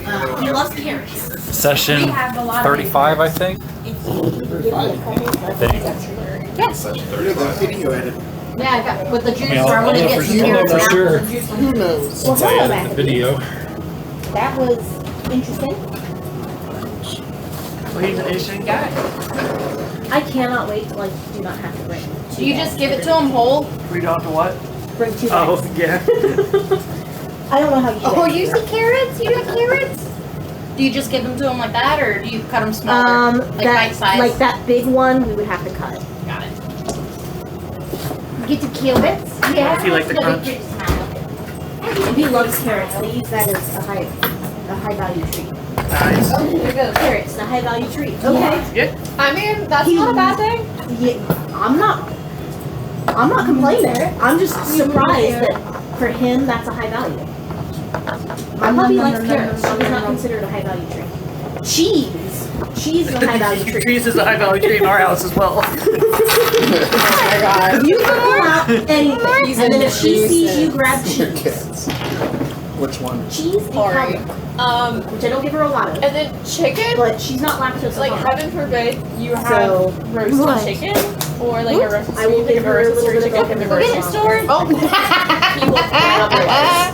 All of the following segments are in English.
Alright. He loves carrots. Session 35, I think. Yes. Yeah, I got with the juicer. I'll I'm gonna know get for some sure. carrots For out sure. with the juicer. Who knows? Since I edited the video. That was interesting. Well, he's an Asian guy. I cannot wait till I do not have to bring. Do you just give it to him whole? We don't have to what? Bring 2 bags. Oh, yeah. I don't know how you do Oh, it. you see carrots? You got carrots? Do you just give them to him like that, or do you cut them smaller? Like bite size? Like that big one, we would have to cut. Got it. Get to kill it? Yeah. If you like the crunch. If he loves carrots, they use that as a high value treat. Nice. Oh, here we go. Carrots, a high value treat. Okay. Yeah. I mean, that's not a bad thing. Yeah, I'm not complaining. I'm just surprised that for him that's a high value. My puppy likes carrots. She's not considered a high value treat. Cheese. Cheese is a high value treat. Cheese is a high value treat in our house as well. Oh my god. You can pull out anything, and then if she sees you grab cheese. Which one? Cheese and Sorry. powder, which I don't give her a lot of, And then chicken? but she's not lactose Like, intolerant. heaven forbid you have So, roasted what? chicken? Or like a roasted I will give her a little bit of chicken milk from the in grocery the store? Oh. He will pull out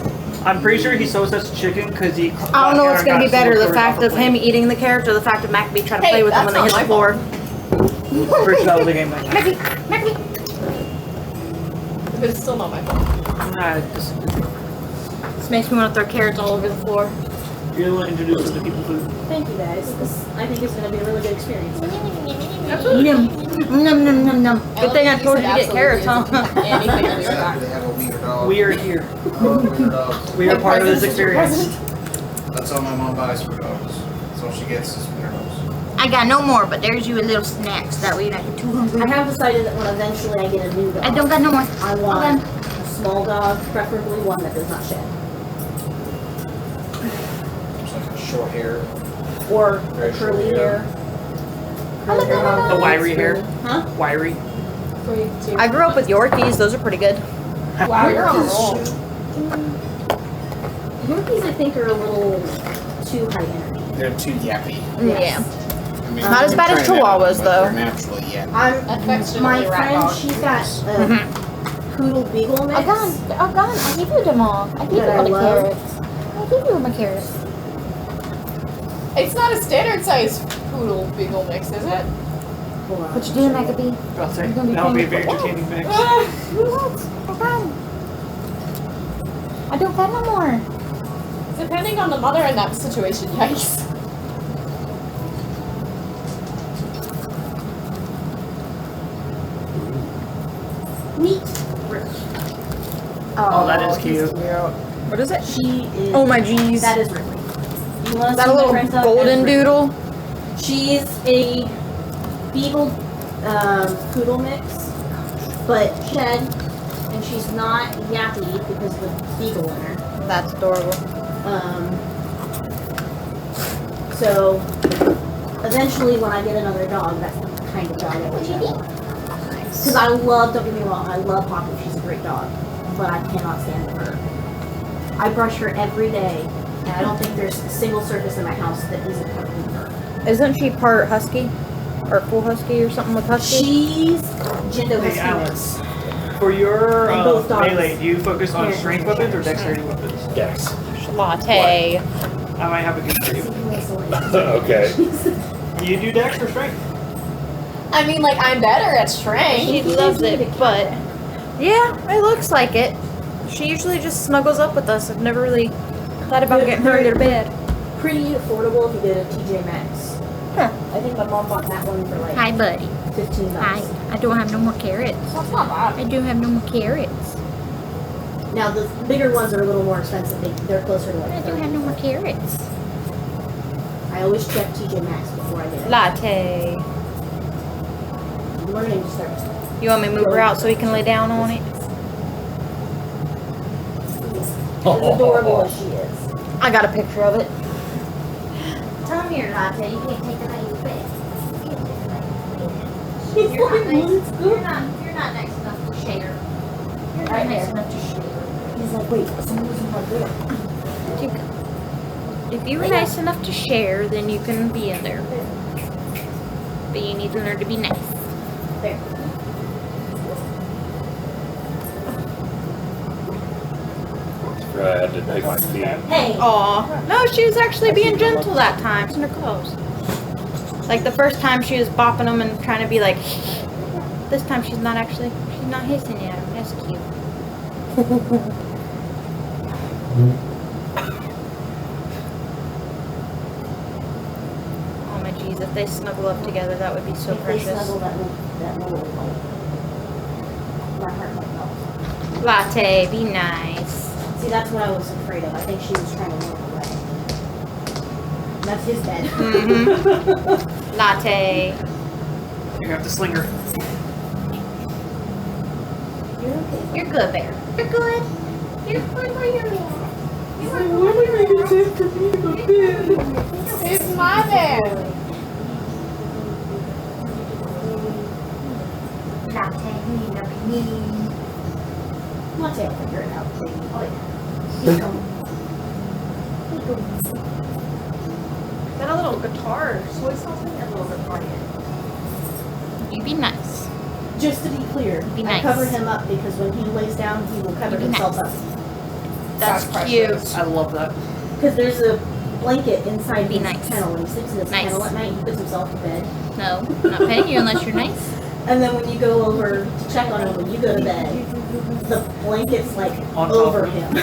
the I'm pretty sure he sold us chicken because he. I don't know what's going to be better, the fact of him eating the carrots or the fact of Maccabee trying to play with him when they hit the floor. Pretty sure that was the game. But it's still not my fault. This makes me want to throw carrots all over the floor. You're the one introduced to the people food. Thank you guys. I think it's going to be a really good experience. Num num num num. Good thing I told you to get carrots, huh? Anything They have a wiener dog. We are here. Wiener dogs. We are part of this experience. That's all my mom buys for dogs. That's all she gets is wiener dogs. I got no more, but there's you a little snacks. That way you're not too hungry. I have decided that when eventually I get a new dog, I don't got no more. I want a small dog, preferably one that does not shed. It's like a short hair. Or Very curly short hair. Curly hair dog. The wiry hair. Huh? Wiry. I grew up with Yorkies. Those are pretty good. Wow, you're on a roll. Yorkies, I think, are a little too high energy. They're too yappy. Yeah. I mean, Not as bad as train them, Chihuahuas, but though. They're naturally yappy. My friend, she's got a poodle beagle mix. I give you them all. I give you That I all the love. carrots. I give you my carrots. It's not a standard size poodle beagle mix, is it? What you doing, Maccabee? I'll say that would be a very entertaining mix. I don't got no more. Depending on the mother in that situation, yikes. Neat. Oh, that is cute. What is it? She is. Oh my jeez. That is Ripley. You want Is to that see a my little friend's dog? golden That is Ripley. doodle? She's a beagle poodle mix, but shed, and she's not yappy because of the beagle in her. That's adorable. So eventually, when I get another dog, that's the kind of dog I want to get. Because I love, don't get me wrong, I love Poppy. She's a great dog, but I cannot stand her. I brush her every day, and I don't think there's a single surface in my house that isn't covered in fur. Isn't she part husky? Or full husky or something with husky? She's Jindo Hey, Husky Alex. mix. For your And both dogs. melee, do you focus on Parents strength and weapons or shatters. dexterity weapons? Dex. Latte. I might have a good for you. Okay. You do dex or strength? I mean, like, I'm better at strength. She loves it, but yeah, it looks like it. She usually just snuggles up with us. I've never really thought about getting her to go to bed. Pretty affordable if you get a TJ Maxx. Huh. I think my mom bought that one for like Hi, buddy. $15. Hi. I don't have no more carrots. That's not bad. I do have no more carrots. Now the bigger ones are a little more expensive. They're closer to I like don't have no more carrots. I always check TJ Maxx before I get it. Latte. I'm learning to start. You want me to move her out so he can lay down on it? As adorable as she is. I got a picture of it. Come here, Latte. You can't take it out of your bed. You're not nice enough to share. You're not Right nice there. enough to share. He's like, wait, someone's in my door. If you were nice enough to share, then you can be in there. But you need to learn to be nice. There. I had to take my feet. Hey. Aw. No, she was actually being gentle that time. It's in her clothes. Like the first time she was bopping them and trying to be like, this time she's not hissing at him. That's cute. Oh my jeez, if they snuggle up together, that would be so If precious. they snuggle, that little my heart might melt. Latte, be nice. See, that's what I was afraid of. I think she was trying to move away. That's his bed. Mm-hmm. Latte. You have to sling her. You're okay. You're good, Bear. You're good. You're good where you're at. It's my bear. Latte, I'll figure it out, baby. Oh, yeah. He's coming. He's going. Got a little guitar. Soy sauce in a little guitar yet. You be nice. Just to be clear, Be I nice. cover him up because when he lays down, he will cover Be himself nice. up. That's precious. cute. I love that. Because there's a blanket inside Be his nice. kennel. When he sleeps in his Nice. kennel at night, he puts himself to bed. No, not paying you unless you're nice. And then when you go over to check on him when you go to bed, the blanket's like On top over of him.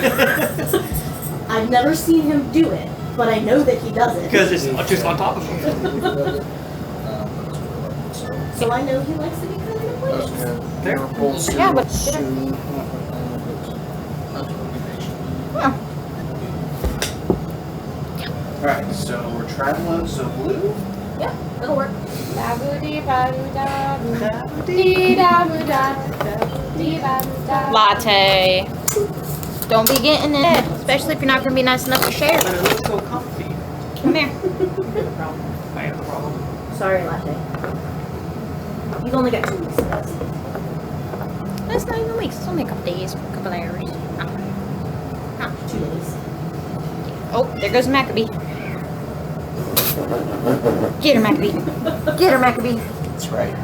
I've never seen him do it, but I know that he does it. Because it's just on top of him. So I know he likes to be covered in blankets. There. Yeah, but Alright, so we're traveling so blue. It'll work. latte. Don't be getting in it, especially if you're not gonna be nice enough to share. But it looks so comfy. Come here. I have the problem. Sorry, Latte. You've only got 2 weeks of this. That's not even weeks. It's only a couple days, a couple hours. 2 days. Oh, there goes Maccabee. Get her, Maccabee. Get her, Maccabee. That's right.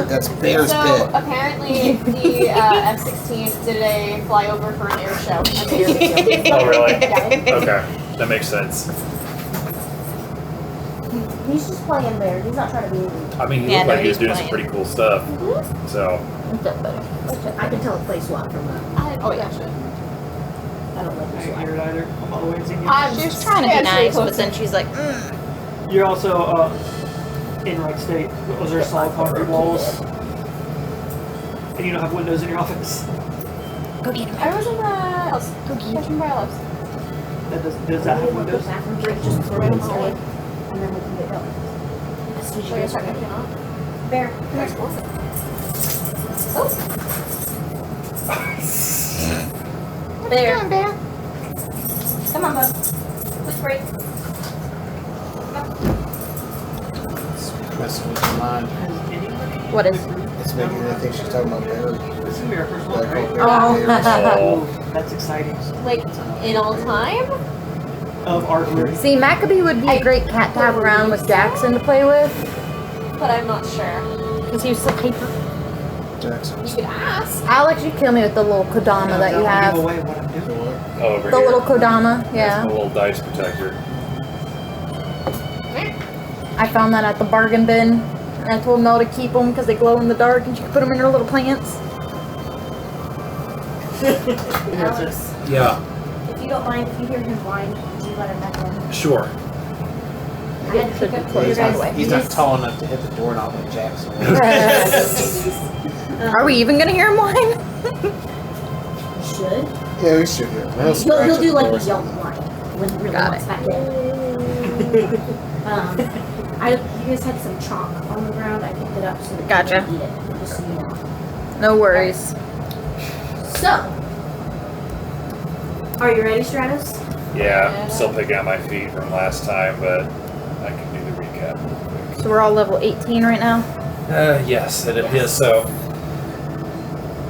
That's Bear's So pit. apparently the F-16 did a flyover for an air show. At the air video. Oh, really? Yeah. Okay, that makes sense. He's just playing there. He's not trying to be mean. I mean, he Yeah, looked no, like he was he's doing some playing. pretty cool stuff. So, I can tell a play swap from that. Oh yeah. I don't like I this ain't swap. heard either. I'm all the way in Senior. She was trying to be nice, but then she's like, You're also in right state. Those are solid concrete walls. And you don't have windows in your office. go get him. I was in the house. Go get him. Catching by house. That does that have windows? Bathroom break, just throw it in the hallway, and then we can get going. As soon as you Should I guys start are catching ready. on? Bear, Come here. What are you doing, Bear? come on, bud. Quick break. It's messing with your mind. Has anybody? What is? It's making me think she's talking about Bear. This is your first one, Like, right? Bear Oh. Oh, that's exciting. Like in all time? Of artwork. See, Maccabee would be a great cat to have around with Jackson to play with, But I'm not sure. because he was so hyper. Jackson. You could ask. Alex, you kill me with the little Kodama that you Give have. away what I'm The doing. what? oh, over The here. little Kodama, That's yeah. the little dice protector. I found that at the bargain bin. And I told Mel to keep them because they glow in the dark and she could put them in her little plants. Alex, Yeah, if you don't mind, if you hear him whine, could you let him back in? sure. I had to pick up your guys' He's not tall enough to hit the doorknob like Jackson. Are we even gonna hear him whine? Should. Yeah, we should hear him. He'll do like a yelp whine when he really Got wants it. back in. You guys had some chalk on the ground. I picked it up so that Gotcha. you can eat it, just so you know. No worries. So, are you ready, Stratos? Yeah, I'm still picking out my feet from last time, but I can do the recap. So we're all level 18 right now? Yes, it is so.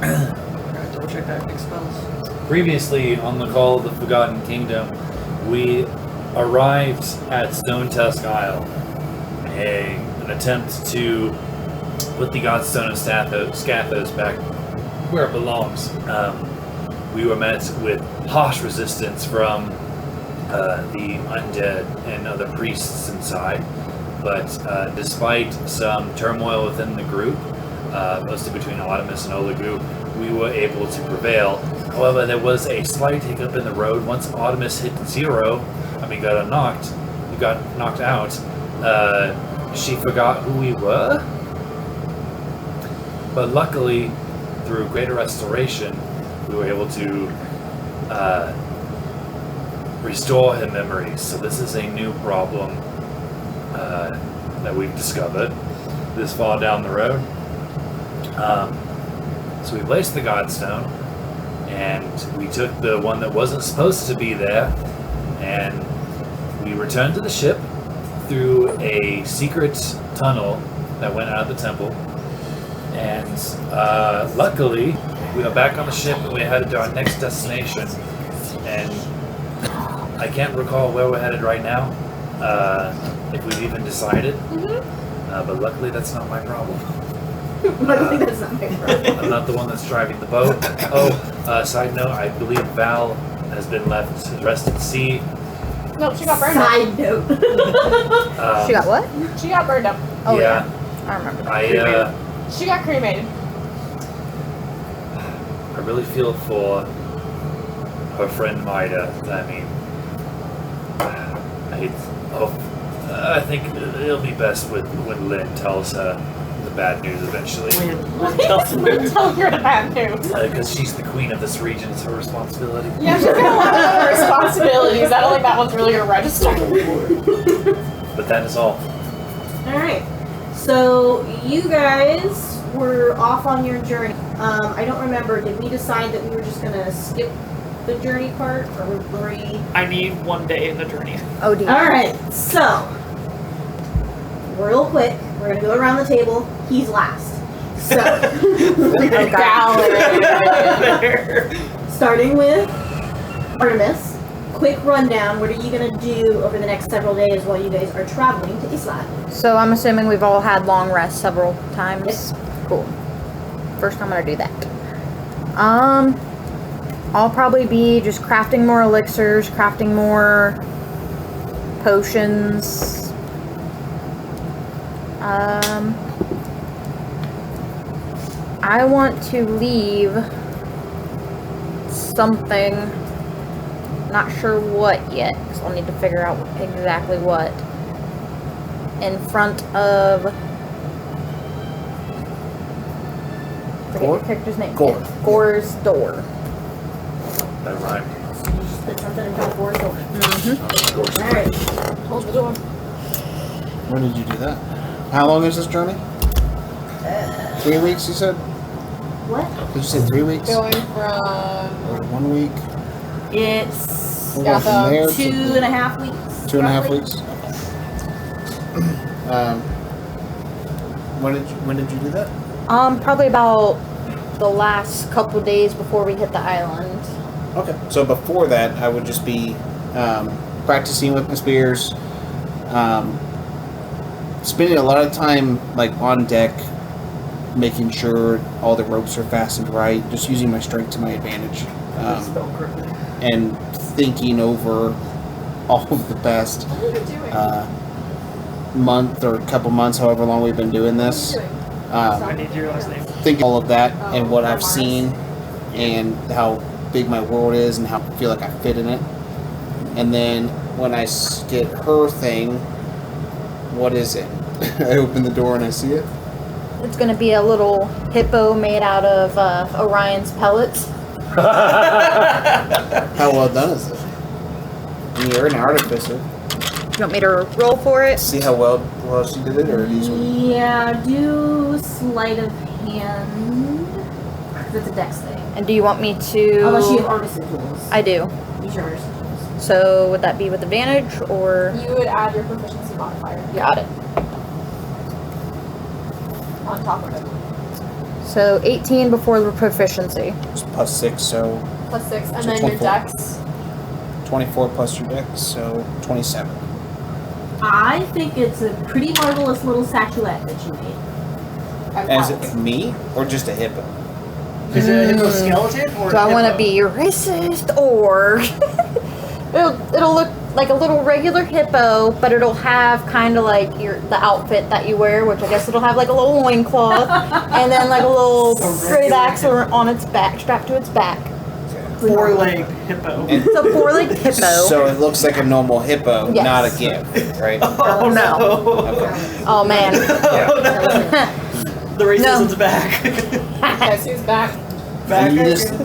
Double check that big spells. Previously on the Call of the Forgotten Kingdom, We arrived at Stone Tusk Isle, an attempt to put the Godstone and Scathos back where it belongs. We were met with harsh resistance from the undead and other priests inside, but despite some turmoil within the group, mostly between Artymiz and Olegu, we were able to prevail. However, there was a slight hiccup in the road. Once Artymiz hit got knocked out, she forgot who we were. But luckily, through greater restoration, we were able to restore her memories. So this is a new problem that we've discovered this far down the road. So we placed the Godstone, and we took the one that wasn't supposed to be there, and we returned to the ship through a secret tunnel that went out of the temple. And luckily, we are back on the ship and we're headed to our next destination. And I can't recall where we're headed right now, if we've even decided. But luckily, that's not my problem. Luckily, that's not my problem. I'm not the one that's driving the boat. Side note, I believe Val has been left to rest at sea. Nope, she got burned up. Side note. She got what? She got burned up. Oh yeah. I remember that. She got cremated. I really feel for her friend Maida. I mean, I think it'll be best when Lynn tells her the bad news eventually. Tell somebody. Tell her the bad news. Because she's the queen of this region, it's her responsibility. Yeah, she's got a lot of other responsibilities. I don't think that one's really her register. But that is all. Alright. So you guys were off on your journey. I don't remember, did we decide that we were just gonna skip the journey part, or were we... I need 1 day in the journey. Oh dear. Alright, so real quick, we're gonna go around the table. He's last. So starting with Artymiz. Quick rundown, what are you going to do over the next several days while you guys are traveling to Isla? So I'm assuming we've all had long rests several times. Yes. Cool. First I'm gonna do that. I'll probably be just crafting more elixirs, crafting more potions. I want to leave something, not sure what yet, because I'll need to figure out exactly what, in front of, forget your character's name. Gor. Yeah, Gor's door. That rhymed. You just put something in front of Gor's door. Mm-hmm. Alright. Hold the door. When did you do that? How long is this journey? 3 weeks, you said? What? Did you say 3 weeks? Going from Or 1 week? It's We're going from there to 2.5 weeks. 2.5 roughly. weeks? When did you do that? Probably about the last couple days before we hit the island. Okay. So before that, I would just be practicing with my spears, spending a lot of time like on deck, making sure all the ropes are fastened right, just using my strength to my advantage, and thinking over all of the past What are you doing? month or couple months, however long we've been doing this. I need your last name. Think all of that and what I've seen and how big my world is and how I feel like I fit in it. And then when I get her thing, what is it? I open the door and I see it. It's gonna be a little hippo made out of Orion's pellets. How well done is it? And you're an artificer. You want me to roll for it? See how well she did it, or these ones? Yeah, do sleight of hand. Because it's a dex thing. And do you want me to... Unless you have artisan tools. I do. Use your artisan tools. So would that be with advantage, or... You would add your proficiency modifier. Got it. On top of it. So 18 before the proficiency. It's +6, so +6, and So then your 24. dex. 24 plus your dex, so 27. I think it's a pretty marvelous little statuette that you made. As it me, or just a hippo? Is it a hippo skeleton or Do I want to hippo? be racist or it'll look like a little regular hippo, but it'll have kind of like the outfit that you wear, which I guess it'll have like a little loincloth and then like a little great axe on its back, strapped to its back. Four-legged hippo? And It's a four-legged hippo. so it looks like a normal hippo, Yes. not a gift, right? Oh no! Okay. Oh man. Oh, no. The racism's back. Guess who's back? Back.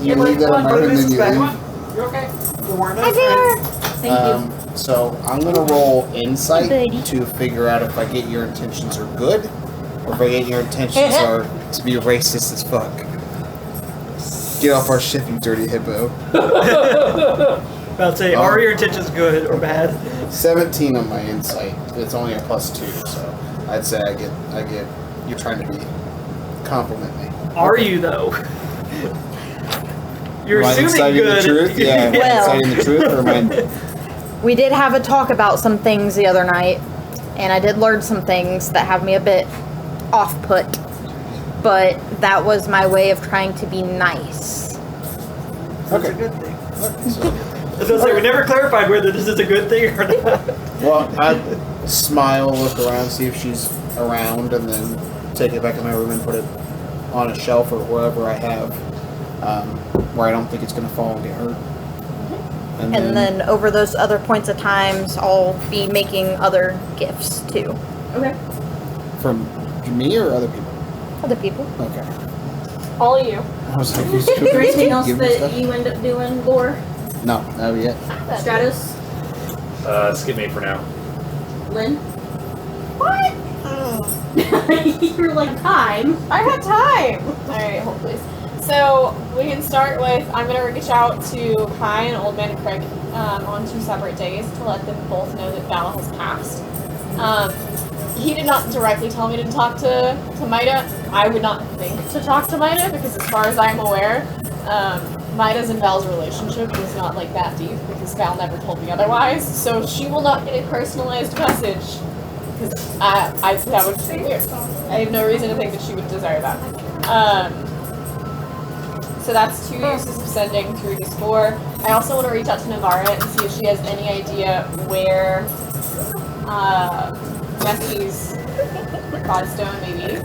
You leave that on my and then you leave. You okay? Hi there. Thank you. So I'm gonna roll insight Buddy. to figure out if I get your intentions are good, or if I get your intentions are to be racist as fuck. Get off our ship, you dirty hippo. About to say, are your intentions good or bad? 17 on my insight. It's only a +2, so I'd say I get. You're trying to compliment me. Are you though? You're Am I assuming inciting good. the truth? Yeah, am I Well. inciting the truth, or am I? We did have a talk about some things the other night, and I did learn some things that have me a bit off-put. But that was my way of trying to be nice. That's Okay. a good thing. So, I was gonna say, we never clarified whether this is a good thing or not. well, I smile, look around, see if she's around, and then take it back in my room and put it on a shelf or wherever I have, where I don't think it's going to fall and get hurt. And then over those other points of times, I'll be making other gifts too. Okay. From me or other people? Other people. Okay. All of you. I was like, Is there anything else Give me that stuff? you end up doing, Gore? No, not yet. Stratos? Skip me for now. Lynn? What? You're like, time. I have time. Alright, hold please. So we can start with, I'm going to reach out to Kai and Old Man Craig on 2 separate days to let them both know that Vala has passed. He did not directly tell me to talk to Maida. I would not think to talk to Maida because as far as I'm aware, Maida's and Val's relationship was not like that deep because Val never told me otherwise. So she will not get a personalized message because that would be weird. I have no reason to think that she would desire that. So that's 2 uses of sending through the score. I also want to reach out to Navarra and see if she has any idea where Nessi's Godstone may be.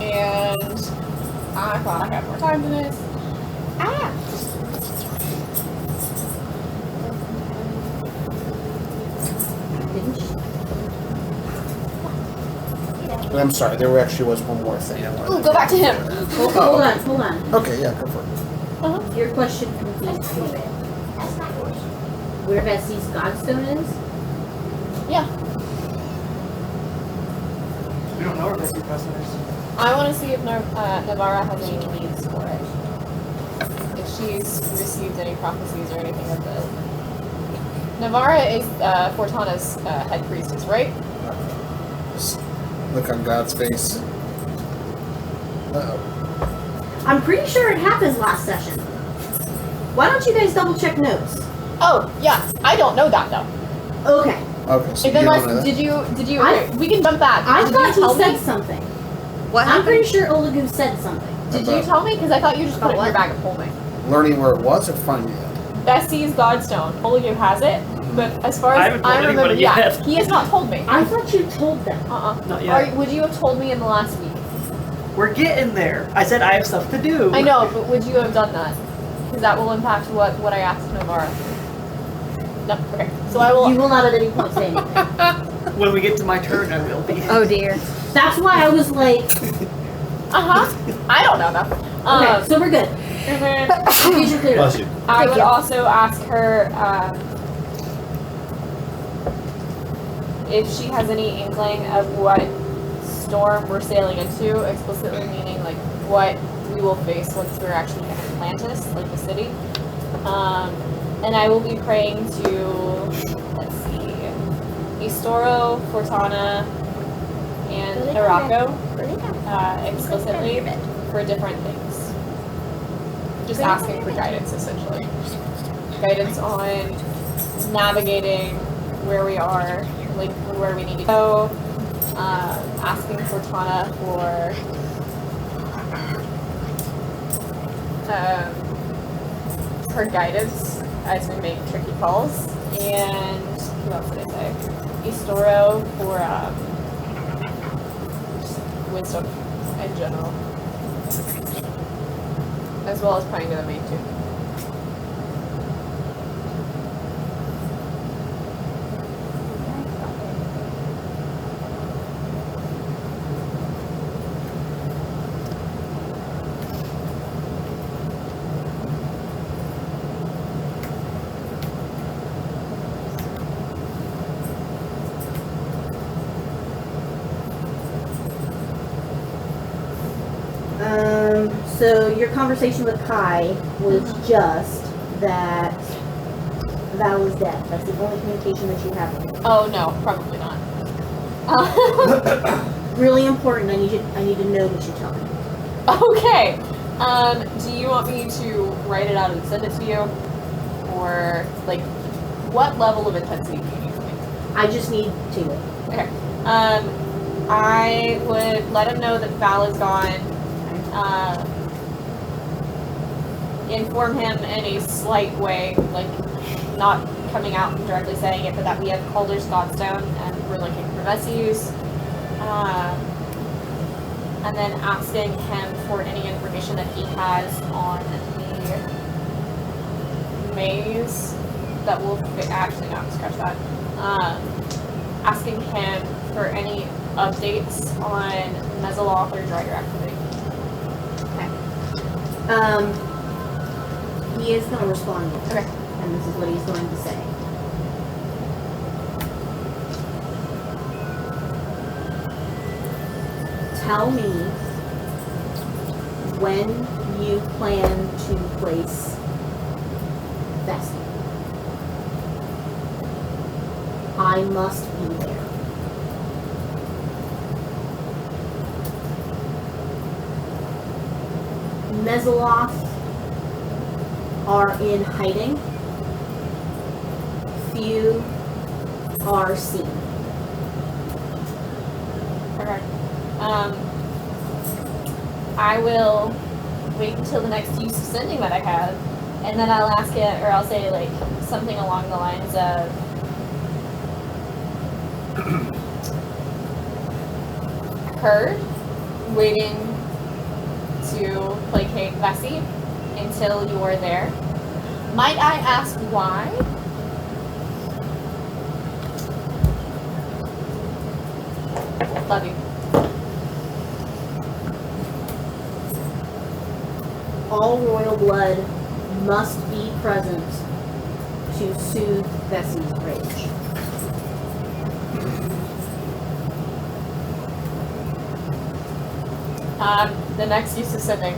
And I thought I had more time than this. Didn't she? But I'm sorry, there actually was one more thing I wanted. Ooh, go back to him. Hold on. Okay, yeah, go for it. Your question confused me. Where Vesi's Godstone is? Yeah. We don't know our best customers. I want to see if Navarra has any needs for it. If she's received any prophecies or anything of the... Navarra is Fortana's head priestess, right? Just look on God's face. Uh-oh. I'm pretty sure it happened last session. Why don't you guys double check notes? Oh, yeah. I don't know that, though. Okay. Okay, so If you don't unless, know that? did you, I- okay, we can jump back. I Did thought you tell he said me? something. What I'm pretty happened? sure Olegu said something. Did you tell me? Because I thought you just put it in your About bag of holding. Learning where it was or finding it? Vesi's Godstone. Olegu has it, but as far I as haven't told I remember, anybody yeah, yet. he has not told me. I thought you told them. Not yet. Would you have told me in the last week? We're getting there. I said I have stuff to do. I know, but would you have done that? Because that will impact what I asked Navarra. No, okay. So I will. You will not at any point say anything. When we get to my turn, I will be. Oh dear. That's why I was like, I don't know though. okay, so we're good. And then Future clear. Bless you. I would also ask her if she has any inkling of what storm we're sailing into, explicitly meaning like what we will face once we're actually in Atlantis, like the city. And I will be praying to, let's see, Istoro, Fortana, and Irako explicitly for different things. Just asking for guidance, essentially. guidance on navigating where we are, like where we need to go. Asking Cortana for her guidance as we make tricky calls, and what else did I say? Outtro for just wisdom in general, as well as praying to the main two. So your conversation with Kai was just that Val is dead. That's the only communication that you have with him. Oh no, probably not. Really important. I need to know what you tell me. Okay. Do you want me to write it out and send it to you? Or, like, what level of intensity do you need from me? I just need to. Okay. I would let him know that Val is gone. Inform him in a slight way, like, not coming out and directly saying it, but that we have Calders Godstone and we're looking for Vesi's. And then asking him for any information that he has on the maze that will actually no, scratch that. Asking him for any updates on Lolth or Drider activity. Okay. He is going to respond. Okay. And this is what he's going to say. Tell me when you plan to place Vesi. I must be there. Lolth are in hiding. Few are seen. Okay. I will wait until the next use of sending that I have, and then I'll ask it, or I'll say like something along the lines of, heard, waiting to placate Vesi until you're there. Might I ask why? Love you. All royal blood must be present to soothe Vesi's rage. The next use of sending.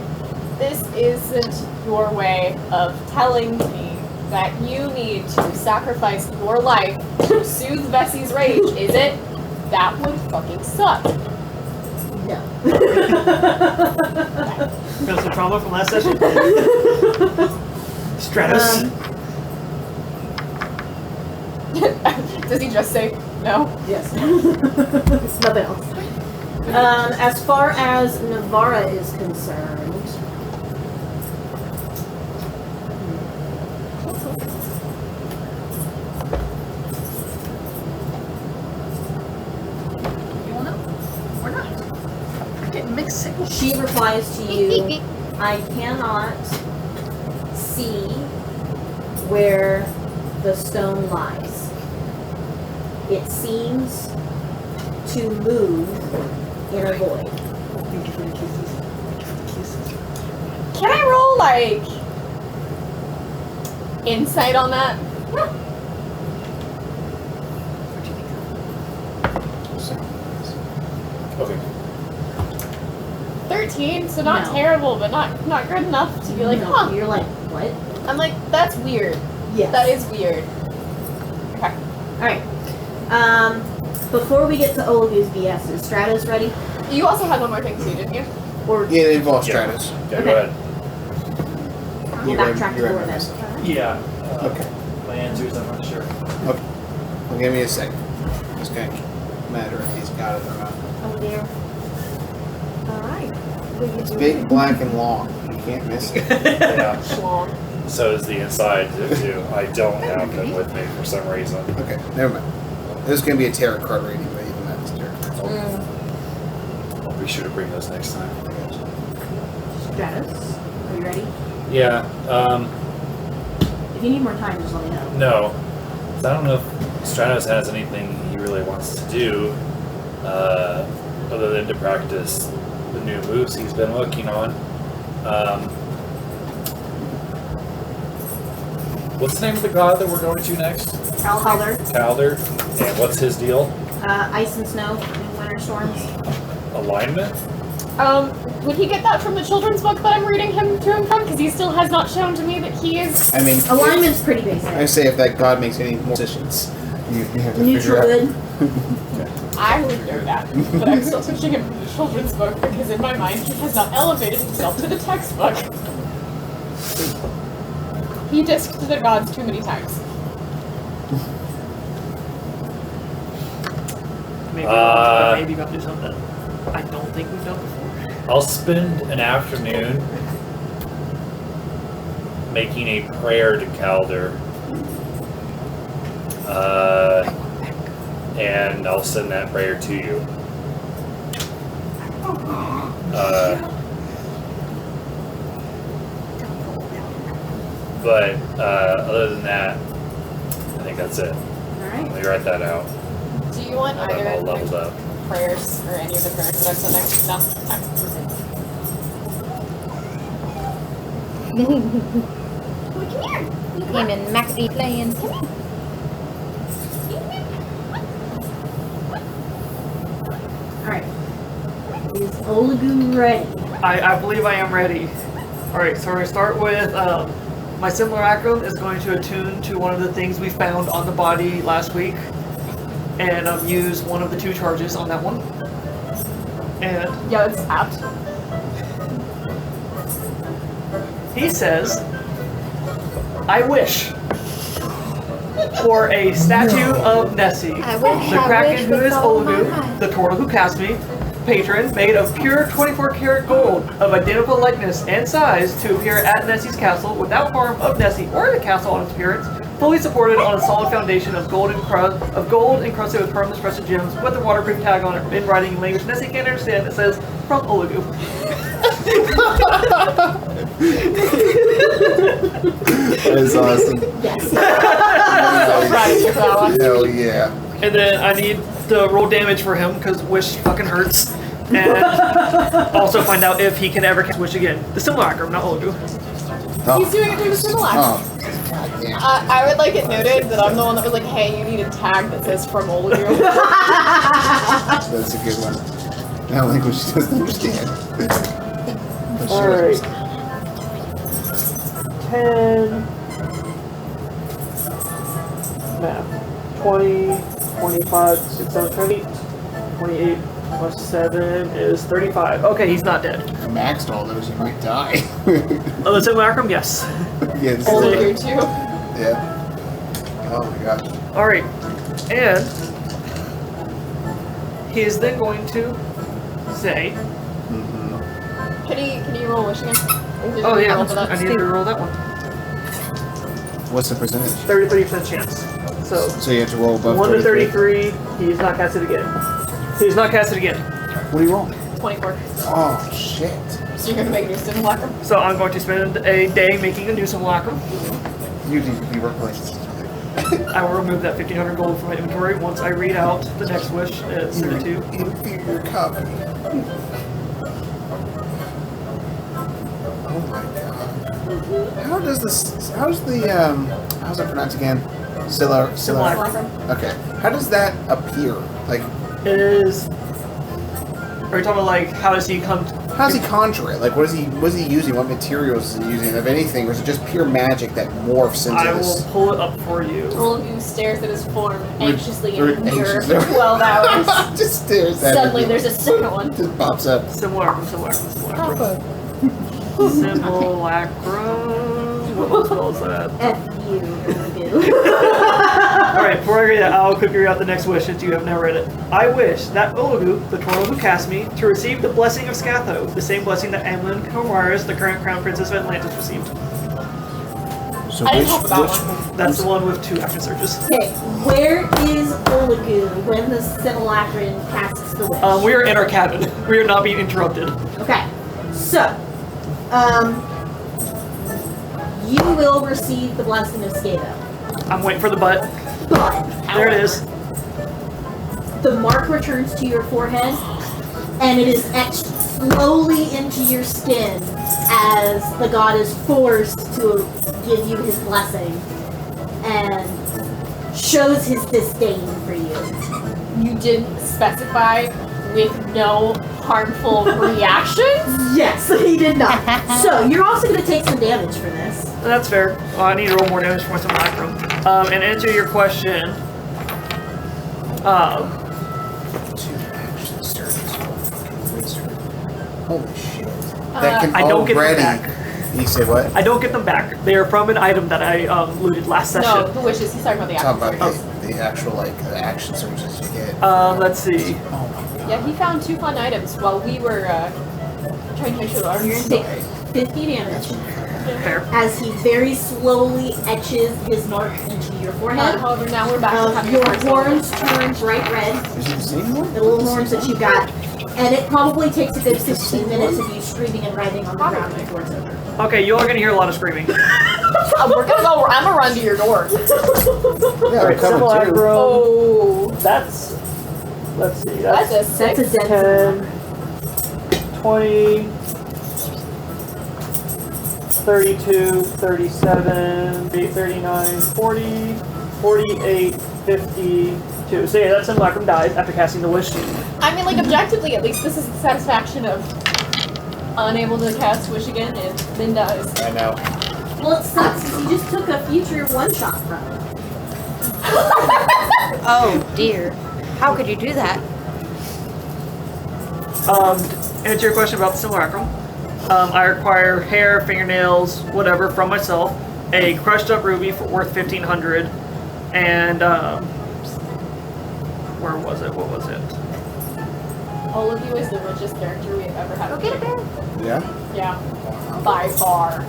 This isn't your way of telling me that you need to sacrifice your life to soothe Vesi's rage, is it? That would fucking suck. No. Feel some trauma from last session? Stratos. Does he just say no? Yes. It's nothing else. As far as Navarra is concerned, she replies to you, I cannot see where the stone lies. It seems to move in a void. Can I roll, like, insight on that? Okay. 13, so not No. terrible, but not good enough to be like, No, huh. You're like, what? I'm like, that's weird. Yes. That is weird. Okay. Alright. Before we get to Olegu's BS, is Stratos ready? You also had one more thing too, didn't you? Or Yeah, it involves Yeah. Stratos. Yeah, Okay. go ahead. we'll backtrack to You're more right. then. Yeah. Okay. My answers, I'm not sure. Okay. Well, give me a second. It's going to matter if he's got it or not. Oh dear. Alright. It's big, black, and long. You can't miss it. Yeah. Schlong. So is the inside too. I don't have them with me for some reason. Okay, never mind. This is going to be a tarot card reading, but even that's tarot. I'll be sure to bring those next time. Stratos, are you ready? Yeah. If you need more time, just let me know. No. So I don't know if Stratos has anything he really wants to do other than to practice the new moves he's been working on. What's the name of the god that we're going to next? Calder, Calder. And what's his deal? ice and snow and winter storms. Alignment? Would he get that from the children's book that I'm reading him to him from? Because he still has not shown to me that he is. I mean, Alignment's pretty I basic. say if that god makes any more decisions, you have to Neutral figure out. good. I would know that, but I'm still teaching him from the children's book because in my mind he has not elevated himself to the textbook. He dissed the gods too many times. Maybe about to do something I don't think we've done before. I'll spend an afternoon making a prayer to Calder. And I'll send that prayer to you. But other than that, I think that's it. Alright. Let me write that out. Do you want I'm either all of leveled the up. prayers or any of the prayers that I've said next? No? Okay. Him and Mackie playing. Alright. Is Olegu ready? I believe I am ready. Alright, so we're going to start with my simulacrum is going to attune to one of the things we found on the body last week. And use one of the 2 charges on that one. And Yeah, it's apt. he says, I wish for a statue of Nessi, I wish the I Kraken wish who with is all my Olegu, heart. the Torah who cast me, patron, made of pure 24-karat gold of identical likeness and size to appear at Nessi's castle without harm of Nessi or the castle on its appearance, fully supported on a solid foundation of gold encrusted with harmless precious gems with a waterproof tag on it in writing in language Nessi can't understand that says, from Olegu. That is awesome. Yes. Hell yeah. And then I need to roll damage for him because wish fucking hurts. And also find out if he can ever cast wish again. The simulacrum, not Olegu. He's doing it through the simulacrum. Oh, god damn. I would like it noted that I'm the one that was like, hey, you need a tag that says from Olegu. That's a good one. That language she doesn't understand. But she Alright. does. 10. Math. 20, 25, 6, 7, 28. 28 plus 7 is 35. Okay, he's not dead. If you maxed all those, you might die. Oh, the simulacrum? Yes. Yeah, this is Olegu like- too. Yeah. Oh my gosh. Alright. And he is then going to say, Mm-hmm. Can you roll wish again? Or did oh you yeah, roll for that? I need to roll that one. What's the percentage? 30% chance. So, So you have to roll above 1 to 33? 33, he's not casted again. He's not casted again. What do you roll? 24. Oh, shit. So you're gonna make a new simulacrum? So I'm going to spend a day making a new simulacrum. You need to be replaced. I will remove that 1,500 gold from my inventory once I read out the next wish at 32. Inferior copy. Oh my god. How's it pronounced again? Scylla. Simulacrum. Okay. How does that appear? Like, It is. Are you talking about like how does he come? how does he conjure it? Like, what is he using? What materials is he using? If anything, or is it just pure magic that morphs into I will this? pull it up for you. Olegu stares at his form anxiously Or in the mirror for anxiously. 12 hours. Just stares at Suddenly it. there's a second one. Just pops up. Simulacrum. Simulacrum. What spell is that? F you, Olegu. Alright, before I read it, I'll quickly read out the next wish since you have now read it. I wish that Olegu, the Toro who cast me, to receive the blessing of Scatho, the same blessing that Amlin Comaris, the current crown princess of Atlantis, received. So I didn't help that one. That's the one with 2 action surges. Okay, where is Olegu when the simulacron casts the wish? We are in our cabin. We are not being interrupted. Okay, so, you will receive the blessing of Scatho. I'm waiting for the butt. But, There it is. the mark returns to your forehead, and it is etched slowly into your skin as the god is forced to give you his blessing and shows his disdain for you. You didn't specify with no harmful reactions? Yes, he did not. So, you're also going to take some damage for this. That's fair. I need to roll more damage for my simulacrum. And answer your question. 2 action surges. Holy shit. That can I don't get them already. back. You say what? I don't get them back. They are from an item that I looted last session. No, the wishes. He's talking about the Talk action about surges. the actual the action surges you get. Let's see. Oh my god. Yeah, he found 2 fun items while we were trying to make sure our You're going to take 50 damage Fair. as he very slowly etches his mark into your forehead. However, now we're back to having Your hearts horns turn bright red, Is it the same one? the little horns that you got, and it probably takes a good 15 minutes of you screaming and writhing on the ground before it's over. Okay, you are gonna hear a lot of screaming. we're gonna go. I'm gonna run to your door. Yeah, Alright, we're coming too. Oh, That's. Let's see. that's a That's a 6. dead 10, 20, 32, 37, 39, 40, 48, 52. So yeah, that simulacrum dies after casting the wish. I mean, like, objectively, at least this is the satisfaction of unable to cast wish again, and then dies. I know. Well, it sucks because you just took a future one-shot from it. Oh dear. How could you do that? Answer your question about the simulacrum. I require hair, fingernails, whatever from myself, a crushed up ruby worth 1,500, and where was it? What was it? Olegu is the richest character we've ever had. Go get a bear. Yeah? Yeah, by far.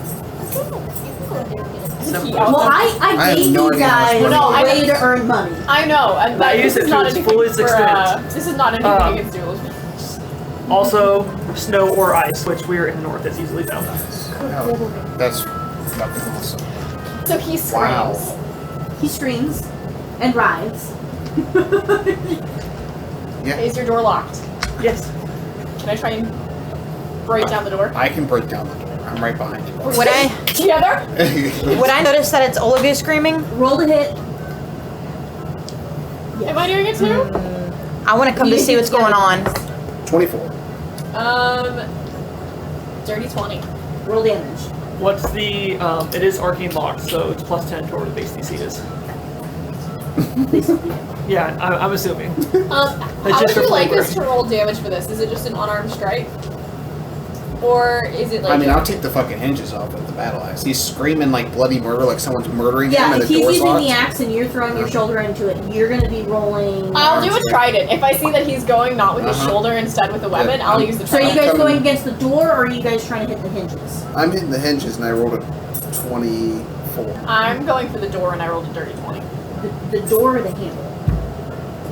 Well, I I have gave no you idea how much guys money a you way have. to earn money. I know, and I this use it is to not its anything fullest for, extent. this is not anything Um, against duels. Also, snow or ice, which we're in the north is easily found. No, that's fucking awesome. So he screams. Wow. He screams and writhes. Yeah. Is your door locked? Yes. Can I try and break down the door? I can break down the door. I'm right behind you. Would I Together? would I notice that it's Olegu screaming? Roll to hit. Am I doing it too? I want to come to see what's going on. 24. Dirty 20. Roll damage. What's the, it is arcane locked, so it's plus 10 to whatever the base DC is. Yeah, I'm assuming. How just would for you like flavor. us to roll damage for this? Is it just an unarmed strike? Or is it like... I mean, I'll take the fucking hinges off with the battle axe. He's screaming like bloody murder, like someone's murdering him, Yeah, and if the he's door's using locked. the axe and you're throwing your shoulder into it, you're going to be rolling. I'll do a trident. If I see that he's going not with his shoulder, instead with a weapon, Yeah, I'll I'm- use the So are you trident. guys going against the door, or are you guys trying to hit the hinges? I'm hitting the hinges, and I rolled a 24. I'm going for the door and I rolled a dirty 20. The door or the handle?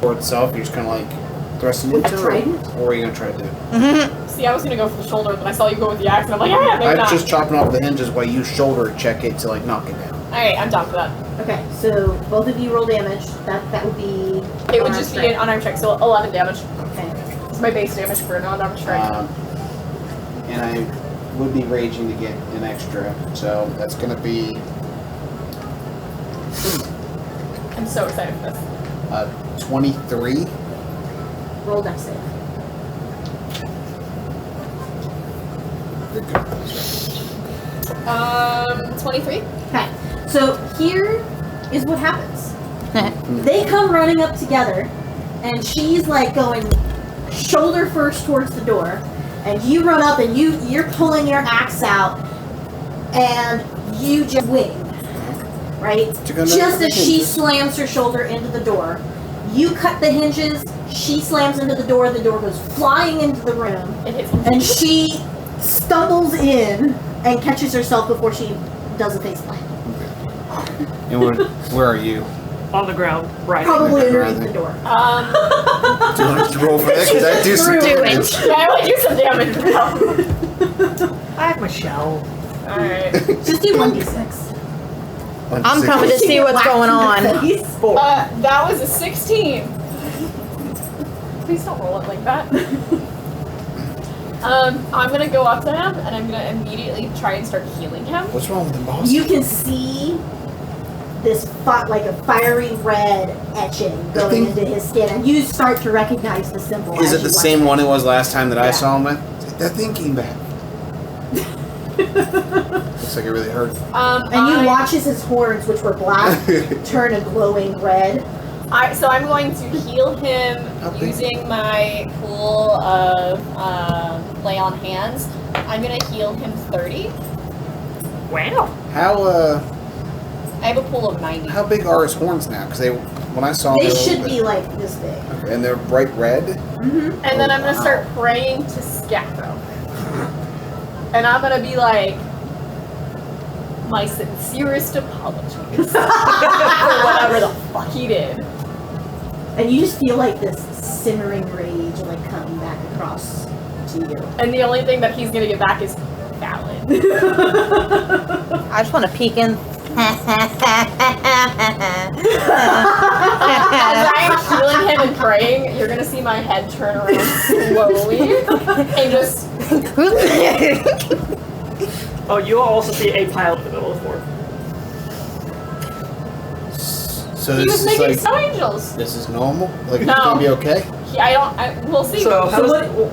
For itself, you're just kind of like thrusting With into a it, trident? or are you gonna try to do? See, I was gonna go for the shoulder, but I saw you go with the axe, and I'm like, yeah, maybe I'm not. just chopping off the hinges while you shoulder check it to like knock it down. Alright, I'm down for that. Okay, so both of you roll damage. That would be. It would just be an unarmed strike, so 11 damage. Okay. It's my base damage for an unarmed strike. And I would be raging to get an extra, so that's gonna be I'm so excited for this. 23. Roll dex save. You're good at this, 23? Okay, so here is what happens. They come running up together, and she's like going shoulder first towards the door, and you run up and you're pulling your axe out, and you just wing right? You're gonna Just the as she hinges. slams her shoulder into the door, you cut the hinges, she slams into the door goes flying into the room, It hits and she stumbles in and catches herself before she does a face plant. And where are you? On the ground, right. Probably underneath the door. Do you want to roll for that? Because I do some Do damage. Yeah, I want to do some damage now. I have my shell. Alright. Just do 1d6. I'm coming to see what's going on. That was a 16. Please don't roll it like that. I'm gonna go up to him and I'm gonna immediately try and start healing him. What's wrong with the boss? You can see this like a fiery red etching going into his skin, and you start to recognize the symbol. Is as it the you same watch one it was last time that I Yeah. saw him with? That thing came back. Looks like it really hurt. And you watch as his horns, which were black, turn a glowing red. So I'm going to heal him Okay. using my pool of lay on hands. I'm gonna heal him 30. Wow. How I have a pool of 90. how big are his horns now? Because when I saw They them, should be like this big. Okay, and they're bright red. Mm-hmm. And then I'm gonna Wow. start praying to Scatho. And I'm gonna be like, my sincerest apologies for whatever the fuck he did. And you just feel like this simmering rage like coming back across to you. And the only thing that he's gonna get back is Fallon. I just want to peek in. As I'm healing him and praying, you're gonna see my head turn around slowly and just Oh, you'll also see a pile in the middle of the floor. So he this was is making like snow angels. this is normal. Like it's No. gonna be okay. We'll see. So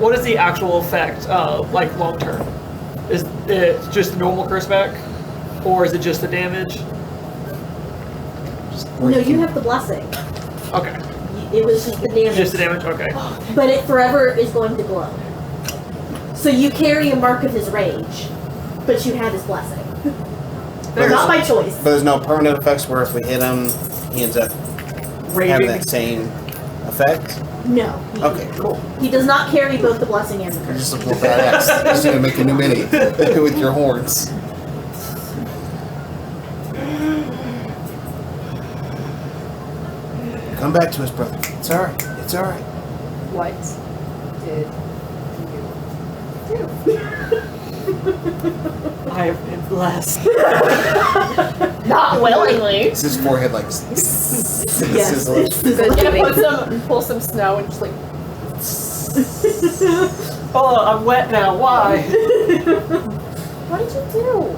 what is the actual effect, like long term? Is it just the normal curse back? Or is it just the damage? No, you have the blessing. Okay. It was just the damage. Just the damage? Okay. But it forever is going to glow. So you carry a mark of his rage, but you have his blessing. Not by choice. But there's no permanent effects where if we hit him, he ends up having Raving. that same effect. No. Okay, cool. He does not carry both the blessing and the You're curse. just a little badass. Just gonna make a new mini with your horns. Come back to us, brother. It's alright. It's alright. What did you do? I have been blessed. Not willingly. Is his forehead like Yes. sizzling? I'm gonna pull some snow and just like. Oh, I'm wet now. Why? What did you do?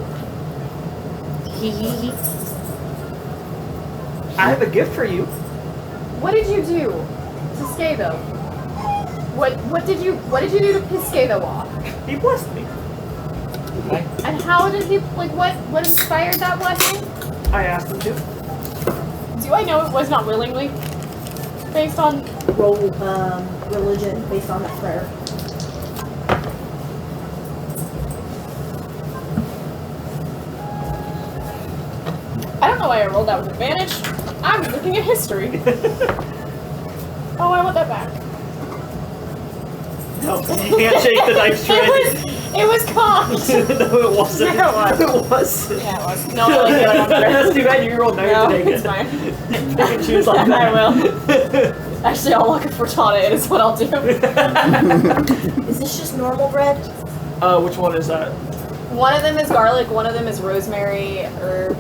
I have a gift for you. What did you do to Scatho? What did you do to piss Scatho off? He blessed me. And how did he what inspired that blessing? I asked him to. Do I know it was not willingly? Based on Roll religion based on that prayer. I don't know why I rolled that with advantage. I was looking at history. Oh, I want that back. No, you can't shake the dice tray. It was cocked. No, it wasn't. Yeah, it was. It was. Yeah, it was. No, I like the other one better. That's too bad you rolled now. No, You can it's take fine. it. Pick and choose like I that. will. Actually, I'll look at Fortana. It is what I'll do. Is this just normal bread? Which one is that? One of them is garlic. One of them is rosemary herb.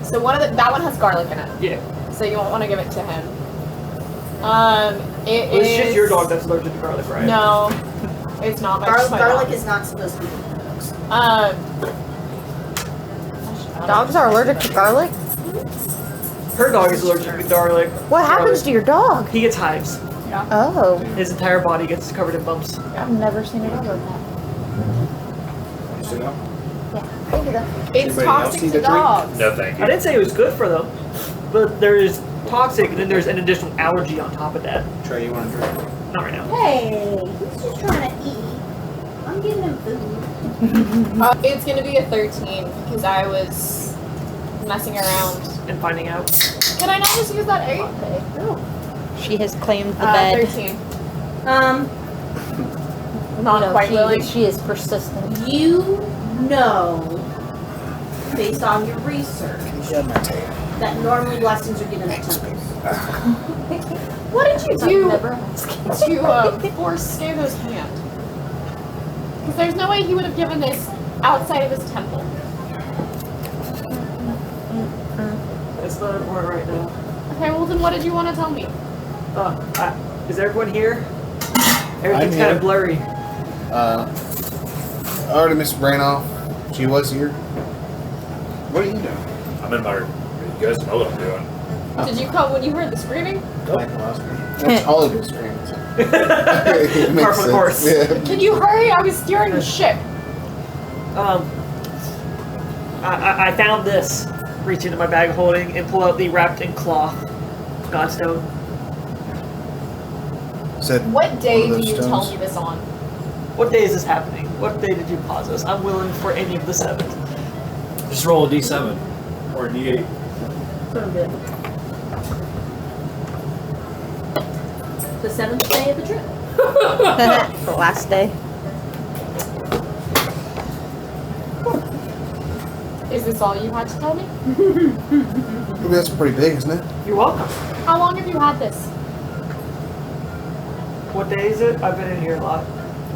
So that one has garlic in it. Yeah. So you won't want to give it to him. It Well, it's is. just your dog that's allergic to garlic, right? No, it's not. My Garlic dog. is not supposed to be in dogs. Dogs are allergic to garlic? Her dog is allergic to garlic. What happens to your dog? He gets hives. Oh, His entire body gets covered in bumps. I've never seen a dog like that. You sit down. Thank you though. It's Anybody else toxic need to a drink? dogs. No, thank I you. didn't say it was good for them, but there's toxic and then there's an additional allergy on top of that. Trey, you want to drink? Not right now. Hey, he's just trying to eat. I'm giving him food. It's gonna be a 13 because I was messing around. And finding out. Can I not just use that 8? She has claimed the bed. 13. Not quite willing. She is persistent. You know, based on your research, Yeah, my tail. that normally blessings are given at temples. What did you do Never ask. to force Skathos' hand? Because there's no way he would have given this outside of his temple. It's not important right now. Okay, well then what did you want to tell me? Is everyone here? Everything's I'm kind here. of blurry. Artymiz ran off. She was here. What are you doing? I'm in my. You guys know what I'm doing. Did you come when you heard the screaming? That's all of your screams. Par for the course. Yeah. Can you hurry? I was steering the ship. I found this. Reach into my bag of holding and pull out the wrapped in cloth Godstone. Said What day one of do those you tell stones. me this on? What day is this happening? What day did you pause us? I'm willing for any of the 7. Just roll a d7 or a d8. So good. The 7th day of the trip. The last day. Is this all you had to tell me? Maybe that's pretty big, isn't it? You're welcome. How long have you had this? What day is it? I've been in here a lot.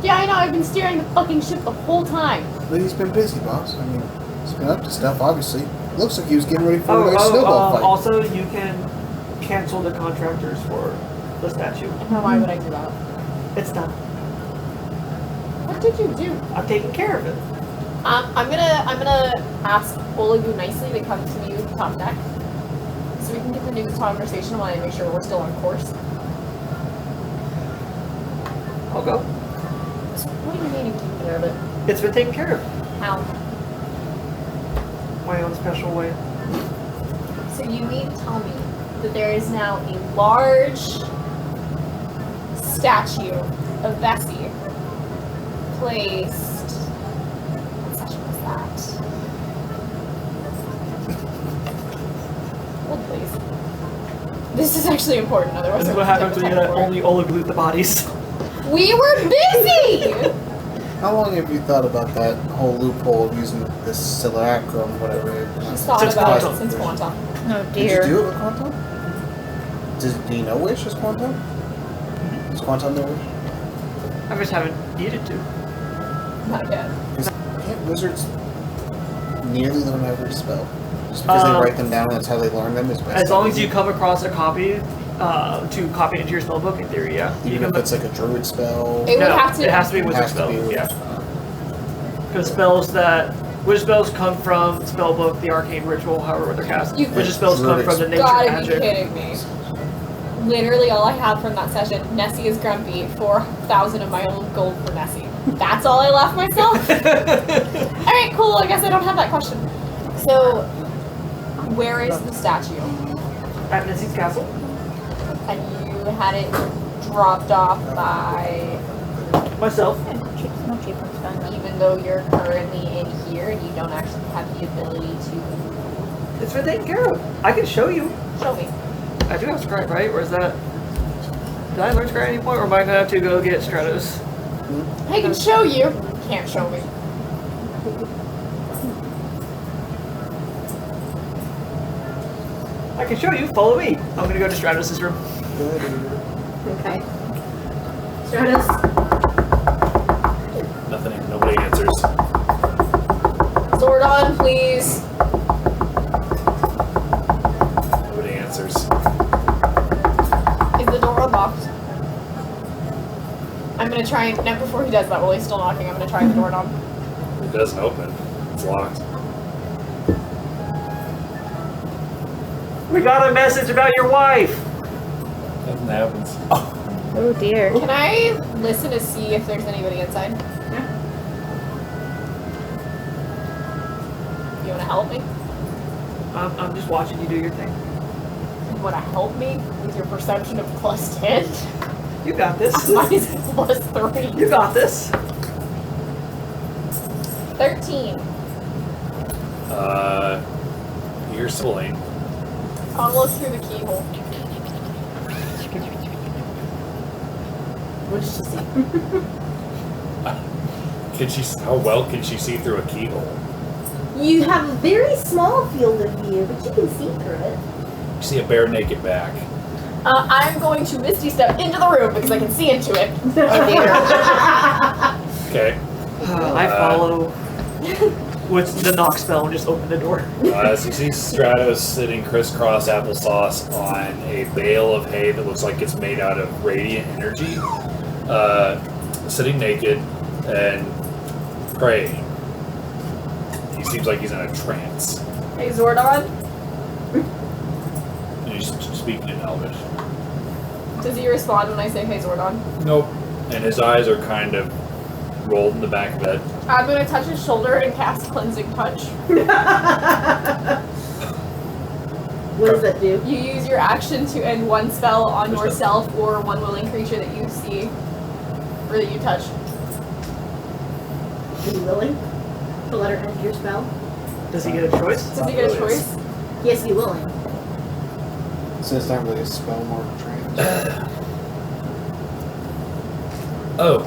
Yeah, I know. I've been steering the fucking ship the whole time. But he's been busy, boss. I mean, he's been up to stuff, obviously. Looks like he was getting ready for a nice snowball fight. Also, you can cancel the contractors for the statue. Now, why would I do that? It's done. What did you do? I'm taking care of it. I'm gonna ask Olegu nicely to come to you top deck, so we can continue this conversation while I make sure we're still on course. I'll go. What do you mean you can take care of it? It's been taken care of. How? My own special way. So you mean to tell me that there is now a large statue of Vesi placed. What session was that? Hold please. This is actually important, otherwise This is I what wouldn't happens when you have let time only Olegu loot the bodies. for it. We were busy! How long have you thought about that whole loophole of using this simulacrum, whatever it is? She's thought Since about Quantum. it since Quantum. Oh Did you dear. do it with Quantum? Do you know Wish is Quantum? Is Quantum the Wish? I just haven't needed to. Not yet. Can't wizards nearly learn every spell? Just because they write them down and that's how they learn them is by As long as studying you come across a copy to copy it into your spellbook, in theory, yeah. them. Even if it's like a druid spell. It would have to. It has to be a it wizard has to spell. be a wizard Yeah. spell. Because wizard spells come from spellbook, the arcane ritual, however they're cast. Wizard spells come from the nature Gotta magic. be kidding me. Literally all I have from that session, Nessi is grumpy, 4,000 of my own gold for Nessi. That's all I left myself? Alright, cool, I guess I don't have that question. So, where is the statue? At Nessi's castle. And you had it dropped off by, Myself. even though you're currently in here and you don't actually have the ability to It's been taken care of. I can show you. show me. I do have Scry, right? Or is that... Did I learn Scry at any point? Or am I going to have to go get Stratos? I can show you. Can't show me. I can show you. Follow me. I'm going to go to Stratos' room. Okay. Stratos. Nothing. Nobody answers. Zordon, please. Nobody answers. Is the door unlocked? I'm gonna try and, not before he does that while he's still knocking, I'm gonna try the doorknob. It doesn't open. It's locked. We got a message about your wife. Nothing happens. Oh dear. Can I listen to see if there's anybody inside? Yeah. You wanna help me? I'm just watching you do your thing. You wanna help me with your perception of +10? You got this. Mine is +3. You got this. 13. You hear sibling. I'll look through the keyhole. What did she see? How well can she see through a keyhole? You have a very small field of view, but you can see through it. You see a bare naked back. I'm going to Misty Step into the room because I can see into it. Okay. I follow with the knock spell and just open the door. So you see Stratos sitting crisscross applesauce on a bale of hay that looks like it's made out of radiant energy, sitting naked and praying. He seems like he's in a trance. Hey, Zordon. And he's speaking in Elvish. Does he respond when I say, hey, Zordon? Nope. And his eyes are kind of rolled in the back of it. I'm going to touch his shoulder and cast Cleansing Touch. What does that do? You use your action to end one spell on yourself or one willing creature that you see or that you touch. Are you willing to let her end your spell? Does he get a choice? Does he get a choice? He has to be willing. So it's not really a spell, more of a trance. Oh.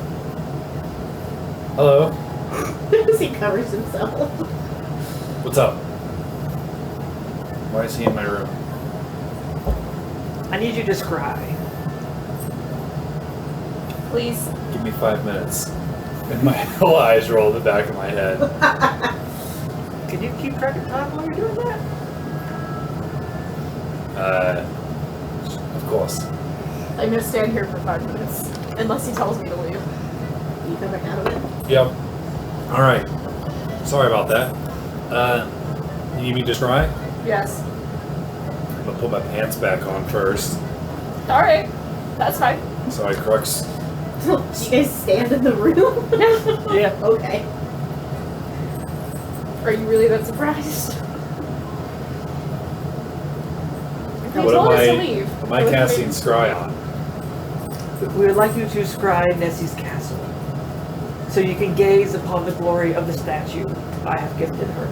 Hello. He covers himself. What's up? Why is he in my room? I need you to scry. Please. Give me 5 minutes. And my whole eyes roll in the back of my head. Can you keep track of time while you're doing that? Of course. I'm going to stand here for 5 minutes unless he tells me to leave. You come back out of it? Yep. Alright. Sorry about that. You need me to try? Yes. I'm gonna put my pants back on first. Alright. That's fine. So I crux. Do you guys stand in the room? Yeah. Okay. Are you really that surprised? They What told us to am leave. I casting scry on? We would like you to scry Nessie's castle, so you can gaze upon the glory of the statue I have gifted her.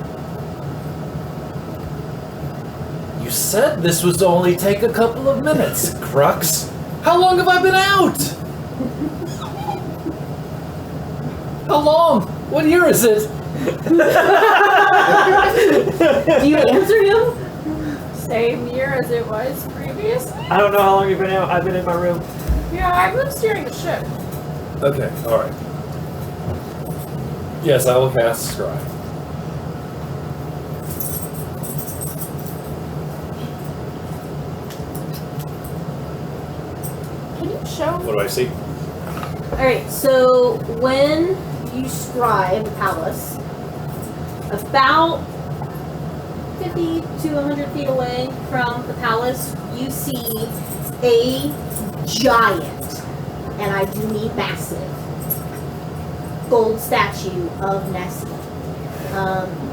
You said this was to only take a couple of minutes, Crux. How long have I been out? How long? What year is it? Do you answer him? Same year as it was previously? I don't know how long you've been out. I've been in my room. Yeah, I've been steering the ship. Okay, alright. Yes, I will cast scry. Can you show me? What do I see? Alright, so when you scry the palace, about 50 to 100 feet away from the palace, you see a giant, and I do mean massive, gold statue of Nessi.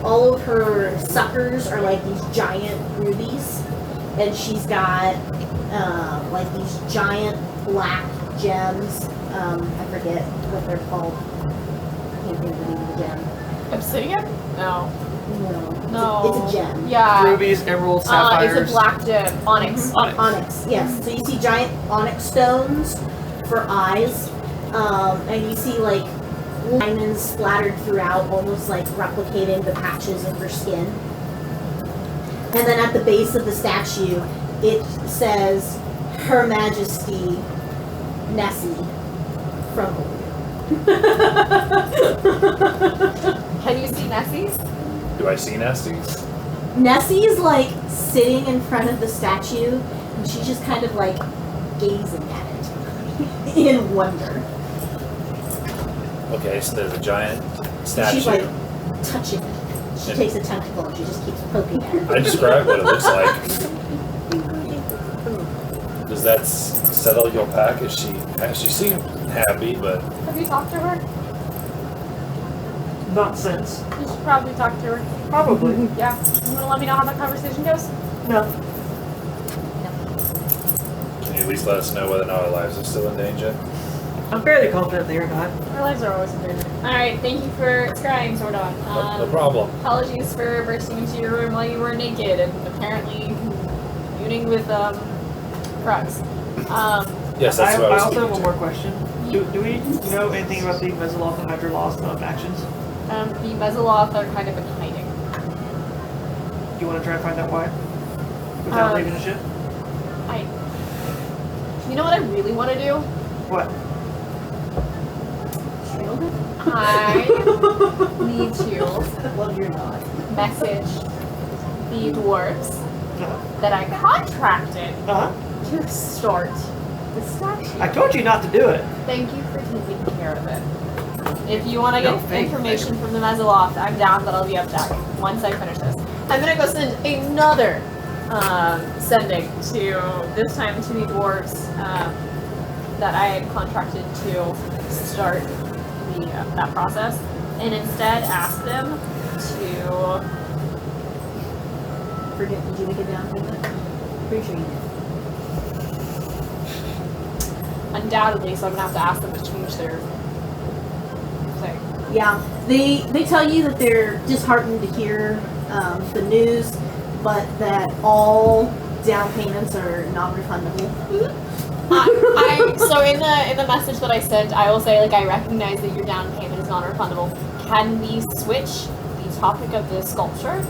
All of her suckers are like these giant rubies, and she's got like these giant black gems. I forget what they're called. I can't think of the name of the gem. Obsidian? No. No. It's a gem. Yeah. Rubies, emeralds, sapphires. It's a black gem. Onyx. Onyx, yes. So you see giant onyx stones for eyes, and you see like diamonds splattered throughout, almost like replicating the patches of her skin. And then at the base of the statue, it says, Her Majesty Nessi from Olegu. Can you see Nessie's? Do I see Nessi? Nessie is like sitting in front of the statue, and she's just kind of like gazing at it in wonder. Okay, so there's a giant statue. She's like touching it. She takes a tentacle and she just keeps poking at it. I described what it looks like. Does that settle your pack? She seemed happy, but Have you talked to her? Not since. You should probably talk to her. Probably. Yeah. You want to let me know how that conversation goes? No. can you at least let us know whether or not our lives are still in danger? I'm fairly confident they are not. Our lives are always in danger. Alright, thank you for scrying, Zordon. No problem. Apologies for bursting into your room while you were naked and apparently communing with, Krugs. Yes, that's what I I was also have getting one to. more question. Do we know anything about the Mezzoloth and Hydroloth actions? The Mezzoloth are kind of in hiding. Do you want to try and find out why? Without leaving the ship? You know what I really want to do? What? I need to Love your dog. message the dwarves Uh-huh. that I contracted Uh-huh. to start the statue. I told you not to do it. Thank you for taking care of it. If you want to No, get thank you. information from the Mezzoloth, I'm down, but I'll be up deck once I finish this. I'm gonna go send another sending to, this time to the dwarves that I had contracted to start that process, and instead ask them to Forget, did you make it down payment? Pretty sure you did. undoubtedly, so I'm gonna have to ask them to change their thing. Yeah, they tell you that they're disheartened to hear the news, but that all down payments are non-refundable. So in the message that I sent, I will say, like, I recognize that your down payment is non-refundable. Can we switch the topic of the sculpture,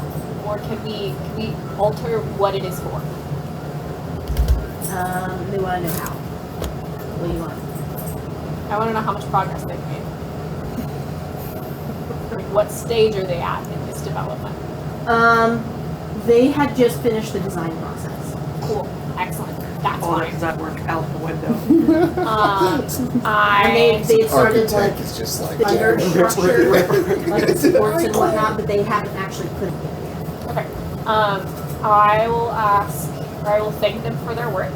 or can we alter what it is for? They want to know how. What do you want? I want to know how much progress they've made. Like, what stage are they at in this development? They had just finished the design process. Cool, excellent. That's Oh, that fine. does not work out the window. And they had started like Architect is just like under structure, like the supports and Right. whatnot, but they haven't actually put it together yet. Okay. I will ask, or I will thank them for their work,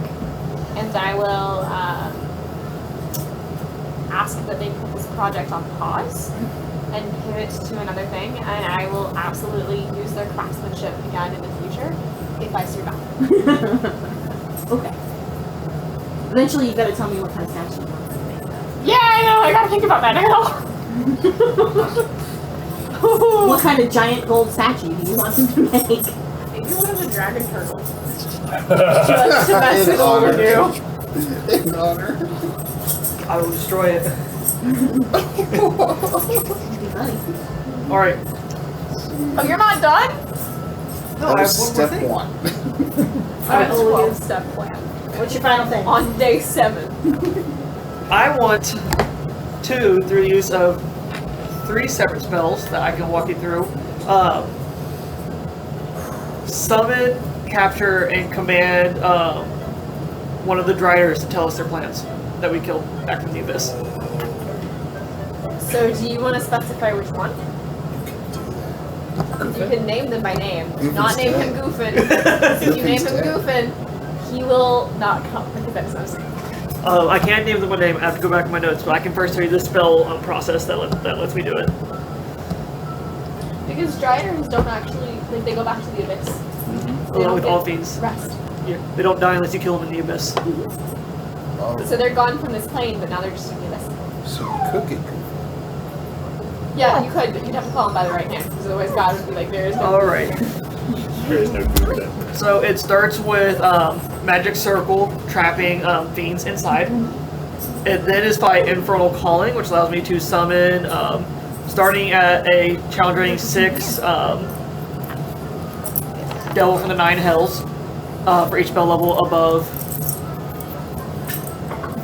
and I will ask that they put this project on pause and pivot to another thing, and I will absolutely use their craftsmanship again in the future if I survive. Okay. Eventually, you gotta tell me what kind of statue you want to make, though. Yeah, I know. I gotta think about that now. What kind of giant gold statue do you want them to make? Maybe one of the dragon turtles. Just to mess In it over honor. you. In honor. I will destroy it. It'd be funny. Alright. Oh, you're not done? No, That I was have one more step thing. one. Alright, Olegu. 12-step plan. What's your final thing? On day 7. I want to, through the use of 3 separate spells that I can walk you through, summon, capture, and command one of the Driders to tell us their plans that we killed back from the Abyss. So do you want to specify which one? You can name them by name. Goofin's Not name him dead. Goofin. If you name him Goofin's dead. Goofin, he will not come because that's no secret. I can't name them one name. I have to go back in my notes, but I can first tell you the spell process that lets me do it. Because Driders don't actually, like, they go back to the Abyss. They Along don't with get all fiends. rest. They don't die unless you kill them in the Abyss. Oh, So they're gone from this plane, but now they're just in the Abyss. so cook it. Yeah, you could, but you'd have to call him by the right name, because otherwise God would be like, there is no Alright. There's no group then. So it starts with magic circle trapping fiends inside. It then is by infernal calling, which allows me to summon, starting at a challenge rating 6, devil from the 9 hells for each spell level above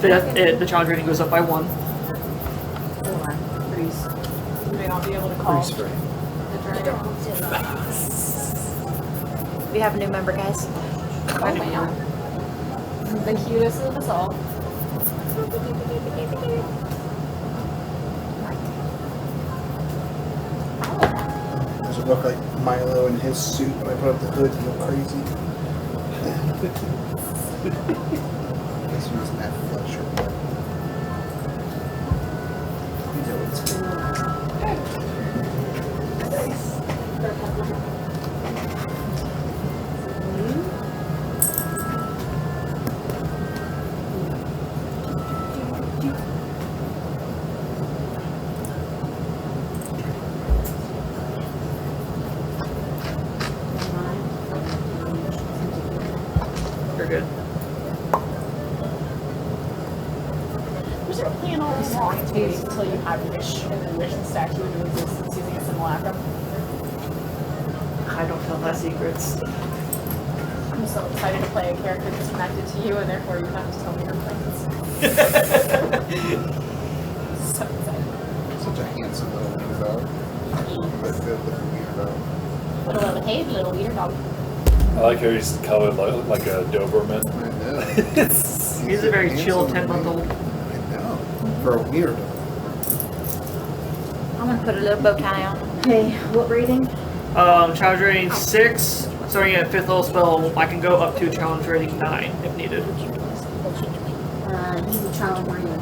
5th. The challenge rating goes up by 1. Hold on. Freeze. You may not be able to call Pretty spray. the Drider. We have a new member, guys. Oh, man. The cutest of us all. Does it look like Milo in his suit when I put up the hood to go crazy? I guess he wasn't that flesh or what. You know it's cool. You're good. Was there a plan all along to wait until you have Wish and then Wish the statue into existence using a simulacrum? I don't tell my secrets. I'm so excited to play a character that's connected to you, and therefore you have to tell me your plans. So excited. Such a handsome little wiener dog. But good looking wiener dog. What a little behaved little weird dog. I like how he's colored like a Doberman. I know. He's a very chill handsome 10-month-old. I know. For a wiener dog. I'm gonna put a little bow tie on. Okay, what rating? Challenge rating 6. Starting at 5th level spell, I can go up to challenge rating 9 if needed. Use a challenge rating.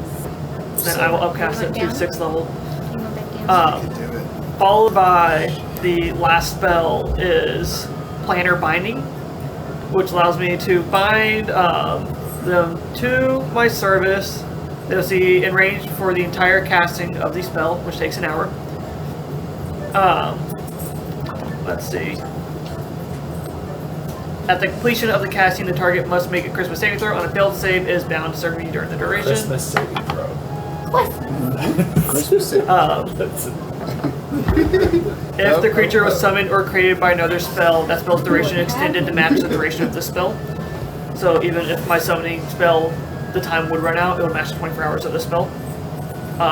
Then I will upcast it to 6th level. You want back down? I can do it. Followed by the last spell is Planner Binding, which allows me to bind them to my service. They'll see in range for the entire casting of the spell, which takes an hour. Let's see. At the completion of the casting, the target must make a Christmas saving throw. On a failed save, is bound to serve me during the duration. Christmas saving throw. Christmas Eve. That's If the creature was summoned or created by another spell, that spell's duration extended to match the duration of the spell. So even if my summoning spell, the time would run out, it would match the 24 hours of the spell.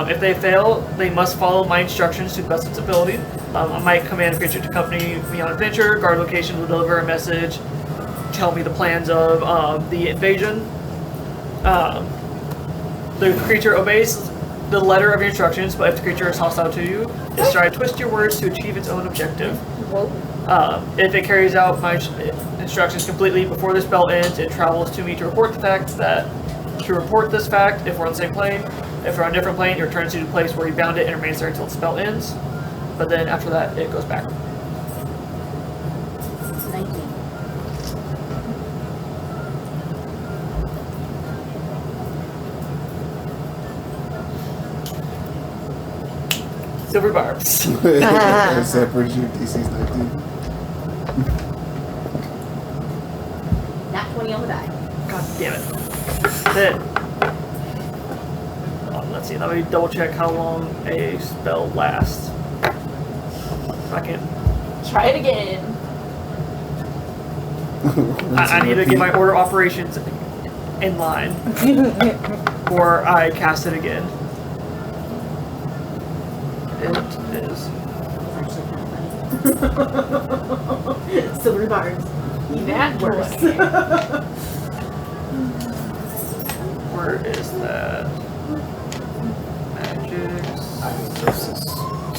If they fail, they must follow my instructions to the best of its ability. I might command a creature to accompany me on adventure, guard location, to deliver a message, tell me the plans of the invasion. The creature obeys the letter of your instructions, but if the creature is hostile to you, it's try to twist your words to achieve its own objective. If it carries out my instructions completely before the spell ends, it travels to me to report this fact if we're on the same plane. If we're on a different plane, it returns to the place where you bound it and remains there until the spell ends. But then after that, it goes back. 19. Silver barbs. Except for your DC's 19. Nat 20 on the die. God damn it. Then, let's see, let me double check how long a spell lasts. If I can. Try it again. I need to get my order operations in line before I cast it again. It is. Silver bars. That works. Where is that? Magics. I mean, this is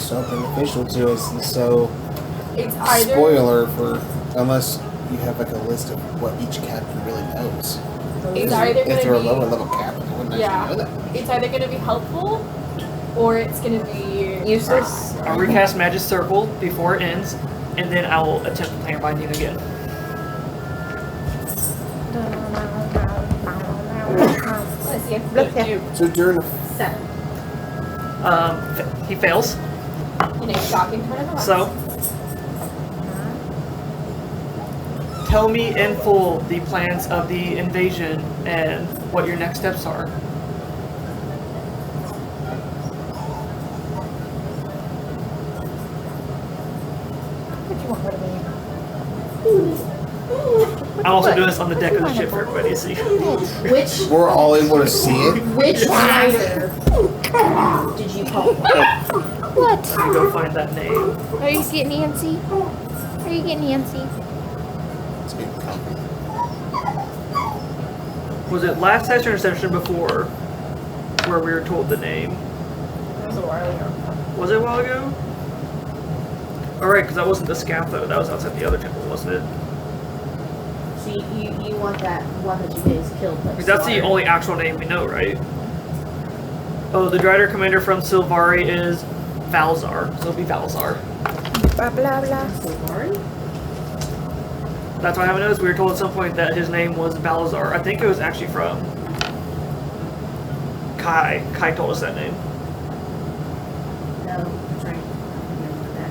so beneficial to us, and so It's either spoiler for unless you have like a list of what each captain really knows. it's either If they're a gonna lower level captain, they wouldn't Yeah. actually know that. be it's either gonna be helpful or it's gonna be Useless. I'll recast Magic Circle before it ends, and then I will attempt to Planner Binding again. Let's see if Look, we do. So during the 7. He fails. In a shocking turn of events. So, tell me in full the plans of the invasion and what your next steps are. What you want rid of me? I'm also doing this on the deck of the ship for everybody to see. Which we're all able to see it. which rider did you call? What? Let me go find that name. Are you getting antsy? Are you getting antsy? It's getting comfy. Was it last session or session before where we were told the name? It was a while ago. Was it a while ago? Alright, because that wasn't the scaffold. That was outside the other temple, wasn't it? So you want that one that you guys killed? Because that's the only actual name we know, right? Oh, the Drider commander from Silvari is Valzar. So it'll be Valzar. Blah blah blah. Silvari? That's why I haven't noticed. We were told at some point that his name was Valzar. I think it was actually from Kai. Kai told us that name. No, I'm trying to remember that.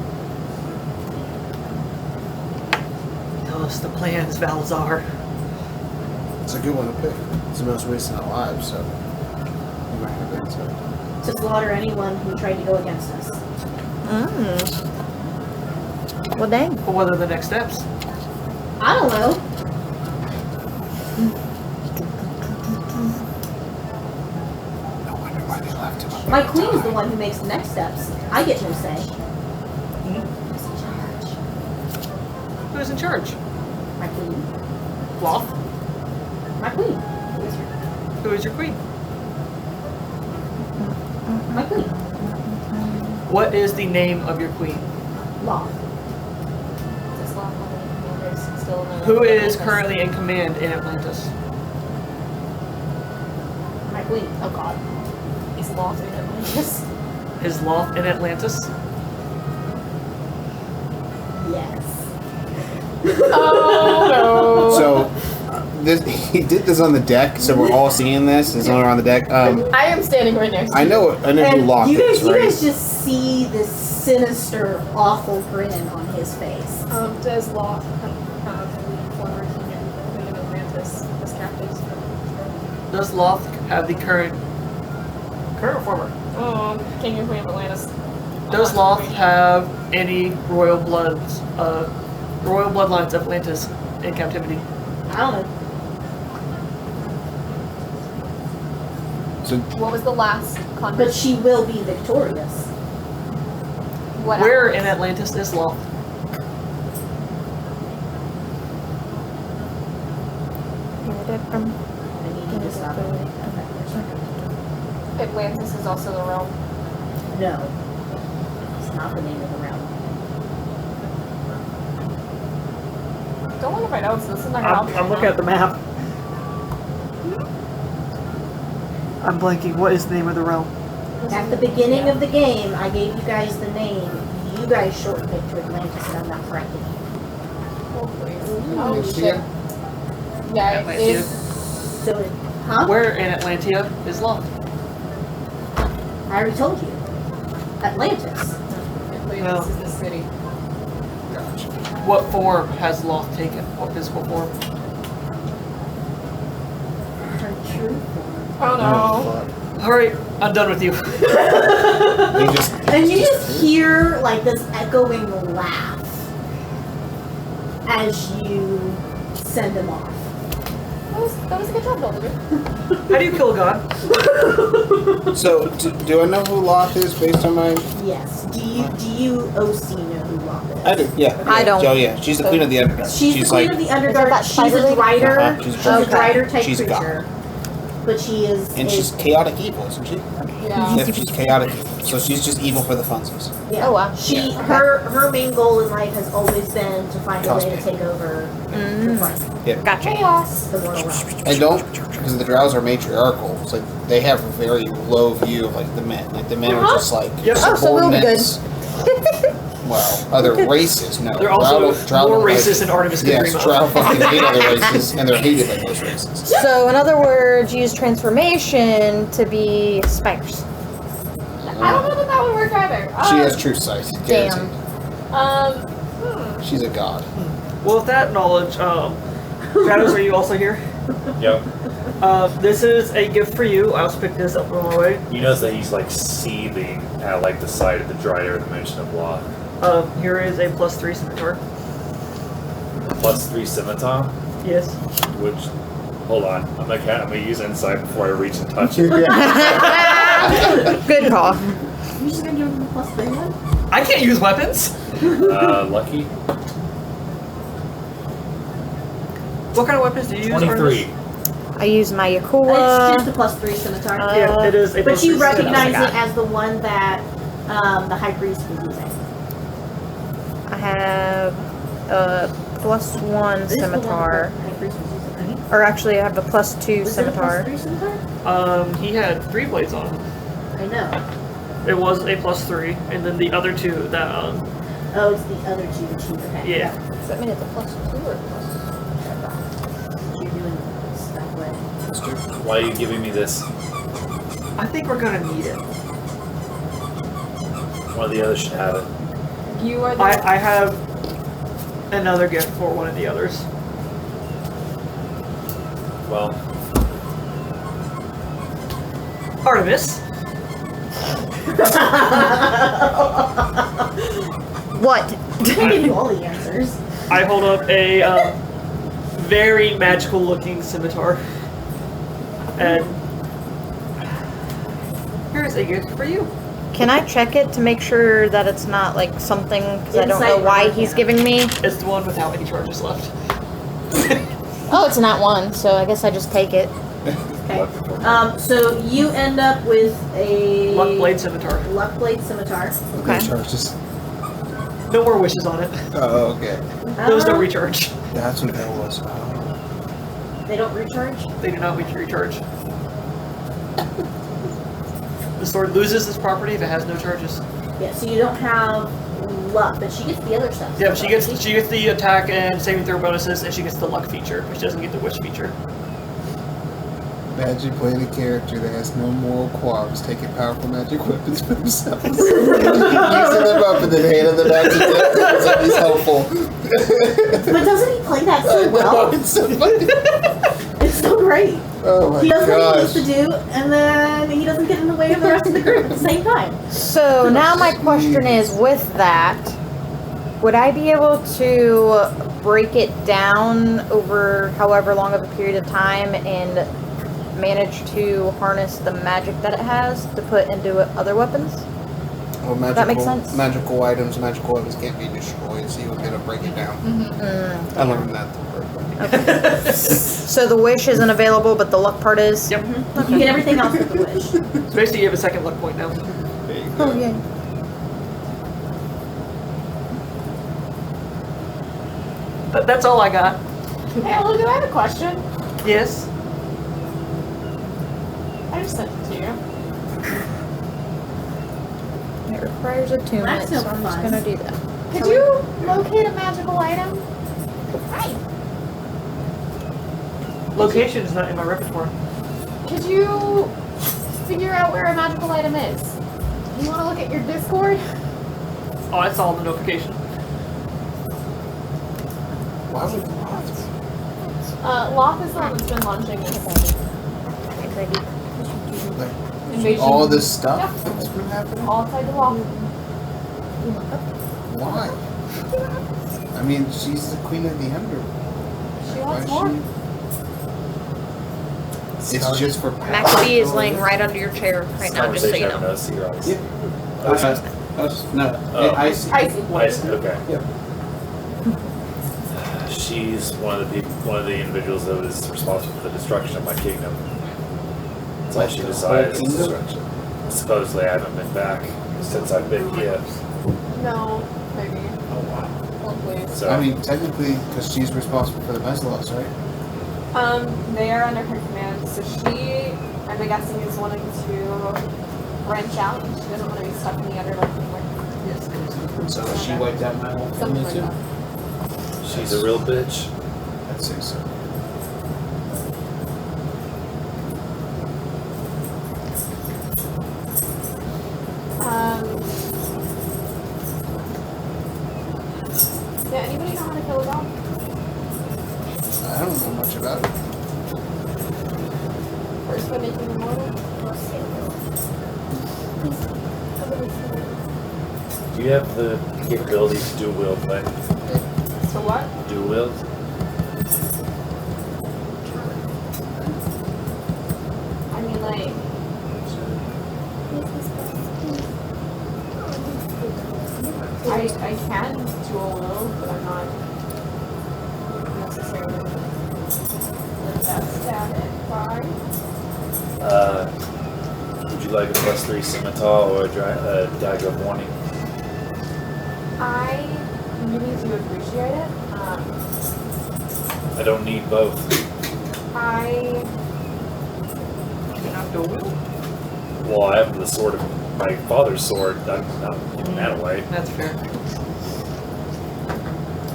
Tell us the plans, Valzar. It's a good one to pick. It's the most recent alive, so you might have been so. To slaughter anyone who tried to go against us. Well, dang. But what are the next steps? I don't know. No wonder why they left him up. My queen is the one who makes the next steps. I get no say. Who's in charge? My queen. Lolth? My queen. Who is your queen? My queen. What is the name of your queen? Law. Does Lolth have any commanders still in the Who is Atlantis? currently in command in Atlantis? My queen. Oh god. Is Lolth in Atlantis? Is Lolth in Atlantis? Yes. Oh no. So, he did this on the deck, so we're all seeing this. It's only on the deck. I am standing right next to I know who And Locke you is, guys, you right? guys just see this sinister, awful grin on his face. Does Lolth have the former Queen of Atlantis as captives? Does Lolth have the current or former? King and Queen of Atlantis. Does Lolth have any royal bloodlines of Atlantis in captivity? I don't know. So, What was the last But convert? she will be victorious. What Where else? in Atlantis is Lolth? I need you to stop it. Atlantis is also the realm. No. It's not the name of the realm. Don't look at my notes. This is not gonna help you I'm right looking now. at the map. I'm blanking. What is the name of the realm? At the beginning of the game, I gave you guys the name. You guys shortened it to Atlantis, and I'm not correcting you. Oh, please. Atlantia? Oh, shit. Yeah, it Atlantia. is. So, huh? Where in Atlantia is Lolth? I already told you. Atlantis. Atlantis is the city. What form has Lolth taken? What physical form? Her true form. Oh no. Alright, I'm done with you. he just. And you just hear like this echoing laugh as you send him off. That was a good job, Golden. How do you kill a god? So, do I know who Locke is based on my? Yes. Do you OC know who Locke is? I do. Yeah. I don't. Oh yeah, she's the queen of the Underdark. She's the queen like, of the Is that Underdark. that She's spider a lady? Drider. She's She's a a Okay. Drider type She's a creature. But she is. and she's chaotic evil, isn't she? Yeah. Yep, she's chaotic evil. So she's just evil for the funsies. Yeah. Oh, wow. She her main goal in life has always been to find a way to Cosmic. take over Mm. the planet, Gotcha. Chaos. the mortal realm. And don't, because the Drows are matriarchal. It's like they have a very low view of like the men. Like the men are just like Yep. Oh, so we'll be good. subordinates. Well, other races, no. They're also Drow more don't like- racist than Artymiz Gor. Yes, Drow fucking hate other races, and they're hated by most races. So, in other words, use transformation to be spiders. I don't know that would work either. She has true sight. Damn. Guaranteed. She's a god. Well, with that knowledge, Stratos, are you also here? Yep. This is a gift for you. I also picked this up on my way. You notice that he's like seething at like the sight of the Drider, the mention of law. Here is a +3 scimitar. +3 scimitar, Yes. which, hold on, I'm gonna use insight before I reach and touch it. Good call. You just gonna give him a +3 one? I can't use weapons. Lucky. What kind of weapons do you use? 23. I use my It's Yakuwa. just a +3 scimitar. Yeah, it is a But you +3 recognize scimitar. it as the one that the High Priest was using. I have a +1 This is the one scimitar. that the High Priest was using, right? Or actually, I have a +2 Was it a scimitar. +3 scimitar? He had 3 blades on him. I know. It was a +3, and then the other 2 that Oh, it's the other two that you had. yeah. Does that mean it's a +2 or You're doing this that way. Why are you giving me this? I think we're gonna need it. One of the others should have it. You are the I have another gift for one of the others. well. Artemis, What? I can give you all the answers. I hold up a very magical looking scimitar. And here's a gift for you. Can I check it to make sure that it's not like something, because I don't know Insight why roll, he's yeah. giving me? It's the one without any charges left. Oh, it's not one, so I guess I just take it. Okay. So you end up with a Luck blade scimitar. Luck blade scimitar. Okay. Charges. No more wishes on it. Oh, okay. Those don't Uh, recharge. That's what that was. They don't recharge. They do not recharge. The sword loses its property if it has no charges. Yeah. So you don't have luck, but she gets the other stuff. Yeah, she gets the attack and saving throw bonuses, and she gets the luck feature, but she doesn't get the wish feature. Magic playing a character that has no moral qualms, taking powerful magic weapons for themselves. Using them up and then handing them out to death because he's helpful. But doesn't he play that so well? It's so funny. It's so great. Oh my He does what he needs gosh. to do, and then he doesn't get in the way of the rest of the group at the same time. So now my question is, with that, would I be able to break it down over however long of a period of time and manage to harness the magic that it has to put into other weapons? Well, magical, That makes sense. Magical items, magical weapons can't be destroyed, so you would get to break it down. Mm. I learned that the first one. Okay. So the wish isn't available, but the luck part is? Yep. You get everything else with the wish. So basically, you have a second luck point now. There you go. Oh, yeah. That's all I got. Hey, Olegu, I have a question. Yes. I just sent it to you. It requires attunement, That's so no I'm just fun. gonna do that. Could you locate a magical item? Right. Location is not in my repertoire. Could you figure out where a magical item is? You want to look at your Discord? Oh, I saw the notification. Why would Lolth? Lolth is the one that's been launching this invasion. All this stuff Yeah. that's been happening? All tied to Lolth. Why? I mean, she's the queen of the Under. She Why wants is more. It's just for power. Maccabee is laying right under your chair right now, just so you know. No, see, right. Yeah. No, Oh. I see. I see. I see, okay. Yep. She's one of the individuals that was responsible for the destruction of my kingdom. That's why she decided it's Kingdom? destruction. Supposedly, I haven't been back since I've been here. No, maybe. Oh wow! Well, please. So I mean, technically, because she's responsible for the Meslos, right? They are under her command, so she, I'm guessing, is wanting to branch out. She doesn't want to be stuck in the Under anymore. Yes. So she wiped out my whole Something family like too? that. she's a real bitch. I'd say so. Yeah, anybody know how to kill a dog? I don't know much about it. First by making them mortal? Do you have the capability to do wield play? So what? Do wield? I mean, like, I can dual wield, but I'm not necessarily the best at it. Why? Would you like a +3 scimitar or a dagger of warning? I really do appreciate it. I don't need both. I Can I dual wield? Well, I have the sword of my father's sword. I'm not giving that away. That's fair.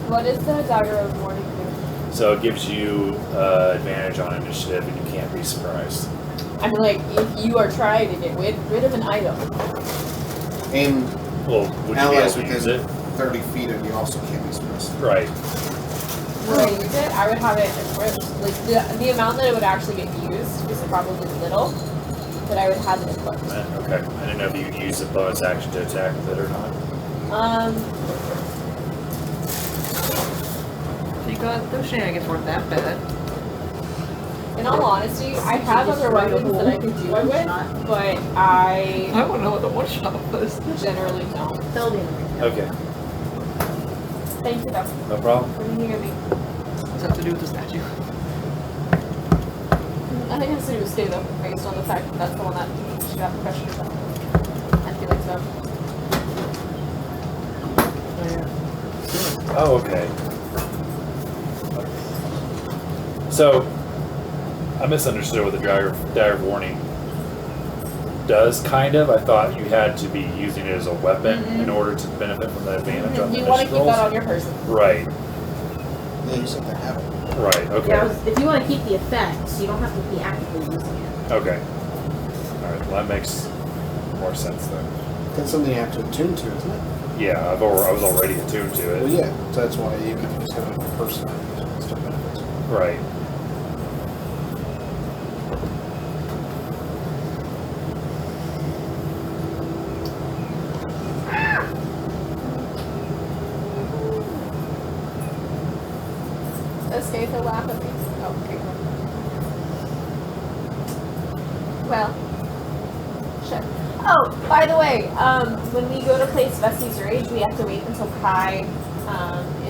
what is the dagger of warning do? So it gives you advantage on initiative, and you can't be surprised. I mean, like, if you are trying to get rid of an item, And Well, would you be allies able to use it? within 30 feet of you also can't be suppressed. Right. when I use it, I would have it equipped. Like the amount that it would actually get used is probably little, but I would have it equipped. Okay. I didn't know if you could use a bonus action to attack with it or not. You got those shenanigans weren't that bad. In all honesty, I have other weapons that I could do it with, but I I don't know what the one shot was. generally don't. They'll be in the ring. Okay. Thank you, though. No problem. For hearing me. What's that to do with the statue? I think it has to do with Stay, though, based on the fact that that's the one that she got the question about. I feel like so. Oh, okay. So, I misunderstood what the dire warning does, kind of. I thought you had to be using it as a weapon in order to benefit from the advantage on the You want to keep rolls. that on your person. Right, Yeah, you said they have it. right, okay. Yeah, if you want to keep the effects, you don't have to be actively using it. Okay. Alright, well that makes more sense then. That's something you have to attune to, isn't it? Yeah, I was already attuned to it. Well, yeah. So that's why even if you just have it on a person, it still benefits. Right. Escape the laugh at me. Oh, okay. Well. Shit. Oh, by the way, when we go to place Vesi's Rage, we have to wait until Kai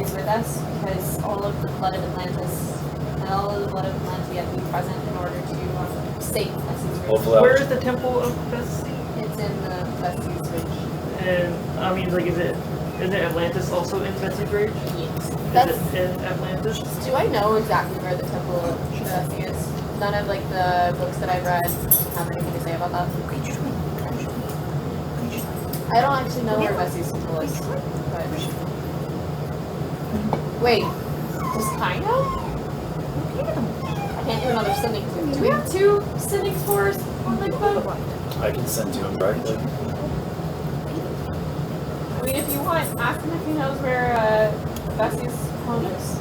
is with us, because all of the blood of Atlantis and all of the blood of Atlantis, we have to be present in order to save Vesi's Rage. Hopefully Where is the temple of Vesi? It's in the Vesi's Rage. And I mean, like, isn't Atlantis also in Vesi's Rage? Yes. Is That's. it in Atlantis? Do I know exactly where the temple of Vesi is? None of like the books that I've read have anything to say about that. I don't actually know where Vesi's temple is, but wait, does Kai know? I can't do another sending tour. Do we have 2 sending tours on the boat? I can send to him directly. I mean, if you want, ask him if he knows where Vesi's home is.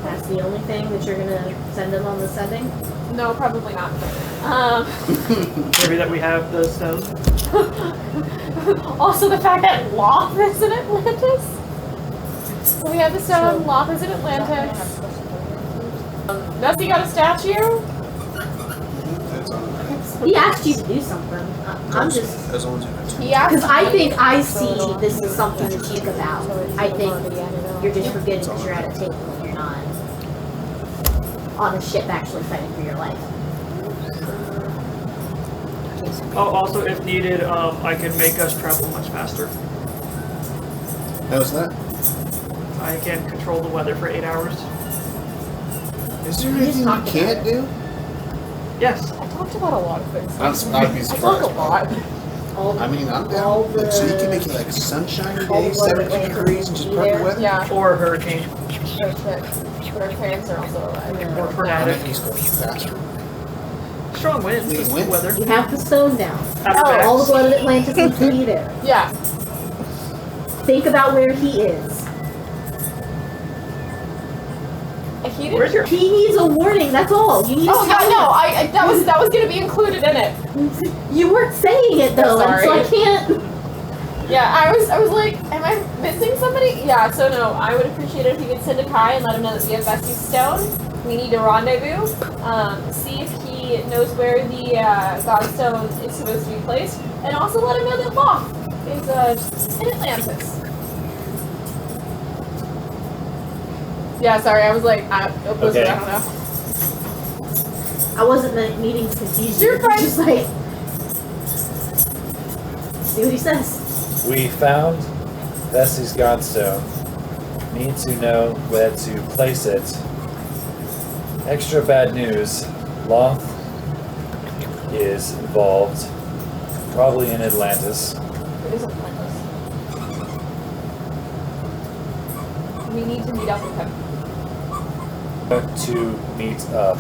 That's the only thing that you're gonna send them on the sending? No, probably not. Maybe that we have the stone. Also, the fact that Lolth is in Atlantis. So we have the stone. Lolth is in Atlantis. Nessi got a statue. That's on He asked you to do something. I'm just... as long as you attune. He asked Because I me- think I see this is something to think about. I think you're just forgetting that you're at a table when you're not on a ship actually fighting for your life. Oh, also, if needed, I can make us travel much faster. How's that? I can control the weather for 8 hours. Is there anything you talked about can't do? Yes. I talked about a lot of things. I'd be I talk surprised. a lot. All I mean, I'm All down. the- So you can make it like sunshiny all the days, weather 17 and degrees, and just be perfect there. weather. Yeah. Or a hurricane. Oh shit. But our parents are also alive. Or I tornadic. think he's going faster. Strong winds. Need wind. Weather. You have the stone down. Aspects. All the blood of Atlantis needs to be there. Yeah. Think about where he is. He didn't. Where's your... He needs a warning, that's all. You need Oh to yeah, tell no. him. That was gonna be included in it. You weren't saying it though, and so I Sorry. can't. Yeah, I was like, am I missing somebody? Yeah. So no, I would appreciate it if you could send a Kai and let him know that we have Vesi's stone. We need to rendezvous. See if he knows where the Godstone is supposed to be placed, and also let him know that Lolth is in Atlantis. Yeah, sorry, I was like, I don't Okay. know. I wasn't meaning to confuse you. You're fine. Just like, see what he says. We found Vesi's Godstone. Need to know where to place it. Extra bad news. Lolth is involved. Probably in Atlantis. It is Atlantis. We need to meet up with him. To meet up.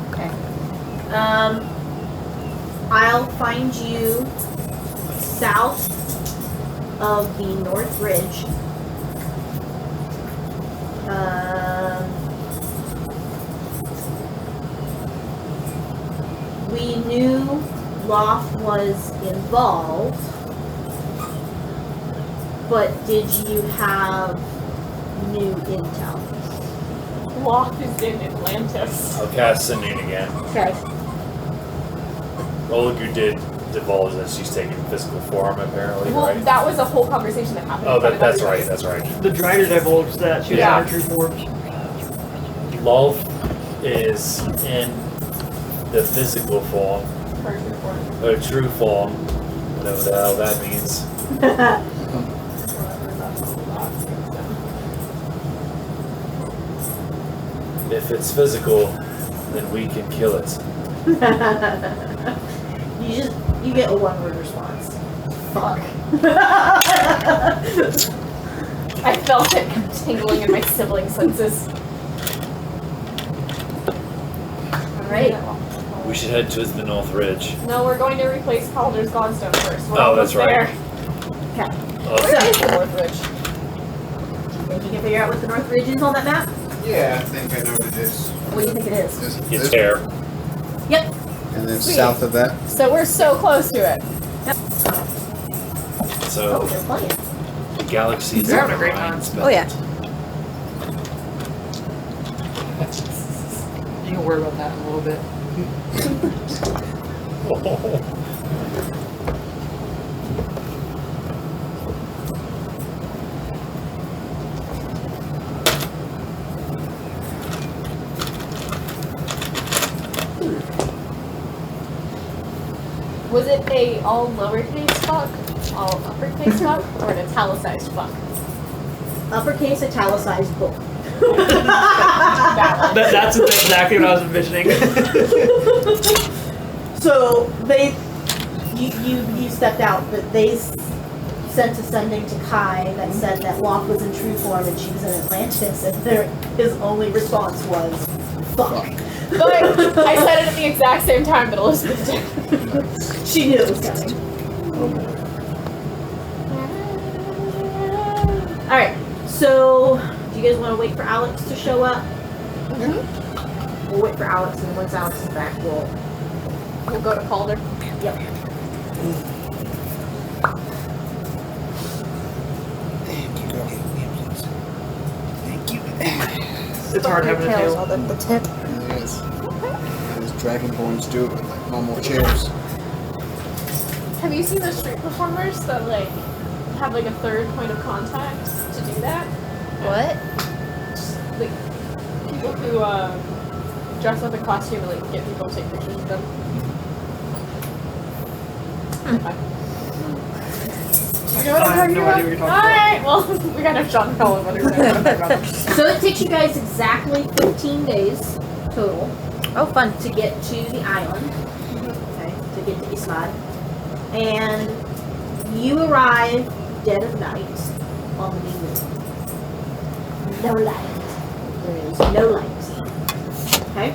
Okay. I'll find you south of the North Ridge. We knew Lolth was involved, but did you have new intel? Lolth is in Atlantis. I'll cast Sending again. Okay. Olegu did divulge that she's taking physical form, apparently, Well, right? that was a whole conversation that happened. Oh, in front of that's right, everybody. that's right. The Drider divulged that she was Yeah. in her true form. Lolth is in the physical form, Her true form. her true form, whatever the hell that means. Whatever, that's that. If it's physical, then we can kill it. You get a one-word response. Fuck. I felt it tingling in my sibling senses. Alright. We should head towards the North Ridge. No, we're going to replace Calders Godstone first. We're Oh, that's almost right. there. Okay. Where is the North Ridge? Think you can figure out what the North Ridge is on that map? Yeah, I think I know what it is. What do you think it is? It's there. Yep. And then Sweet. south of that. So we're so close to it. Oh, So, there's plenty. the galaxies You're having are a great aligned, time. Oh, yeah. You can worry about that in a little bit. Was it a all lowercase fuck, all uppercase fuck, or an italicized fuck? Uppercase italicized book. That one. That's exactly what I was envisioning. So you stepped out, but they sent a sending to Kai that said that Locke was in true form and she was in Atlantis, and his only response was, fuck. But I said it at the exact same time that Elizabeth did. She knew it was coming. Alright, so do you guys want to wait for Alex to show up? We'll wait for Alex, and once Alex is back, we'll go to Calder. Yep. Thank you, girl. Thank you. It's hard having a Tails tail. all the tip. It is. Those dragonborns do it with like normal chairs. Have you seen those street performers that like have like a third point of contact to do that? What? Like people who dress up in costume and like get people to take pictures of them. Okay. You know what I I'm have talking no about? idea what you're talking about. Alright, well, we got enough John Cullen whether we're going to talk about them. So it takes you guys exactly 15 days total Oh, fun. to get to the island. Okay, to get to Ismad. And you arrive dead of night on the moon. No light. There is no light. Okay?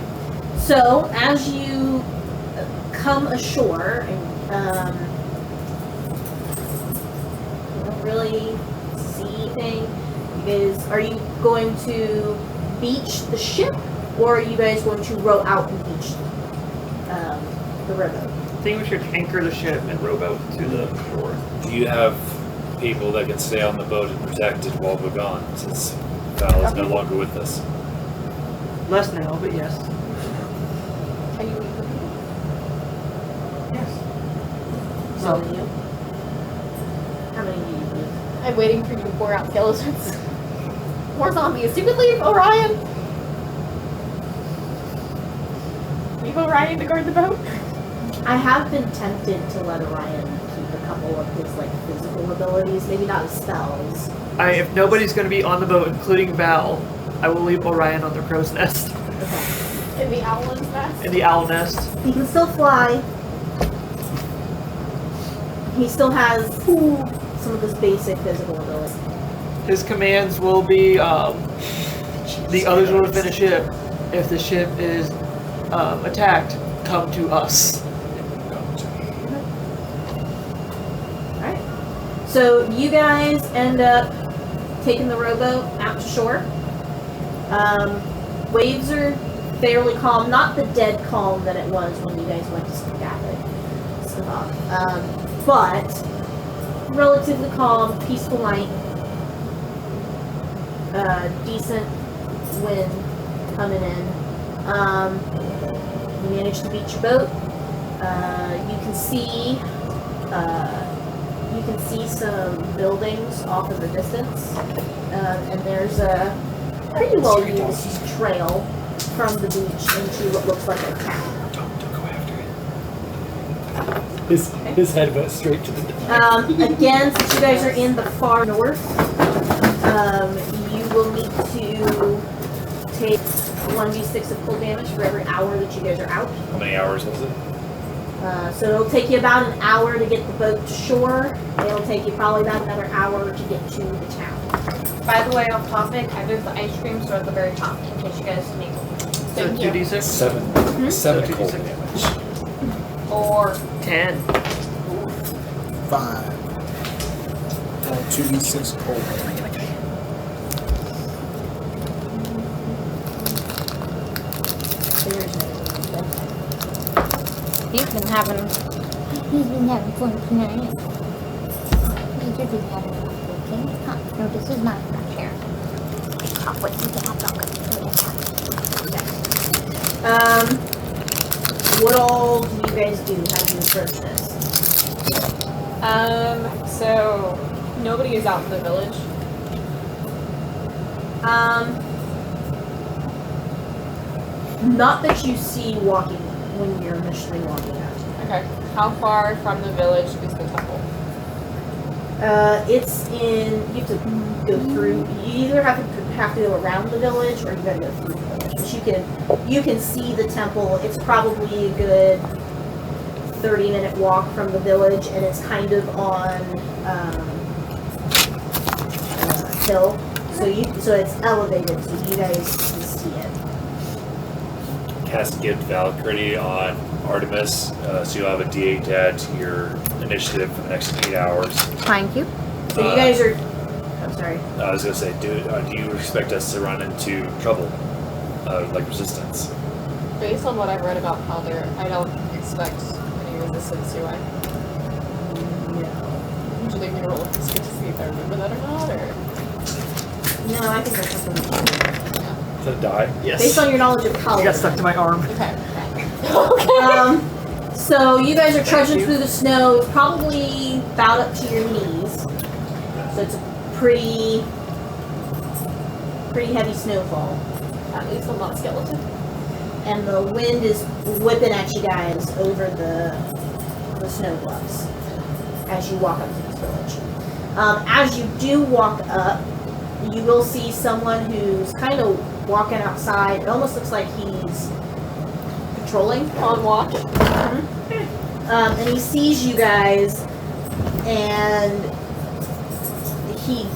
So as you come ashore and you don't really see anything, are you going to beach the ship, or are you guys going to row out and beach the river? I think we should anchor the ship and row out to the shore. Do you have people that can stay on the boat and protect it while we're gone, since Val is no longer with us? Less now, but yes. Can you leave them? Yes. So you? How many do you need? I'm waiting for you to pour out skeletons. More zombies. You can leave Orion. Leave Orion to guard the boat. I have been tempted to let Orion keep a couple of his like physical abilities, maybe not his spells. If nobody's going to be on the boat, including Val, I will leave Orion on the crow's nest. Okay. In the owl's nest. In the owl nest. He can still fly. He still has some of his basic physical abilities. His commands will be, the others will defend a ship. If the ship is attacked, come to us. Alright. So So you guys end up taking the rowboat out to shore. Waves are fairly calm, not the dead calm that it was when you guys went to Stavath. But relatively calm, peaceful night. Decent wind coming in. You managed to beach your boat. You can see some buildings off in the distance, and there's a pretty well used trail from the beach into what looks like a town. Don't go after it. His head went straight to the Again, since you guys are in the far north, you will need to take 1d6 of cold damage for every hour that you guys are out. How many hours was it? So it'll take you about an hour to get the boat to shore. It'll take you probably about another hour to get to the town. By the way, off topic, I moved the ice cream store at the very top in case you guys need. So 2d6? 7 So cold 2d6. damage. Or 10. 5. 2d6 cold. he's been having fun tonight. He's been having fun. No, this is my chair. Wait, you can have What all do you guys do? How do you approach this? So nobody is out in the village. Not that you see walking when you're initially walking out. Okay. How far from the village is the temple? It's in. You have to go through. You either have to go around the village, or you gotta go through the village. But you can see the temple. It's probably a good 30-minute walk from the village, and it's kind of on a hill. So it's elevated, so you guys can see it. Cast Gift Valkyrie on Artymiz, so you'll have a D8 to add to your initiative for the next 8 hours. Thank you. So you guys are. I'm sorry. I was gonna say, do you expect us to run into trouble, like resistance? Based on what I've read about Calder, I don't expect any resistance, do I? No. Would you like me to roll a history to see if I remember that or not, or? No, I think that's something. Is that a die? Yes. Based on your knowledge of You color. got stuck to my arm. Okay. So you guys are trudging through the snow. It's probably about up to your knees. So it's a pretty heavy snowfall. At least I'm not skeleton. And the wind is whipping at you guys over the snow bluffs as you walk up to this village. As you do walk up, you will see someone who's kind of walking outside. It almost looks like he's patrolling. On watch. And he sees you guys, and he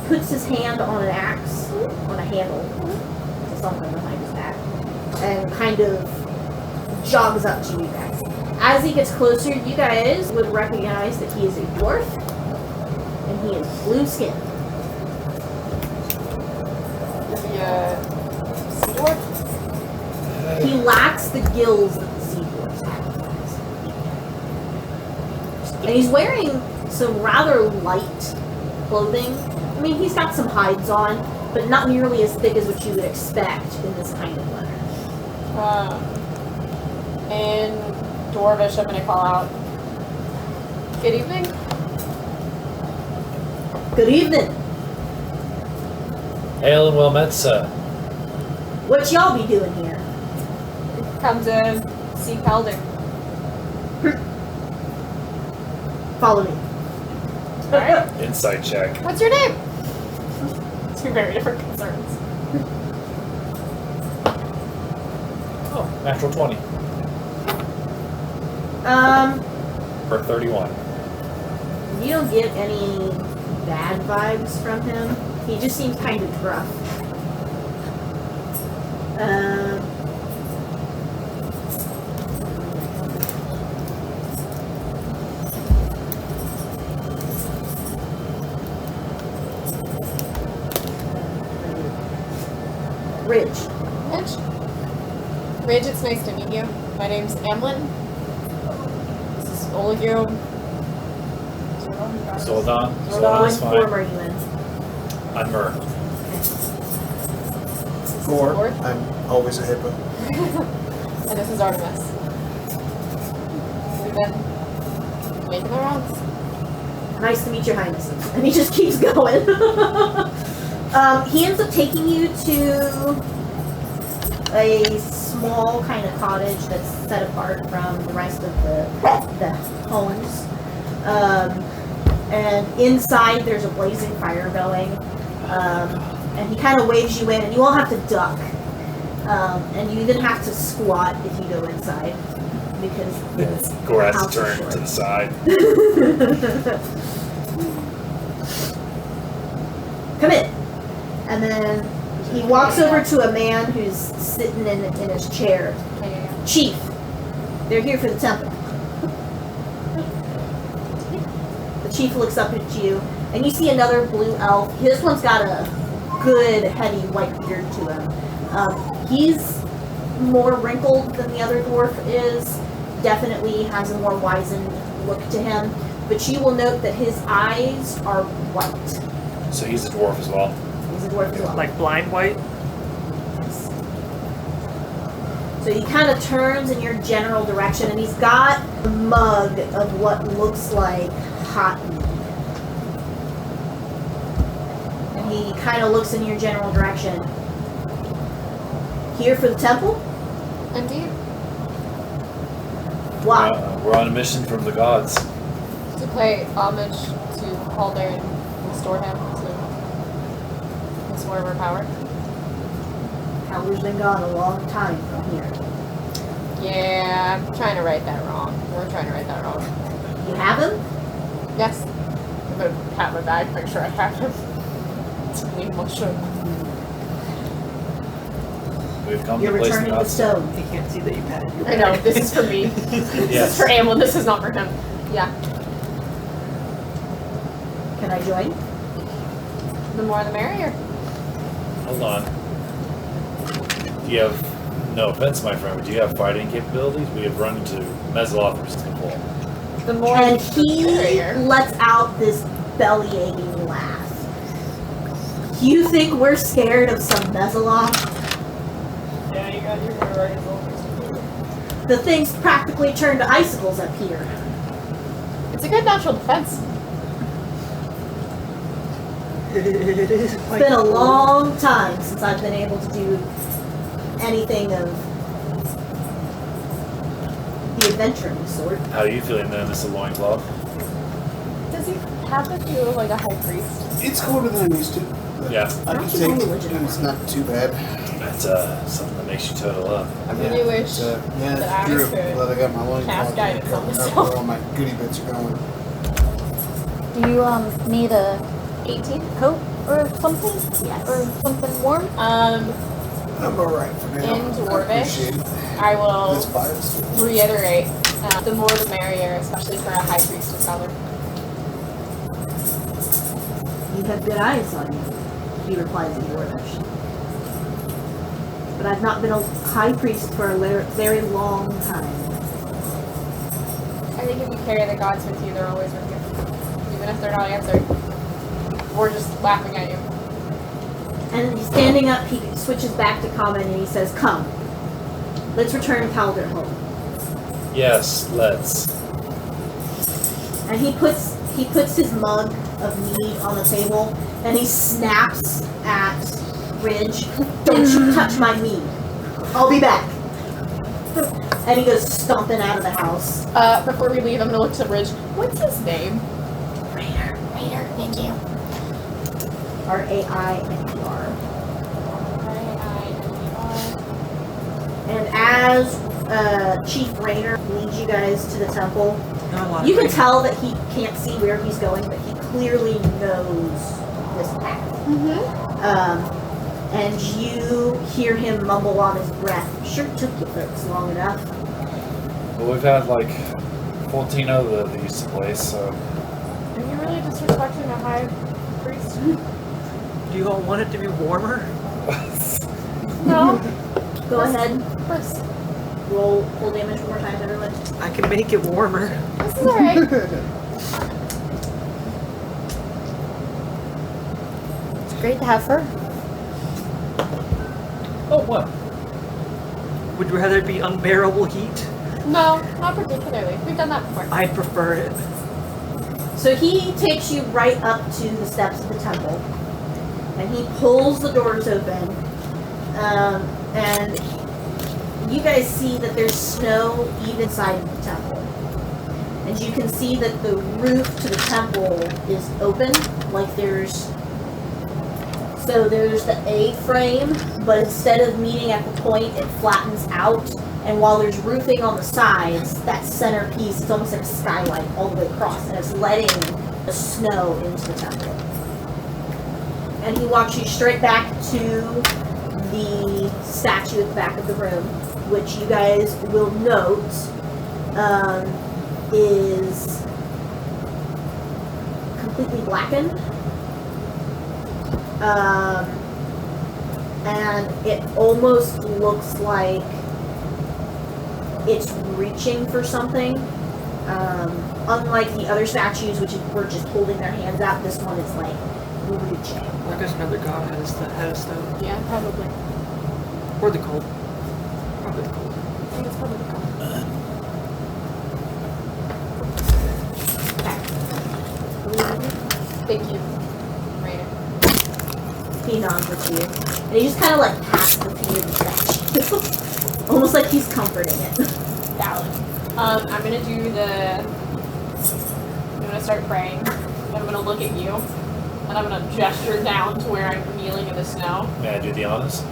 puts his hand on an axe, on a handle, to something behind his back, and kind of jogs up to you guys. As he gets closer, you guys would recognize that he is a dwarf, and he is blue skinned. Is he a sea dwarf? He lacks the gills that the sea dwarfs have. And he's wearing some rather light clothing. I mean, he's got some hides on, but not nearly as thick as what you would expect in this kind of weather. In Dwarvish, I'm going to call out, good evening. Good evening. Hail and well met, sir. What y'all be doing here? Come to see Calder. Follow me. Alright. Insight check. What's your name? Two very different concerns. Oh, natural 20 for 31. You don't get any bad vibes from him. He just seems kind of gruff. Ridge. Ridge, it's nice to meet you. My name's Amlin. This is Olegu. Zordon. What Zordon's form fine. are you in? I'm Mer. Gore. Gord. I'm always a hippo. And this is Artymiz. We've been making the rounds. Nice to meet your highness. And he just keeps going. He ends up taking you to a small kind of cottage that's set apart from the rest of the homes. And inside there's a blazing fire going. And he kind of waves you in, and you all have to duck. And you even have to squat if you go inside. Because Gore has house to is turn short. to the side. Come in. And then he walks over to a man who's sitting in his chair. Chief, they're here for the temple. The chief looks up at you, and you see another blue elf. This one's got a good, heavy white beard to him. He's more wrinkled than the other dwarf is. Definitely has a more wizened look to him. But you will note that his eyes are white. So he's a dwarf as well. He's a dwarf as well. Like blind white? So he kind of turns in your general direction, and he's got a mug of what looks like hot mead. And he kind of looks in your general direction. Here for the temple? Indeed. Why? We're on a mission from the gods. To pay homage to Calder and restore him to his former power. Calders been gone a long time from here. Yeah, I'm trying to write that wrong. We're trying to write that wrong. You have him? Yes. I'm gonna pat my bag, make sure I have him. It's a clean motion. We've come You're to place the returning the gods. stone. He can't see that you patted your I know, this is for me. This Yes. is for Amlin, this is not for him. Yeah. Can I join? The more the merrier. Hold on. Do you have, no offense, my friend, but do you have fighting capabilities? We have run into Lolth before. The more And the he merrier. lets out this belly-aching laugh. You think we're scared of some Lolth? Yeah, you got your right. The thing's practically turned to icicles up here. It's a good natural defense. It's been a long time since I've been able to do anything of the adventuring sort. How are you feeling then, Mr. Loincloth? Does he have the feel of like a high priest? It's colder than I'm used to. But Yeah. I can Not too take it. religion. It's not too bad. That's something that makes you total up. I really wish it's, yeah, that it's I true. could Glad I got my loin cast cloth. guidance on That's myself. where all my goodie bits are going. Do you need a 18. coat or something? Yes. Or something warm? I'm alright for now. In Dwarvish, I appreciate it. I will This bias. reiterate, the more the merrier, especially for a high priest of color. You have good eyes on you, he replies in Dwarvish. But I've not been a high priest for a very long time. I think if you carry the gods with you, they're always with you. Even if they're not answering. Or just laughing at you. And he's standing up, he switches back to common, and he says, "Come, let's return Calder home." Yes, let's. And he puts his mug of mead on the table, and he snaps at Ridge. "Don't you touch my mead. I'll be back." And he goes stomping out of the house. Before we leave, I'm gonna look to Ridge. What's his name? Raider, Thank you. R-A-I-N-E-R. R-A-I-N-E-R. And as Chief Rainer leads you guys to the temple, you can tell that he can't see where he's going, but he clearly knows this path. And you hear him mumble on his breath. "Sure took you folks long enough." Well, we've had like 14 of these to place, so. Are you really disrespecting a high priest? Do you all want it to be warmer? No. Go ahead. First. Roll full damage one more time, everyone. I can make it warmer. This is alright. It's great to have fur. Oh, what? Would you rather it be unbearable heat? No, not particularly. We've done that before. I'd prefer it. So he takes you right up to the steps of the temple, and he pulls the doors open, and you guys see that there's snow even inside the temple. And you can see that the roof to the temple is open, like there's the A-frame, but instead of meeting at the point, it flattens out. And while there's roofing on the sides, that center piece is almost like a skylight all the way across, and it's letting the snow into the temple. And he walks you straight back to the statue at the back of the room, which you guys will note is completely blackened. And it almost looks like it's reaching for something. Unlike the other statues, which were just holding their hands out, this one is like reaching. Like there's another god had a stone. Yeah, probably. Or the cold. Probably the cold. I think it's probably the cold. Thank you, Rainer. He nods at you. And he just kind of like pats the feet of the statue. Almost like he's comforting it. Valid. I'm gonna do I'm gonna start praying. I'm gonna look at you. And I'm gonna gesture down to where I'm kneeling in the snow. May I do the honors?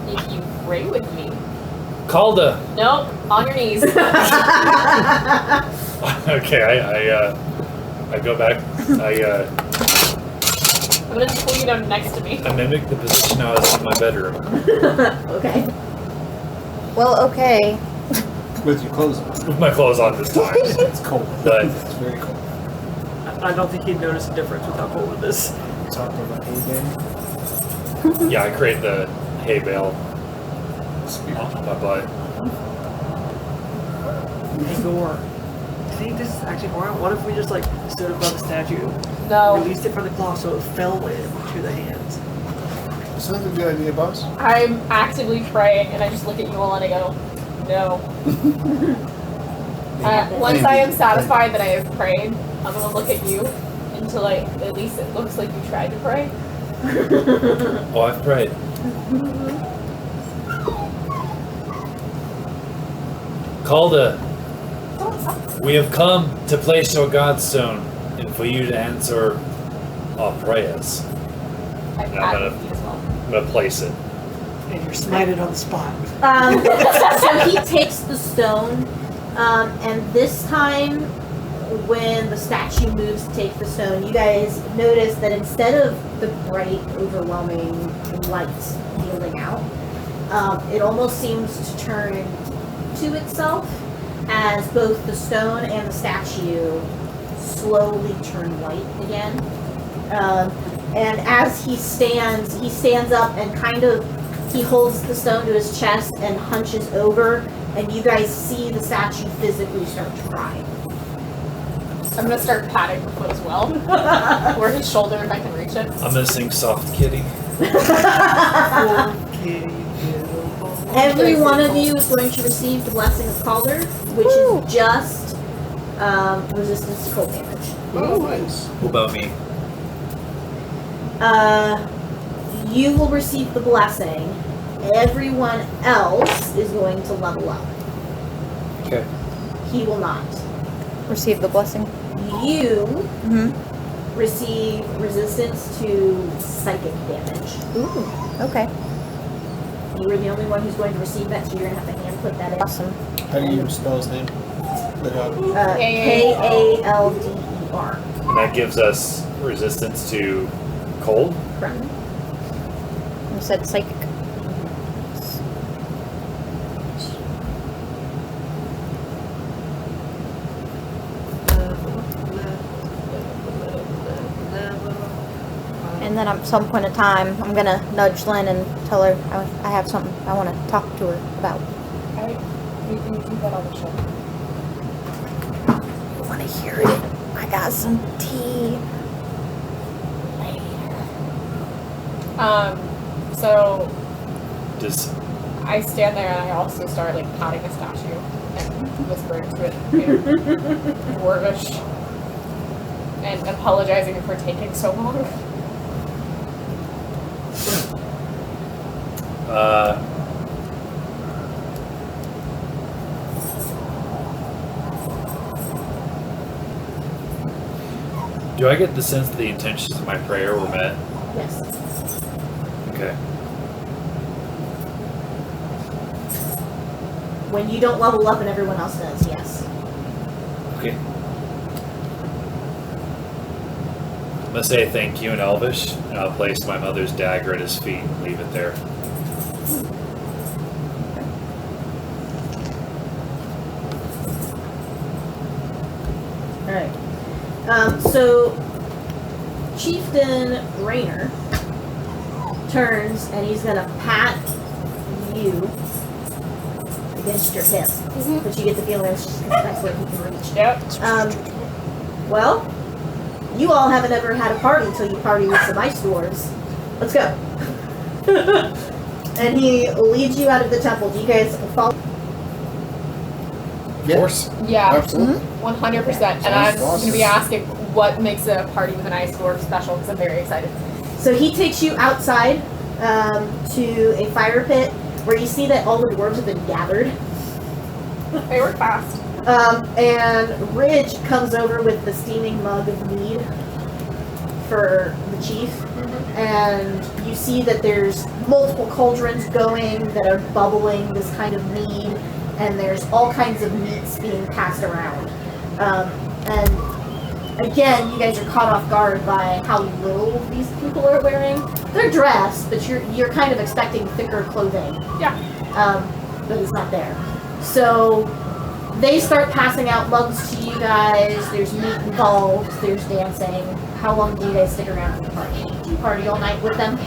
If you pray with me. Calder! Nope, on your knees. Okay, I go back. I'm gonna pull you down next to me. I mimic the position I was in my bedroom. Okay. Well, okay. With your clothes on. With my clothes on this time. It's cold. But It's very cold. I don't think he'd notice a difference with how cold it is. Talking about hay day. yeah, I create the hay bale on my butt. Hey, Gor. I think this is actually more. What if we just like stood above the statue, No. released it from the claw so it fell into the hands? Sounds a good idea, boss. I'm actively praying and I just look at you all and I go, no. Once I am satisfied that I have prayed, I'm gonna look at you until at least it looks like you tried to pray. Oh, I've prayed. Calder, we have come to place your Godstone and for you to answer our prayers. I And pat I'm your feet as well. gonna place it. And you're smited on the spot. So he takes the stone, and this time, when the statue moves to take the stone, you guys notice that instead of the bright, overwhelming light fielding out, it almost seems to turn to itself as both the stone and the statue slowly turn white again. And as he stands up and kind of, he holds the stone to his chest and hunches over, and you guys see the statue physically start to cry. I'm gonna start patting the foot as well. Or his shoulder if I can reach it. I'm gonna sing Soft Kitty. Every one of you is going to receive the blessing of Calder, which is just resistance to cold damage. Oh, nice. What about me? You will receive the blessing. Everyone else is going to level up. Okay. He will not. Receive the blessing. You Mm-hmm. receive resistance to psychic damage. Ooh. Okay. You were the only one who's going to receive that, so you're going to have to hand put that in. Awesome. How do you spell his name? The dog. Kalder. And that gives us resistance to cold? Correct. You said psychic. And then at some point in time, I'm gonna nudge Lynn and tell her I have something I want to talk to her about. We can do that on the show. You want to hear it? I got some tea. So Does I stand there and I also start like patting the statue and whispering to it, Dwarvish, and apologizing for taking so long. Do I get the sense that the intentions of my prayer were met? Yes. Okay. When you don't level up and everyone else does, yes. Okay. I'm gonna say thank you in Elvish, and I'll place my mother's dagger at his feet and leave it there. Alright. So, Chieftain Raynor turns and he's gonna pat you against your hip. But you get the feeling that's where he can reach. Yep. Well, you all haven't ever had a party until you party with some ice dwarves. Let's go. And he leads you out of the temple. Do you guys follow? Of course. Yeah. Absolutely. 100%. And I'm going to be asking what makes a party with an ice dwarf special because I'm very excited. So he takes you outside to a fire pit where you see that all the dwarves have been gathered. They work fast. And Ridge comes over with the steaming mug of mead for the chief. And you see that there's multiple cauldrons going that are bubbling this kind of mead. And there's all kinds of meats being passed around. And again, you guys are caught off guard by how little these people are wearing. They're dressed, but you're kind of expecting thicker clothing. Yeah. But it's not there. So they start passing out mugs to you guys. There's meat involved. There's dancing. How long do you guys stick around for the party? Do you party all night with them?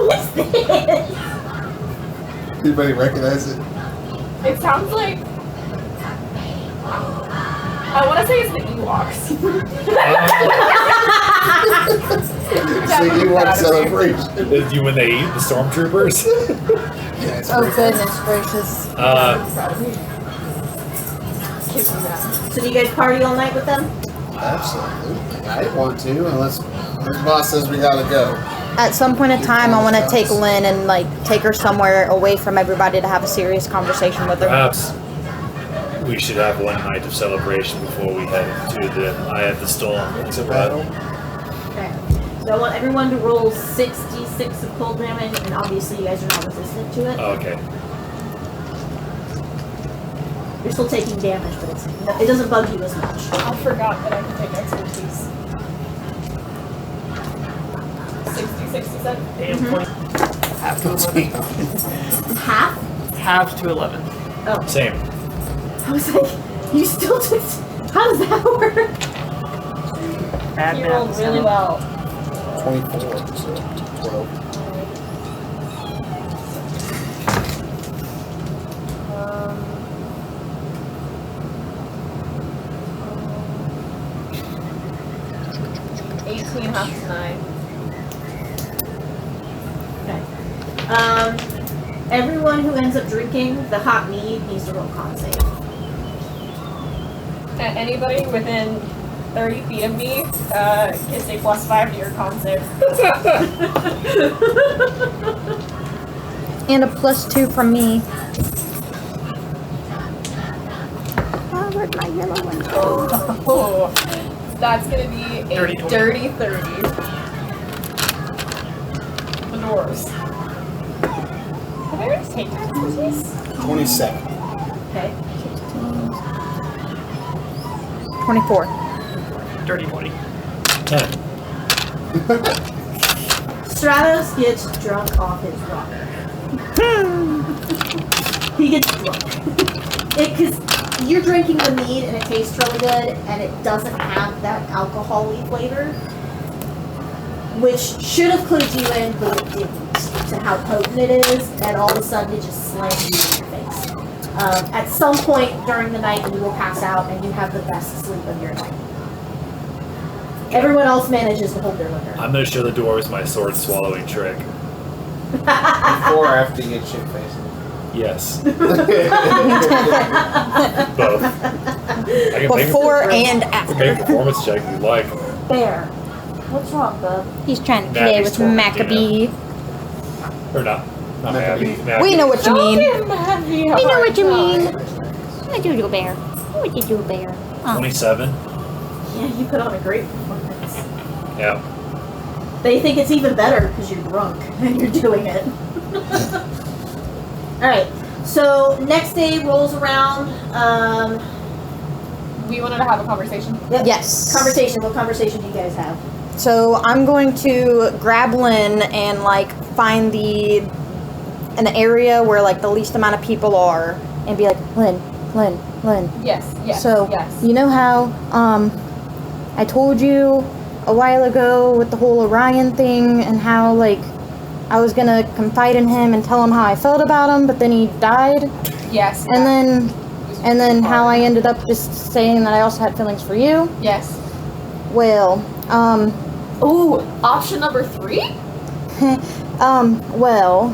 What's this? Anybody recognize it? It sounds like... I want to say it's the Ewoks. It's the Ewok celebration. Is you when they eat the stormtroopers? Yes. Oh goodness gracious. So do you guys party all night with them? Absolutely. I want to, unless the boss says we gotta go. At some point in time, I want to take Lynn and like take her somewhere away from everybody to have a serious conversation with her. Perhaps we should have one night of celebration before we head to the Eye of the Storm. It's a battle. Okay. So I want everyone to roll 66 of cold damage, and obviously you guys are not resistant to it. Oh, okay. You're still taking damage, but it doesn't bug you as much. I forgot that I can take expertise. 67. Damn, 20. Half to 11. Half? Half to 11. Oh. Same. I was like, you still took... How does that work? Bad You math rolled is really not- well. 24, so 12. Um, 18 half to 9. Okay. Everyone who ends up drinking the hot mead needs to roll con save. And anybody within 30 feet of me gets a +5 to your con save. And a +2 from me. Oh, where'd my yellow one go? Oh, that's gonna be a Dirty 20. dirty 30. The dwarves. Have I already taken expertise? 27. Okay. 24. Dirty 20. 10. Stratos gets drunk off his rocker. He gets drunk. Because you're drinking the mead and it tastes really good, and it doesn't have that alcohol-y flavor, which should have clued you in, but it didn't, to how potent it is, and all of a sudden it just slams you in your face. At some point during the night, you will pass out, and you have the best sleep of your night. Everyone else manages to hold their liquor. I'm gonna show the dwarves my sword swallowing trick. Before or after you get shit faced? Yes. Both. I can Before and make a after. performance check if you like. Bear. What's wrong, bub? He's trying to play Maggie's with tormenting Maccabee. Or not. Not Maggie. We know what you mean. Don't give Maddie a We know hard what you mean. time. What you do, bear? What you do, bear? 27. Yeah, you put on a great performance. Yeah. They think it's even better because you're drunk and you're doing it. Alright, so next day rolls around. We wanted to have a conversation. Yes. Conversation. What conversation do you guys have? So I'm going to grab Lynn and like find an area where like the least amount of people are, and be like, Lynn. Yes. So yes. you know how I told you a while ago with the whole Orion thing, and how like I was gonna confide in him and tell him how I felt about him, but then he died, Yes. and then how I ended up just saying that I also had feelings for you. Yes. Well, Ooh, option number 3? well,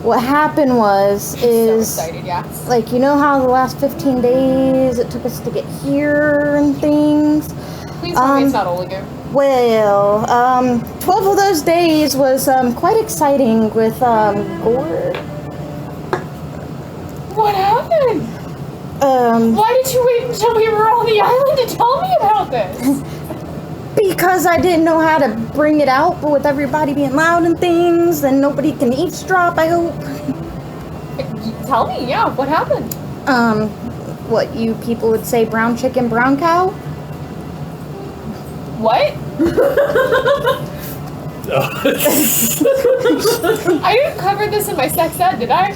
what happened So is excited, yeah. like, you know how the last 15 days it took us to get here and things? Please tell me it's not Olegu. Well, 12 of those days was quite exciting with Gor. What happened? Why did you wait until we were on the island to tell me about this? Because I didn't know how to bring it out, but with everybody being loud and things, and nobody can eavesdrop, I hope. Tell me, yeah, what happened? What you people would say, brown chicken, brown cow? What? I didn't cover this in my sex ed, did I?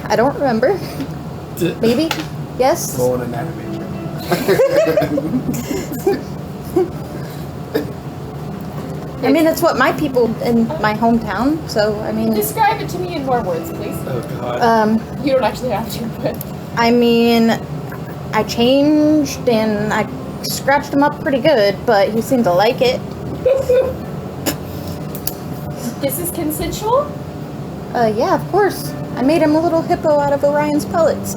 I don't remember. Maybe? Yes? Go on anatomy. I mean, it's what my people in my hometown, so, I mean, Describe it to me in more words, please. Oh god. You don't actually have to, but I mean, I changed and I scratched him up pretty good, but he seemed to like it. this is consensual? Yeah, of course. I made him a little hippo out of Orion's pellets.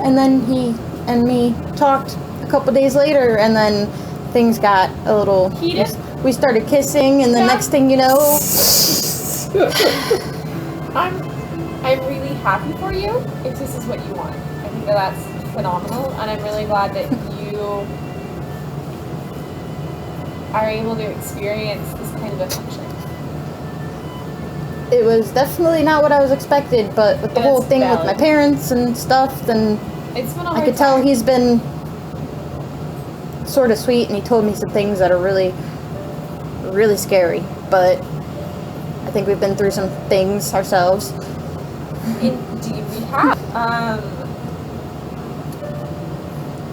And then he and me talked a couple days later, and then things got a little Heated? We started kissing, and the Yeah. next thing you know, I'm really happy for you if this is what you want. I think that's phenomenal, and I'm really glad that you are able to experience this kind of affection. it was definitely not what I was expected, but with the That's whole thing with my valid. parents and stuff, then It's been a I hard could tell time. he's been sort of sweet, and he told me some things that are really, really scary, but I think we've been through some things ourselves. Indeed, we have.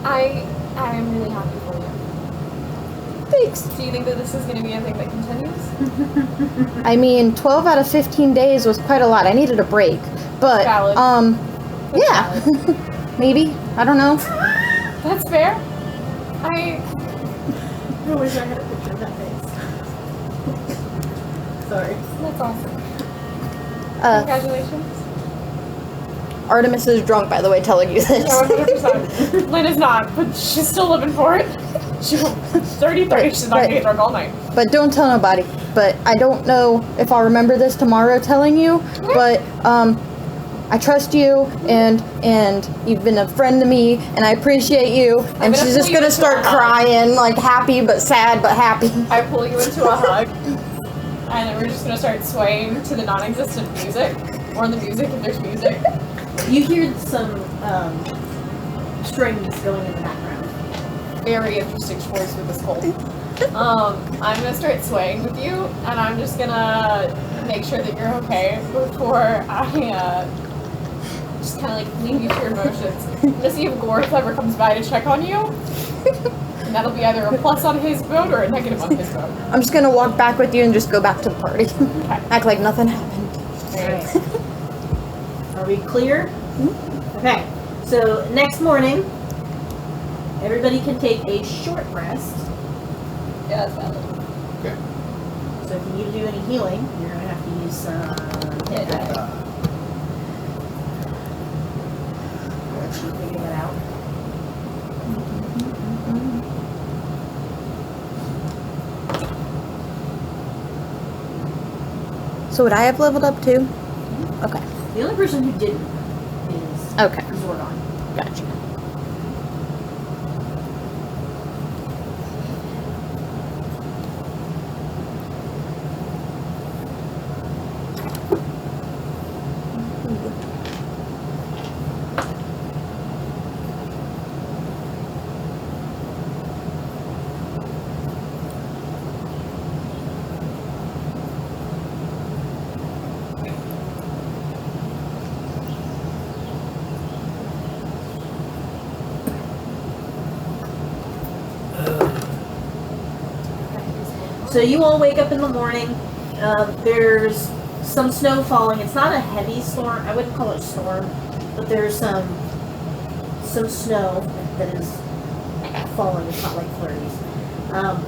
I'm really happy for you. Thanks. Do you think that this is going to be a thing that continues? I mean, 12 out of 15 days was quite a lot. I needed a break, but Valid. yeah, maybe. I don't know. That's fair. I wish I had a picture of that face. Sorry. That's awesome. Uh, Congratulations. Artemis is drunk, by the way, telling you this. Yeah, 100%. Lynn is not, but she's still living for it. She's 30, she's not going to get drunk all night. But don't tell nobody. But I don't know if I'll remember this tomorrow telling you, but I trust you, and you've been a friend to me, and I appreciate you. And gonna she's just pull you gonna into start a hug. crying, like happy but sad but happy. I pull you into a hug, and then we're just going to start swaying to the non-existent music, or the music if there's music. You hear some strings going in the background. Very interesting choice with this cold. I'm gonna start swaying with you, and I'm just gonna make sure that you're okay before I just kind of like leave you to your emotions. To see if Gor ever comes by to check on you. And that'll be either a plus on his boat or a negative on his boat. I'm just gonna walk back with you and just go back to the party. Okay. Act like nothing happened. Alright. Are we clear? Okay. So next morning, everybody can take a short rest. Yeah, that's valid. Okay. So if you need to do any healing, you're gonna have to use some hit die. Actually figuring it out. So would I have leveled up too? Okay. The only person who didn't is Okay. Zordon. Gotcha. So you all wake up in the morning. There's some snow falling. It's not a heavy storm. I wouldn't call it a storm, but there's some snow that is falling. It's not like flurries.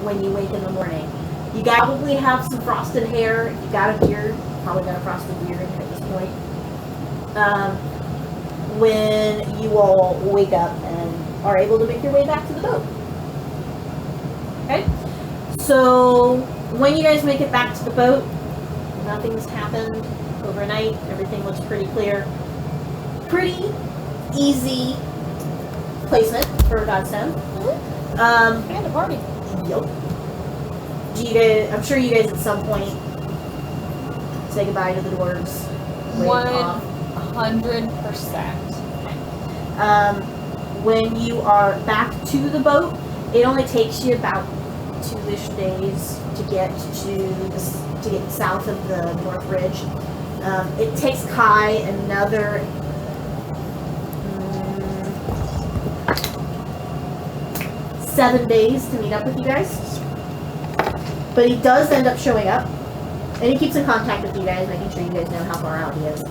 When you wake in the morning, you probably have some frosted hair. If you got a beard, probably got a frosted beard at this point. When you all wake up and are able to make your way back to the boat. Okay. So when you guys make it back to the boat, nothing's happened overnight. Everything looks pretty clear. Pretty easy placement for Godstone. And a party. Yep. Do you guys? I'm sure you guys at some point say goodbye to the dwarves. Wave off. 100%. When you are back to the boat, it only takes you about 2-ish days to get to get south of the North Ridge. It takes Kai another 7 days to meet up with you guys. But he does end up showing up, and he keeps in contact with you guys, making sure you guys know how far out he is.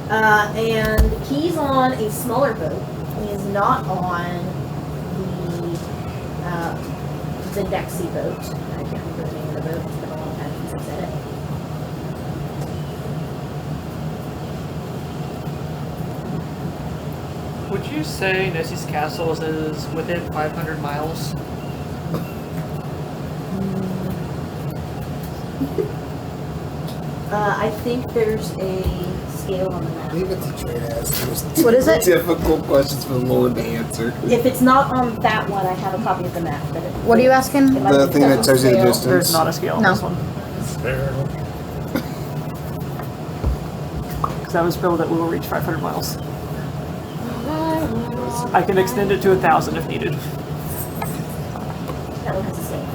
And he's on a smaller boat. He is not on the Dexy boat. I can't remember the name of the boat. It's been a long time since I said it. Would you say Nessi's castle is within 500 miles? I think there's a scale on the map. Leave it to Trey to ask those What is it? difficult questions for Lord to answer. If it's not on that one, I have a copy of the map. But What are you asking? it might The be thing that tells you the scale. distance. There's not a scale on No. this one. Because that was built that we will reach 500 miles. I can extend it to 1,000 if needed. That one has a scale.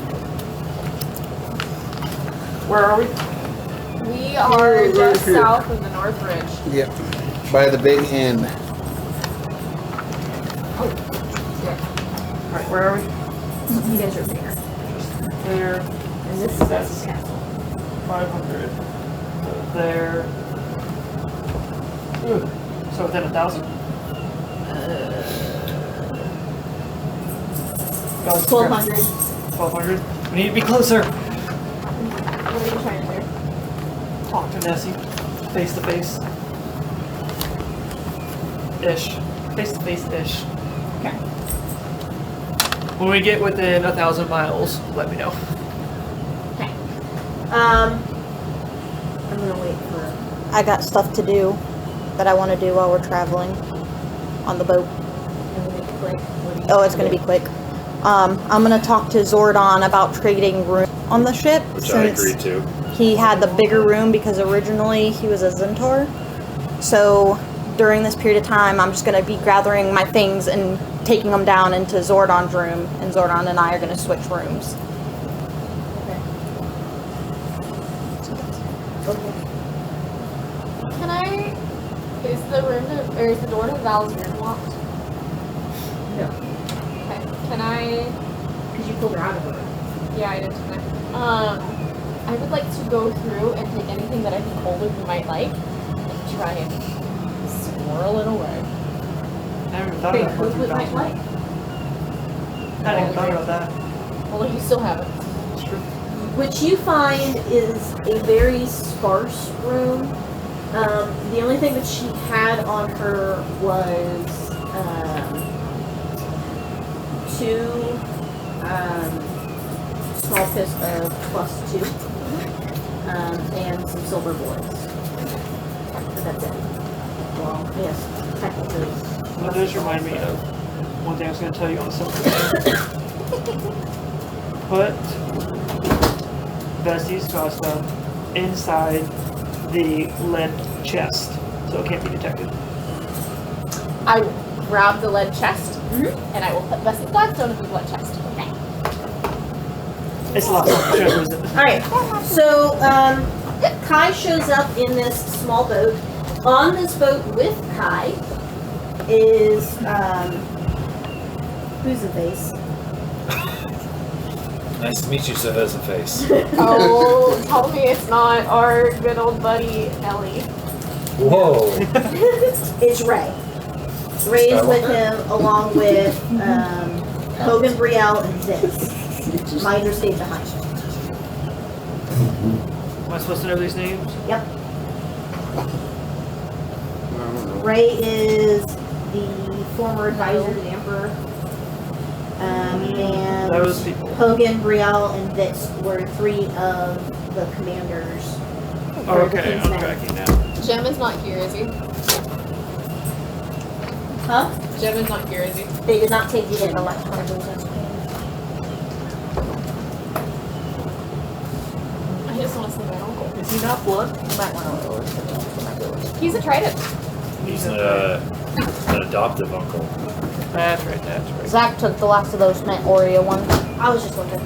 Where are we? We are just south of the North Ridge. Yep. By the big inn. Alright, where are we? You guys are there. There. And this is Vesi's castle. 500. So there. Ooh. So within 1,000? 1,200. 1,200. We need to be closer. What are you trying to do? Talk to Nessi. Face to face. Ish. Face to face ish. Okay. When we get within 1,000 miles, let me know. Okay. I'm gonna wait for. I got stuff to do that I want to do while we're traveling on the boat. I'm gonna make it quick. What do you Oh, it's going to be quick. I'm going to talk to Zordon about trading room on the ship. Which I agree to. He had the bigger room because originally he was a Centaur. So during this period of time, I'm just going to be gathering my things and taking them down into Zordon's room, and Zordon and I are going to switch rooms. Okay. Can I, Is the or is the door to Val's room locked? No. Okay. Can I? Because you pulled her out of her. Yeah, I did. Tonight. I would like to go through and take anything that I think Olegu might like and try and squirrel it away. I haven't even thought Think about who might like. I hadn't even thought about that. Well, you still have it. It's true. Which you find is a very sparse room. The only thing that she had on her was two small piss of +2 and some silver bullets. But that's it. Well, yes, technically. That does remind me of one thing I was going to tell you on the subject. Put Vesi's Godstone inside the lead chest so it can't be detected. I will grab the lead chest and I will put Vesi's Godstone in the lead chest. Okay. It's a lot more treasure, isn't it? Alright, so Kai shows up in this small boat. On this boat with Kai is who's the face? Nice to meet you, so has a face. Oh, tell me it's not our good old buddy Ellie. Whoa! It's Ray. Ray's with him along with Hogan, Brielle, and Zitz. Minor stayed behind. Am I supposed to know these names? Yep. Ray is the former advisor to the Emperor. And Those people. Hogan, Brielle, and Vitz were 3 of the commanders. Oh, okay, I'm tracking now. Jem is not here, is he? Huh? Jem is not here, is he? They did not take you in. I just want to see my uncle. Is he not blood? He's a trident. He's an adoptive uncle. That's right, that's right. Zach took the last of those mint Oreo ones. I was just wondering.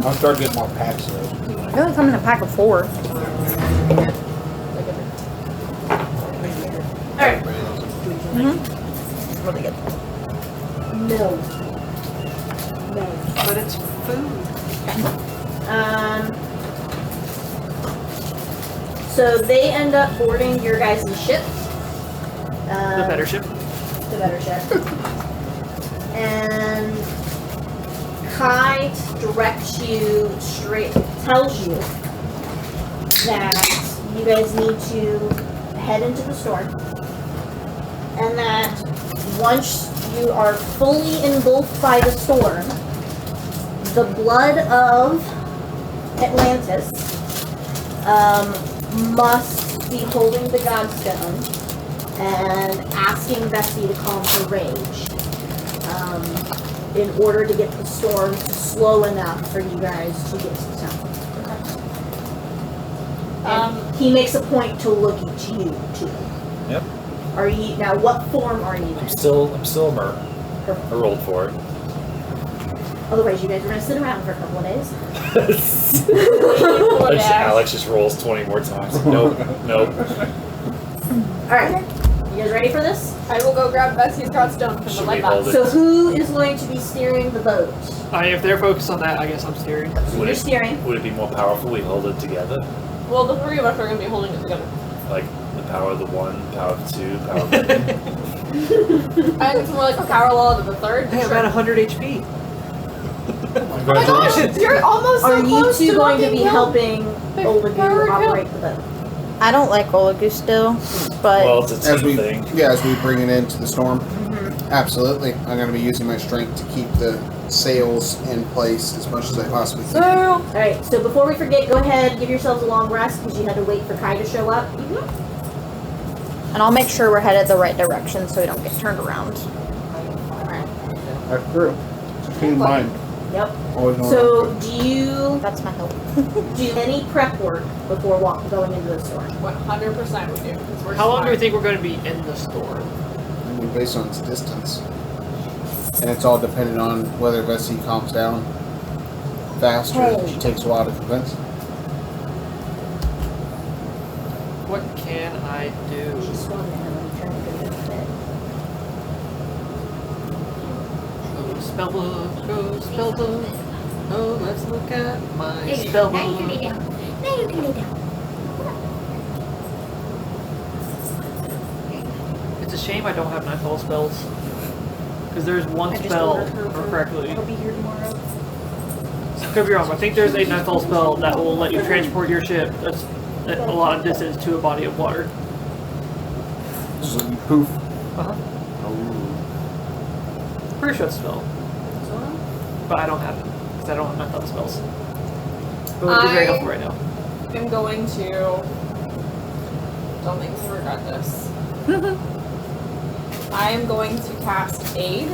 I'll start getting more packs of those. They only come in a pack of 4. Alright. Really good. No. No. But it's food. So they end up boarding your guys' ship. The better ship. The better ship. And Kai directs you straight, tells you that you guys need to head into the storm. And that once you are fully engulfed by the storm, the blood of Atlantis must be holding the Godstone and asking Vesi to calm her rage in order to get the storm slow enough for you guys to get to the temple. And he makes a point to look at you too. Yep. Are you now? What form are you in? I'm still a merc. I rolled for it. Otherwise, you guys are gonna sit around for a couple of days. Alex just rolls 20 more times. Nope. Nope. All right, you guys ready for this? I will go grab Vesi's Godstone from Should the we light hold box. it? So who is going to be steering the boat? If they're focused on that, I guess I'm steering. Would You're it, steering. would it be more powerful we hold it together? Well, the 3 of us are going to be holding it together. Like the power of the 1, power of 2, power of 3? I think it's more like a power law to the 3rd. Hey, I'm at 100 HP. Oh my gosh, you're almost so Are you close two to going to not be getting helping Power Olegu operate the boat? I don't like Olegu still, but Well, it's a As team we, thing. as we bring it into the storm, absolutely. I'm going to be using my strength to keep the sails in place as much as I possibly can. All right. So before we forget, go ahead, give yourselves a long rest because you had to wait for Kai to show up. and I'll make sure we're headed the right direction so we don't get turned around. That's true. Keep mind. Yep. Always know So do you That's my help. do any prep work before going into the storm? 100% we do. 'Cause we're How long do we smart. think we're going to be in the storm? I mean, based on its distance. And it's all dependent on whether Vesi calms down fast or Hey. she takes a while to convince. What can I do? She swung at him and turned to get fit. Go spell book, go spell book. Oh, let's look at my There you spell go. Now you can lay book. down. Now you can lay down. It's a shame I don't have nightfall spells. Because there's one I just spell, ordered her or for- correctly. It'll be here tomorrow. Could be wrong. I think there's a nightfall spell that will let you transport your ship that's a lot of distance to a body of water. So you poof. Uh-huh. Pretty sure it's a spell. But I don't have it. Because I don't have nightfall spells. But it would be very helpful right now. I'm going to. Don't make me regret this. I am going to cast Aid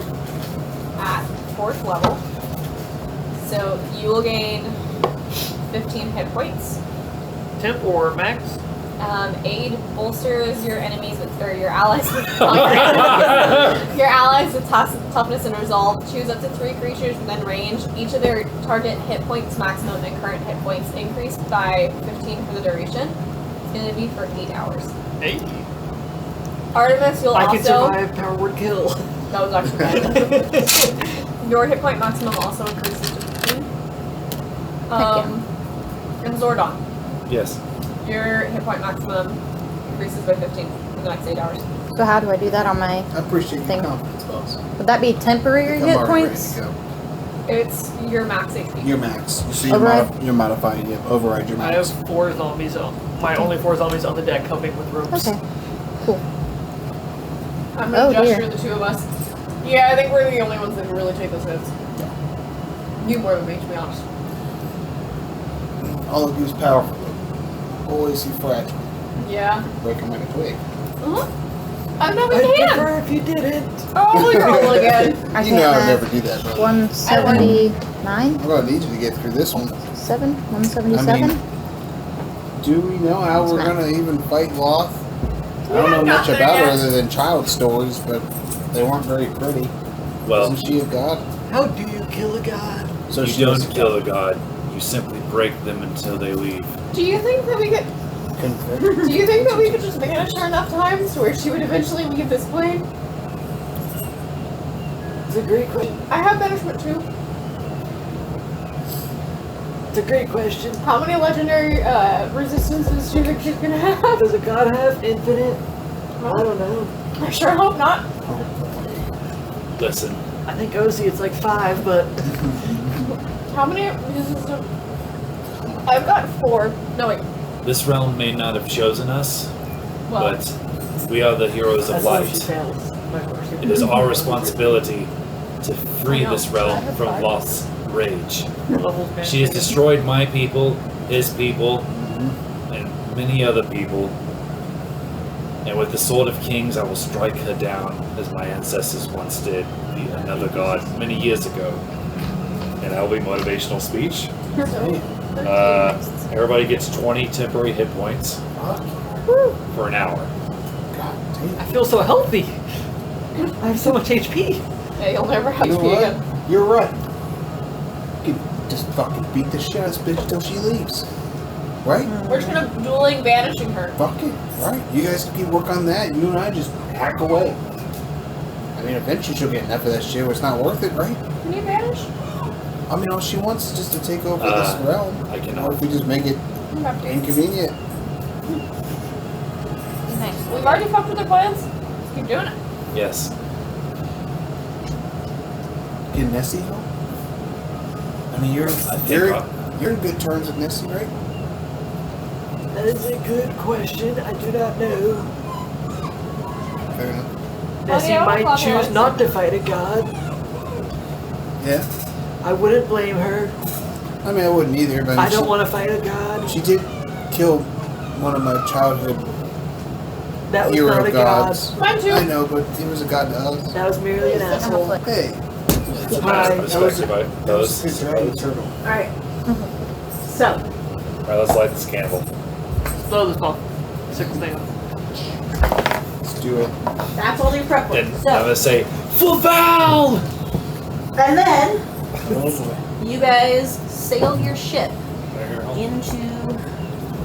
at 4th level. So you will gain 15 hit points. Temp or max? Aid bolsters your enemies or your allies with your allies with toughness and resolve. Choose up to 3 creatures within range. Each of their target hit points maximum and current hit points increased by 15 for the duration. It's going to be for 8 hours. 8. Artemis, you'll I also. can survive power word kill. That was actually bad. Your hit point maximum also increases to 15. And Zordon, Yes. your hit point maximum increases by 15 for the next 8 hours. So how do I do that on my? I appreciate your Thing. confidence, boss. Would that be temporary I'm hit already points? ready to go. It's your max HP. Your max. So you're, Override? you're modifying it. Override your I max. have 4 zombies on. My only 4 zombies on the deck helping with ropes. Okay. Cool. I'm gonna Oh, dear. gesture the 2 of us. Yeah, I think we're the only ones that can really take those hits. You more than me, to be honest. All of you is powerful. Always he's fragile. Yeah. Break him like a twig. I'm not I'd a hand. prefer if you didn't. Oh, you're all again. I You know I would can't never do that, brother. 179? I'm gonna need you to get through this one. 177? Do we know how we're That's gonna even fight Lolth? I don't Yeah, know not much there about her yet. other than child stories, but they weren't very pretty. Well, Isn't she a god? How do you kill a god? So you she don't was kill a god. You simply break them until they leave. Do you think that we could? Do you think that we could just banish her enough times to where she would eventually leave this plane? It's a great question. I have banishment too. It's a great question. How many legendary resistances do you think she's gonna have? Does a god have infinite? I don't know. I sure hope not. Listen, I think OC it's like 5, but How many resistances? I've got 4. No wait. this realm may not have chosen us, Well, but we are the heroes of that's why she light. fails. It is our responsibility to free I know. this realm I have from 5. Lolth's rage. She has destroyed my people, his people, and many other people. And with the Sword of Kings, I will strike her down as my ancestors once did, another god, many years ago. And that'll be motivational speech. Everybody gets 20 temporary hit points for an hour. God damn. I feel so healthy. I have so much HP. yeah, you'll never have You to know be what? again. You're right. You can just fucking beat the shit out of this bitch till she leaves. Right? We're just gonna dueling banishing her. Fuck it. Right? You guys keep work on that. You and I just hack away. I mean, eventually she'll get enough of that shit where it's not worth it, right? Can you banish? I mean, all she wants is just to take over this realm. I cannot. Or if we just make it You have to. inconvenient. We've already fucked with their plans. Let's keep doing it. Yes. Can Nessi help? I mean, you're in good terms with Nessi, right? That is a good question. I do not know. Fair enough. Nessie yeah, might I'll choose follow. not to fight a god. Yeah. I wouldn't blame her. I mean, I wouldn't either, but I don't want to fight a god. She did kill one of my childhood That was hero not a gods. god. Mine too. I know, but he was a god to us. That was merely an asshole. Hey, It's a Hi. nice perspective, right? that was Those. a dragon turtle. Alright. So, Alright, let's light this candle. Blow this off. 6 thing. Let's do it. that's all your prep work. And I'm So, gonna say, full Val! and then, you guys sail your ship into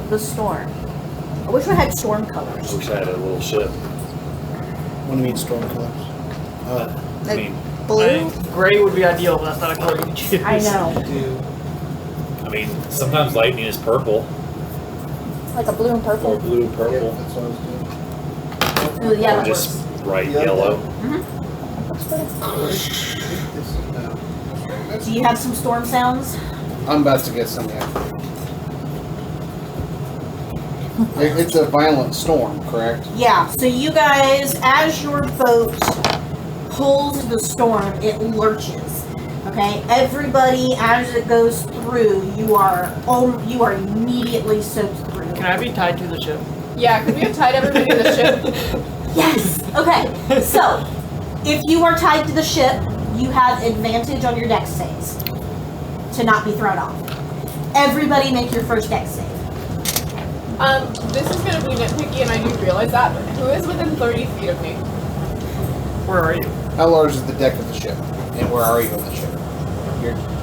the storm. I wish I had storm I colors. wish I had a little ship. What do you mean storm colors? I mean, Blue? Gray would be ideal, but that's not a color you can choose. I know. I mean, sometimes lightning is purple Like a blue and or purple. blue Yeah, purple, that's what I was doing. Ooh, yeah, or that just works. bright Yeah. yellow. Do you have some storm sounds? I'm about to get some, yeah. It's a violent storm, correct? Yeah, so you guys, as your boat pulls the storm, it lurches. Okay, everybody, as it goes through, you are immediately soaked through. Can I be tied to the ship? Yeah, could we have tied everybody to the ship? Yes. Okay. So, if you are tied to the ship, you have advantage on your dex saves to not be thrown off. Everybody, make your first dex save. This is gonna be nitpicky, and I do realize that. But who is within 30 feet of me? Where are you? How large is the deck of the ship? And where are you on the ship?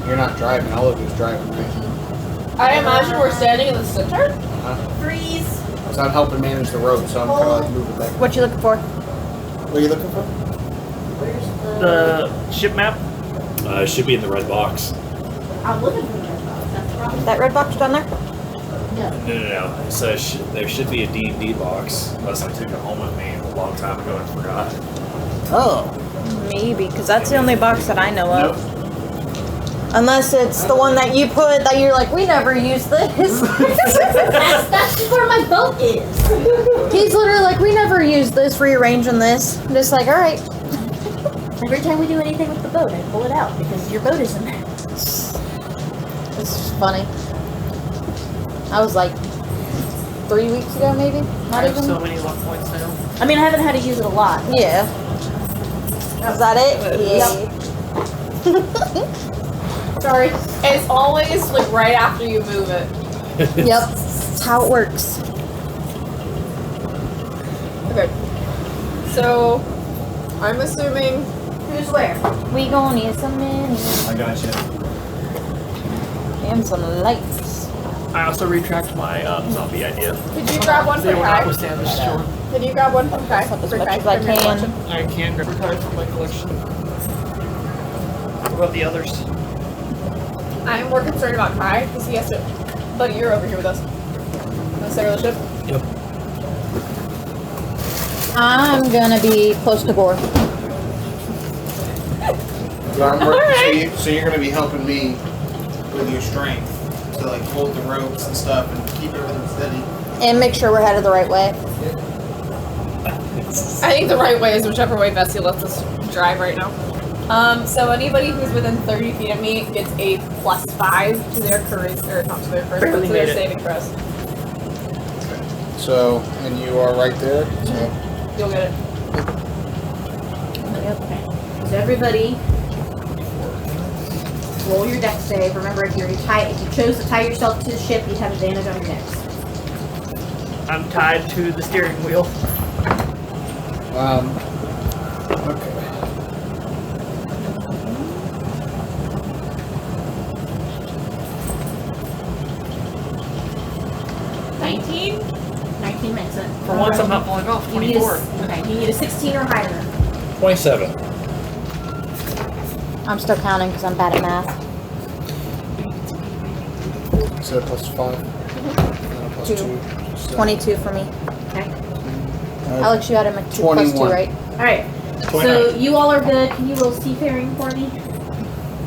You're not driving, Olegu's driving, right? I imagine we're standing in the center. Freeze. So I'm helping manage the road, so I'm kind of like moving back. What you looking for? What are you looking for? Where's The ship map? It should be in the red box. I'm looking for that. That's the problem. That red box down there? No. No. So there should be a D&D box, unless I took it home with me a long time ago and forgot. Oh. Maybe, because that's the only box that I know Nope. of. Unless it's the one that you put that you're like, we never use this. That's where my boat is. He's literally like, we never use this, rearranging this. I'm just like, alright. Every time we do anything with the boat, I pull it out because your boat is in there. This is funny. I was like 3 weeks ago, maybe? I Not have even. so many luck points now. I mean, I haven't had to use it a lot. Yeah. Is that it? Yeah. Sorry. It's always like right after you move it. Yep. That's how it works. Okay. So, I'm assuming. Who's where? We gonna need some mini I got you. and some lights. I also retract my zombie idea. Could you grab one They from will not Kai? withstand this storm. Can you grab one from Kai? As For much Kai, as I from your can. collection? I can grab cards from my collection. What about the others? I'm more concerned about Kai because he has to. Buddy, you're over here with us. On the center of the ship. Yep. I'm gonna be close to Gor. So you're going to be helping me with your strength to like hold the ropes and stuff and keep everything steady. And make sure we're headed the right way. I think the right way is whichever way Vesi lets us drive right now. So anybody who's within 30 feet of me gets a +5 to their courage, or not to their courage, but Barely to their made it. saving throws. So, and you are right there. So. You'll get it. Yep. So everybody, roll your dex save. Remember, if you chose to tie yourself to the ship, you'd have advantage on your dex. I'm tied to the steering wheel. Okay. $19? 19 makes it. For once, I'm not falling off. You need a, 24. okay, you need a 16 or higher. 27. I'm still counting because I'm bad at math. So +5. Plus Two. 2. 22 for me. Okay. Alex, you added my 2 plus 2, 21. right? All right. 29. So you all are good. Can you roll seafaring for me?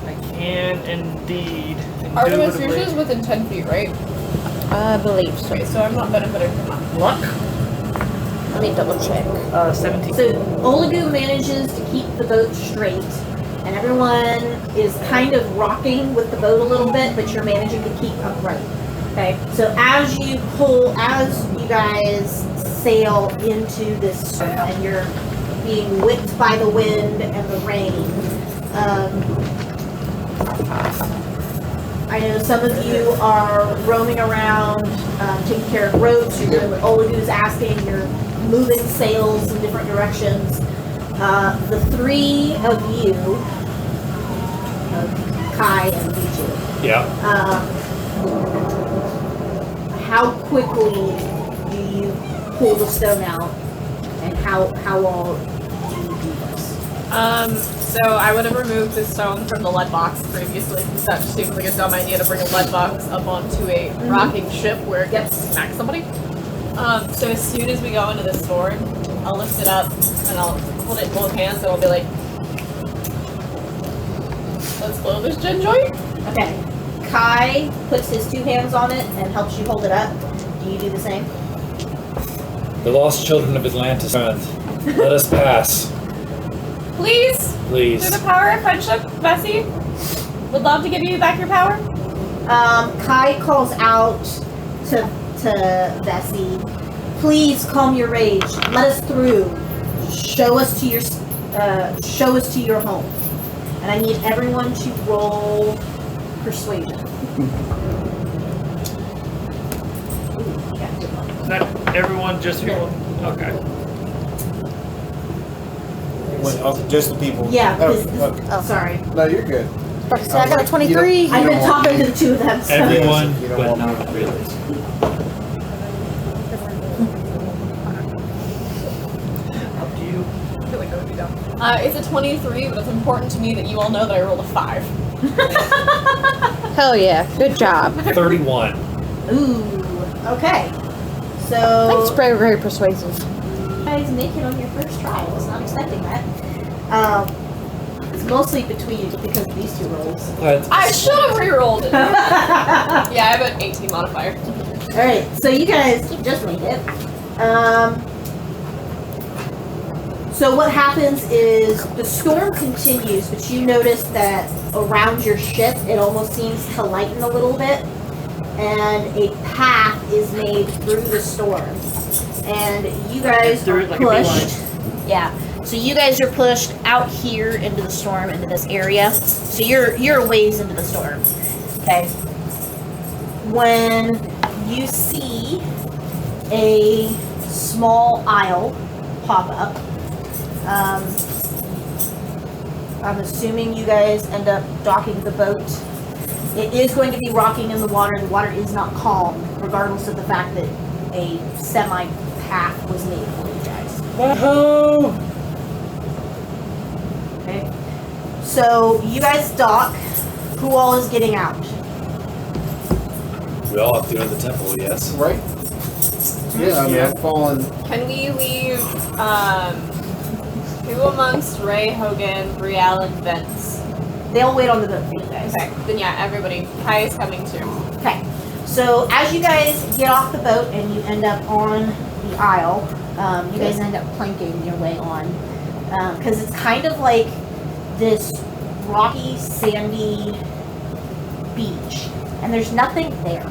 I can indeed. Artymiz, yours Indubitably. is within 10 feet, right? I believe so. Okay, so I'm not benefiting from that. Luck? Let me double check. 17. So Olegu manages to keep the boat straight, and everyone is kind of rocking with the boat a little bit, but you're managing to keep upright. Okay. So as you guys sail into this storm, and you're being whipped by the wind and the rain. I know some of you are roaming around, taking care of ropes. You're doing what Olegu's asking. You're moving sails in different directions. The three of you, Kai and Viju, Yeah. how quickly do you pull the stone out, and how all do you do this? So I would have removed the stone from the lead box previously, because that just seems like a dumb idea to bring a lead box up onto a rocking ship where it gets to smack somebody. So as soon as we go into the storm, I'll lift it up and I'll hold it in both hands and I'll be like, let's blow this gin joint. Okay. Kai puts his 2 hands on it and helps you hold it up. Do you do the same? The lost children of Atlantis, let us pass. Please, Please. through the power of friendship, Vesi, would love to give you back your power. Kai calls out to Vesi, please calm your rage. Let us through. Show us to your home. And I need everyone to roll persuasion. Is that everyone, just people? Okay. Just the people. Yeah, Oh, because sorry. no, you're good. So I got a 23. I've been talking to the 2 of them. So. Everyone, You don't but want not me. really. Up to you. I feel like that would be dumb. It's a 23, but it's important to me that you all know that I rolled a 5. Hell yeah. Good job. 31. Ooh. Okay. That's So very, very persuasive. you guys make it on your first try. I was not expecting that. It's mostly between you because of these 2 rolls. I should have re-rolled it. Yeah, I have an 18 modifier. Alright, so you guys just made it. So what happens is the storm continues, but you notice that around your ship it almost seems to lighten a little bit, and a path is made through the storm. And you guys Through are it like a beeline. pushed. Yeah. So you guys are pushed out here into the storm, into this area. So you're a ways into the storm. Okay. When you see a small aisle pop up, I'm assuming you guys end up docking the boat. It is going to be rocking in the water. The water is not calm, regardless of the fact that a semi-path was made for you guys. Woohoo! Okay. So you guys dock. Who all is getting out? We all have to go to the temple, yes. Right? Yeah, I mean, Yeah. I've fallen. Can we leave, who amongst Ray, Hogan, Brielle, and Vince? They'll wait on the boat for you guys. Okay, then yeah, everybody. Kai is coming too. Okay. So as you guys get off the boat and you end up on the aisle, you guys end up planking your way on. Because it's kind of like this rocky, sandy beach. And there's nothing there.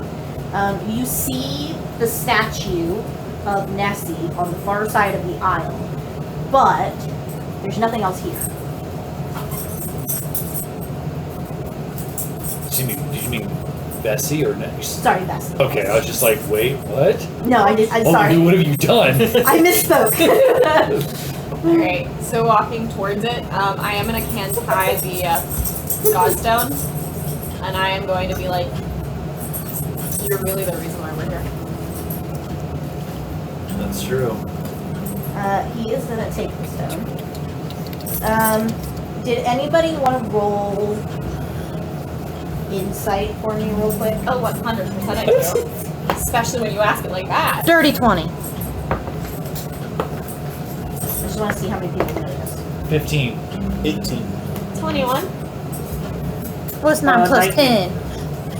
You see the statue of Nessi on the far side of the aisle. But there's nothing else here. Did you mean Vesi or next? Sorry, Bess. Okay, I was just like, wait, what? No, I'm Oh, sorry. what have you done? I misspoke. Alright, so walking towards it, I am gonna hand Kai the Godstone, and I am going to be like, you're really the reason why we're here. That's true. He is gonna take the stone. Did anybody want to roll insight for me real quick? Oh, 100% I do. Especially when you ask it like that. Dirty 20. I just want to see how many people notice. 15. 18. 21. What's 9 plus 10?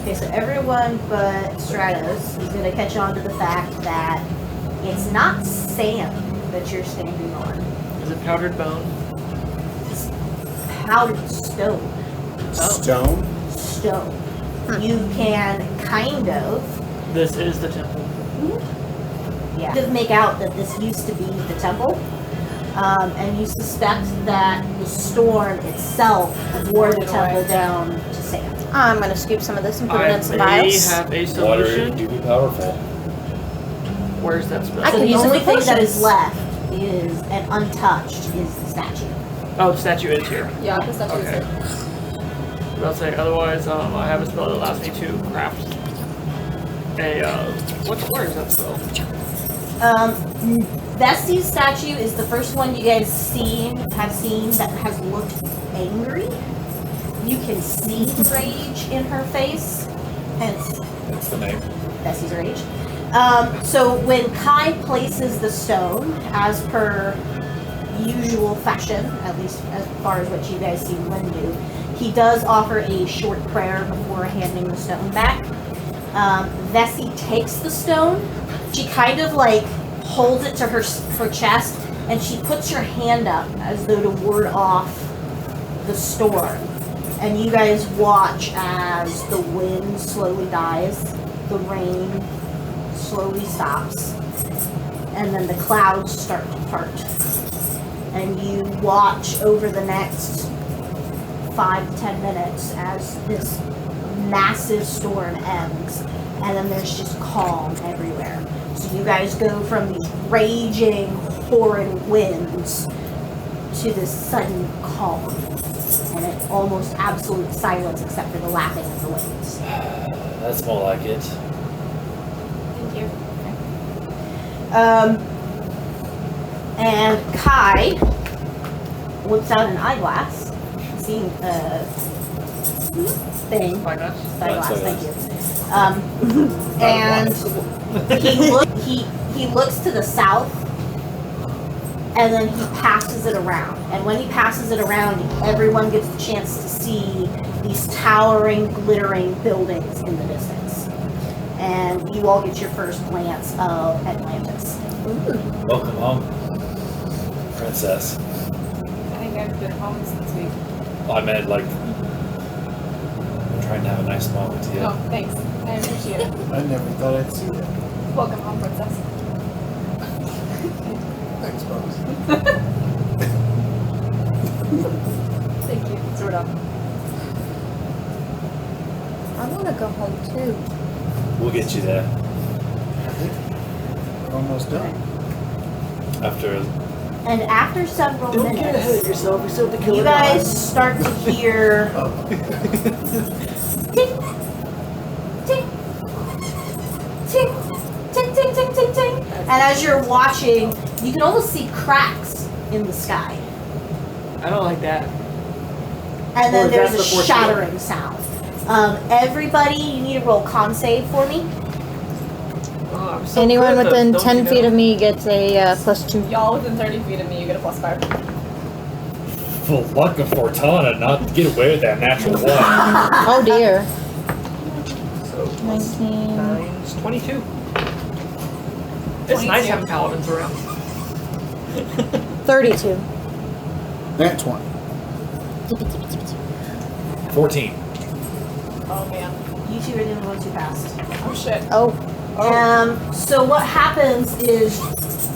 Okay, so everyone but Stratos is gonna catch on to the fact that it's not sand that you're standing on. Is it powdered bone? It's powdered stone. Stone? Stone. You can kind of, This is the temple. make out that this used to be the temple. And you suspect that the storm itself wore the temple down to sand. I'm gonna scoop some of this and put it I in some may vials. have a Water solution. do be powerful. Where's that spell? I So can the use it only for thing that is potions. left is, and untouched, is the statue. Oh, the statue is here. Yeah, the statue is Okay. here. I'll say otherwise, I have a spell that allows me to craft a, where is that spell? Vesi's statue is the first one you guys have seen that has looked angry. You can see the rage in her face, hence That's the name. Vesi's rage. So when Kai places the stone, as per usual fashion, at least as far as what you guys see Lynn do, he does offer a short prayer before handing the stone back. Vesi takes the stone. She kind of like holds it to her chest, and she puts her hand up as though to ward off the storm. And you guys watch as the wind slowly dies, the rain slowly stops, and then the clouds start to part. And you watch over the next 5 to 10 minutes as this massive storm ends, and then there's just calm everywhere. So you guys go from these raging, horrid winds to this sudden calm, and it's almost absolute silence except for the lapping of the winds. That's more like it. Thank you. And Kai whips out an eyeglass, seeing a thing. Eyeglass? Eyeglass, thank you. And he looks to the south, and then he passes it around. And when he passes it around, everyone gets the chance to see these towering, glittering buildings in the distance. And you all get your first glance of Atlantis. Welcome home, princess. I think I've been home since we. I meant like, I'm trying to have a nice moment here. Oh, thanks. I appreciate it. I never thought I'd see that. Welcome home, princess. Thanks, Bones. Thank you. Zordon. I want to go home too. We'll get you there We're almost done. after. And after several minutes, yourself. You still have to kill you guys start to hear tick, tick, tick, tick, tick, tick, tick, tick. And as you're watching, you can almost see cracks in the sky. I don't like that. And then Or there's that's a the force shattering sound. Everybody, you need to roll con save for me. Oh, I'm so Anyone good at within those, 10 don't you feet know? of me gets a +2. Y'all within 30 feet of me, you get a +5. For luck of Fortana, not to get away with that natural one. Oh dear. So 19. 9's 22. It's nice 22. having paladins around. 32. Nat 20. 14. Oh man. You two are doing one too fast. Oh shit. Oh. So what happens is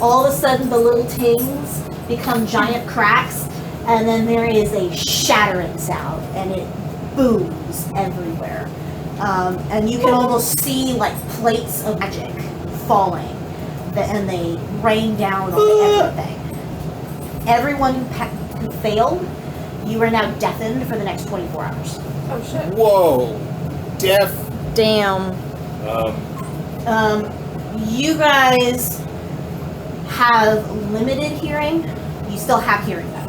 all of a sudden the little tings become giant cracks, and then there is a shattering sound, and it booms everywhere. And you can almost see like plates of magic falling, and they rain down on everything. Everyone who failed, you are now deafened for the next 24 hours. Oh shit. Whoa. Death. Damn. You guys have limited hearing. You still have hearing though.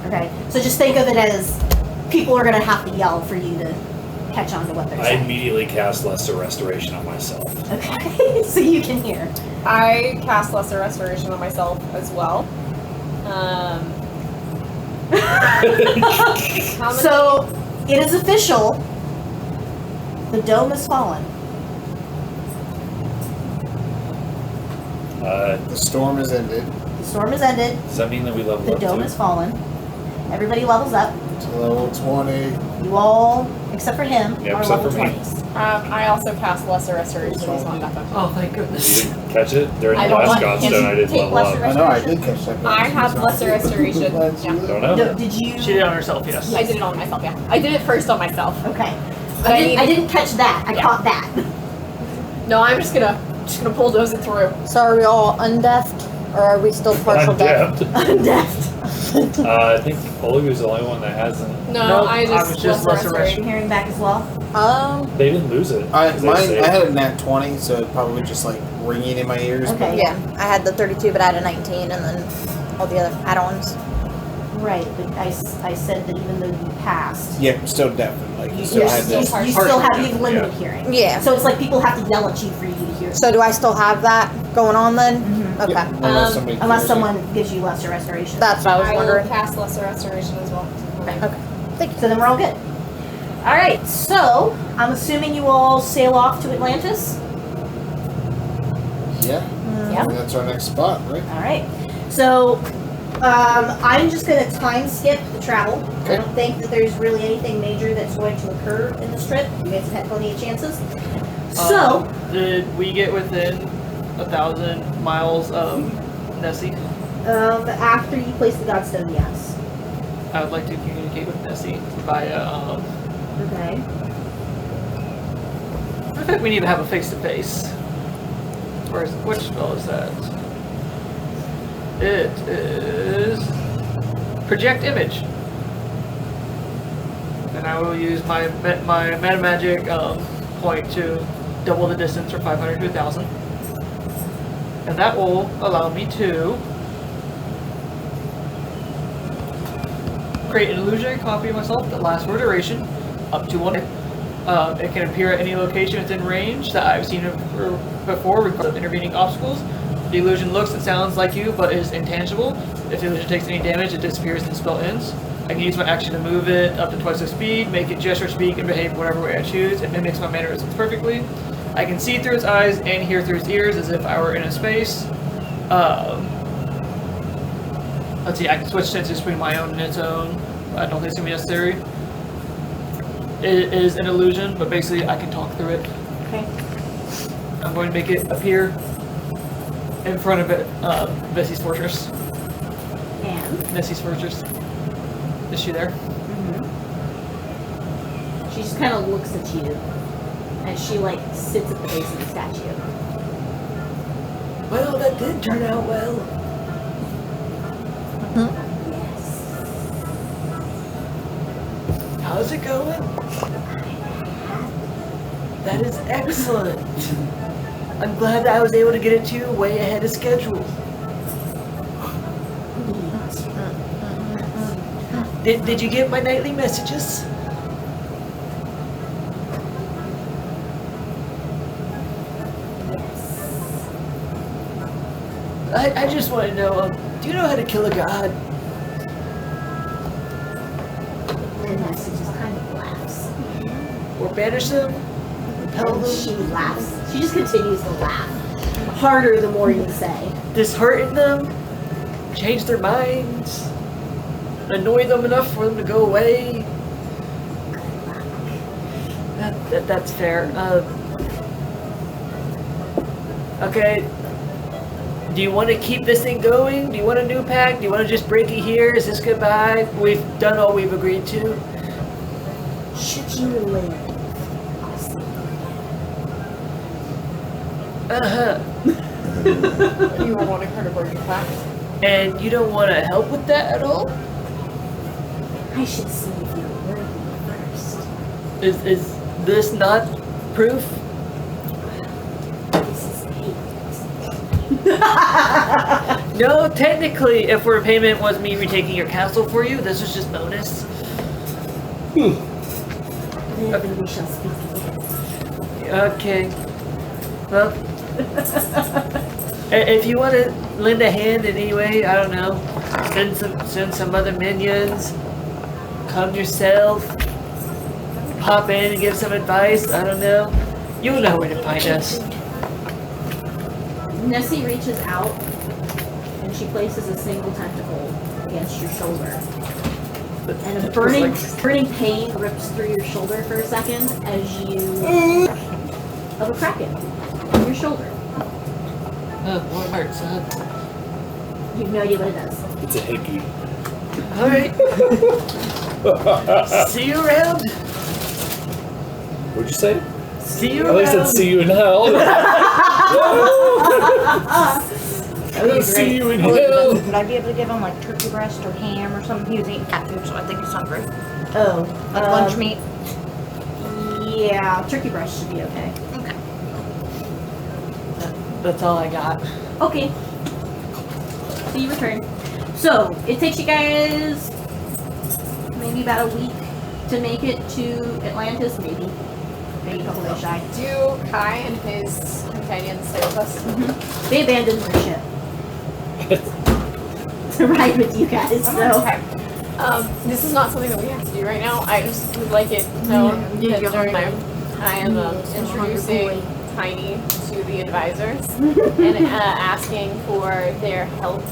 Okay, so just think of it as people are gonna have to yell for you to catch on to what they're I saying. immediately cast Lesser Restoration on myself. Okay, so you can hear. I cast Lesser Restoration on myself as well. How many? So it is official. The dome has fallen. The storm has ended. The storm has ended. Does that mean that we level The up dome too? has fallen. Everybody levels up. To level 20. You all, except for him, Yep, are except level for me. 20s. I also cast Lesser Restoration. He's not nothing. Oh, thank You goodness. didn't catch it during I the don't last want him Godstone. I to did take level Lesser up. I know, I did catch that. I have Lesser Restoration. Glad to see Yeah. that. Don't know. Did you? She did it on herself, yes. I did it on myself, yeah. I did it first on myself. Okay. But I didn't catch that. I Yeah. caught that. No, I'm just gonna bulldoze it through. So are we all undeafed? Or are we still partial deaf? Undead. Death. I think Olegu's the only one that hasn't. No, Nope, I was just lesser Are you restoration. hearing back as well? They didn't lose it. I They saved had it. a nat 20, so it probably just like ringing in my ears. Okay. Yeah, I had the 32, but I had a 19, and then all the other add-ons. Right, but I said that even though you passed, Yeah, still deafened. Like you still you had this. still have the limited hearing. Yeah. So it's like people have to yell at you for you to hear. So do I still have that going on then? Mhm. Okay. Unless somebody Unless clears someone gives you lesser restoration. That's what I was I will wondering. cast Lesser Restoration as well. Okay. Thank you. So then we're all good. All right. So I'm assuming you all sail off to Atlantis. it. Yeah. Yeah. I mean, that's our next spot, right? All right. So I'm just going to time skip the travel. I don't think that there's really anything major that's going to occur in this trip. You guys have had plenty of chances. So Did we get within 1,000 miles of Nessi? after you place the Godstone, yes. I would like to communicate with Nessi via. Okay. I think we need to have a face-to-face. Which spell is that? It is project image, and I will use my meta magic point to double the distance from 500 to 1,000, and that will allow me to create an illusionary copy of myself that lasts for a duration up to 1 day. It can appear at any location within range that I've seen it before, regardless of intervening obstacles. The illusion looks and sounds like you, but is intangible. If the illusion takes any damage, it disappears and the spell ends. I can use my action to move it up to twice the speed, make it gesture, speak, and behave whatever way I choose. It mimics my mannerisms perfectly. I can see through its eyes and hear through its ears as if I were in a space. Let's see, I can switch senses between my own and its own. I don't think it's going to be necessary. It is an illusion, but basically I can talk through it. Okay. I'm going to make it appear in front of it, Vesi's fortress. And Nessi's fortress. Is she there? she just kind of looks at you, and she like sits at the base of the statue. Well, that did turn out well. Yes. How's it going? That is excellent. I'm glad that I was able to get it to you way ahead of schedule. Did you get my nightly messages? I just want to know, do you know how to kill a god? And Nessi just kind of laughs. Or banish them? Repel And them? she laughs. She just continues to laugh. Harder the more you say. Dishearten them? Change their minds? Annoy them enough for them to go away? That's fair. Okay. Do you want to keep this thing going? Do you want a new pact? Do you want to just break it here? Is this goodbye? We've done all we've agreed to. Should you live? I'll see you. Uh-huh. You were wanting her to break the pact? And you don't want to help with that at all? I should see if you're worthy first. Is this not proof? This is hate. No, technically, if repayment was me retaking your castle for you, this was just bonus. Then we shall speak again. Okay. Well, if you want to lend a hand in any way, I don't know, send some other minions, come yourself, pop in and give some advice, I don't know. You'll know where to find us. Nessi reaches out and she places a single tentacle against your shoulder. And a burning pain rips through your shoulder for a second as you of a kraken on your shoulder. Oh, what hurts, huh? You have no idea what it does. It's a hickey. Alright. See you around. What'd you say? See you At least around. I'd see you in hell. I'll see you in hell. Would I be able to give him like turkey breast or ham or something? He was eating cat food, so I think he's hungry. Oh, Like lunch meat. Yeah, turkey breast should be okay. Okay. That's all I got. Okay. So you return. So it takes you guys maybe about a week to make it to Atlantis, maybe a couple days shy. Do Kai and his companions stay with us? They abandoned their ship to ride with you guys. So This is not something that we have to do right now. I just would like it known that during I am introducing Tiny to the advisors and asking for their help.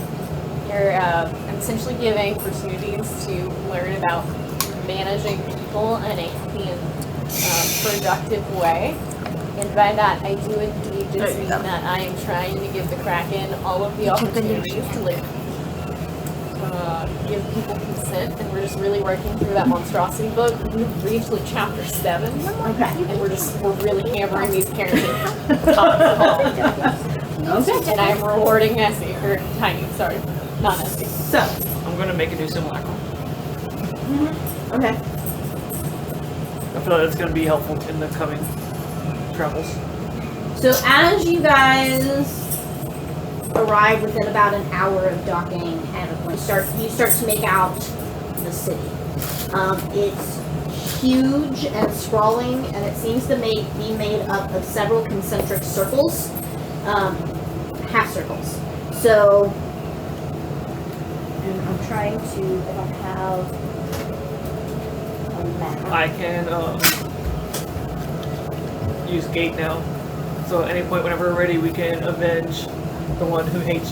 I'm essentially giving opportunities to learn about managing people in a healthy and productive way. And by that, I do indeed just mean that I am trying to give the Kraken all of the opportunities to live. Give people consent, and we're just really working through that monstrosity book. We've reached like chapter 7, and we're really hammering these characters. okay. And I'm rewarding Nessi, or Tiny, sorry, not Nessi. So I'm gonna make a new simulacrum. okay. I feel like that's gonna be helpful in the coming travels. So as you guys arrive within about an hour of docking, and you start to make out the city. It's huge and sprawling, and it seems to be made up of several concentric circles, half circles. So, and I'm trying to, if I have a map. I can use gate now. So at any point whenever we're ready, we can avenge the one who hates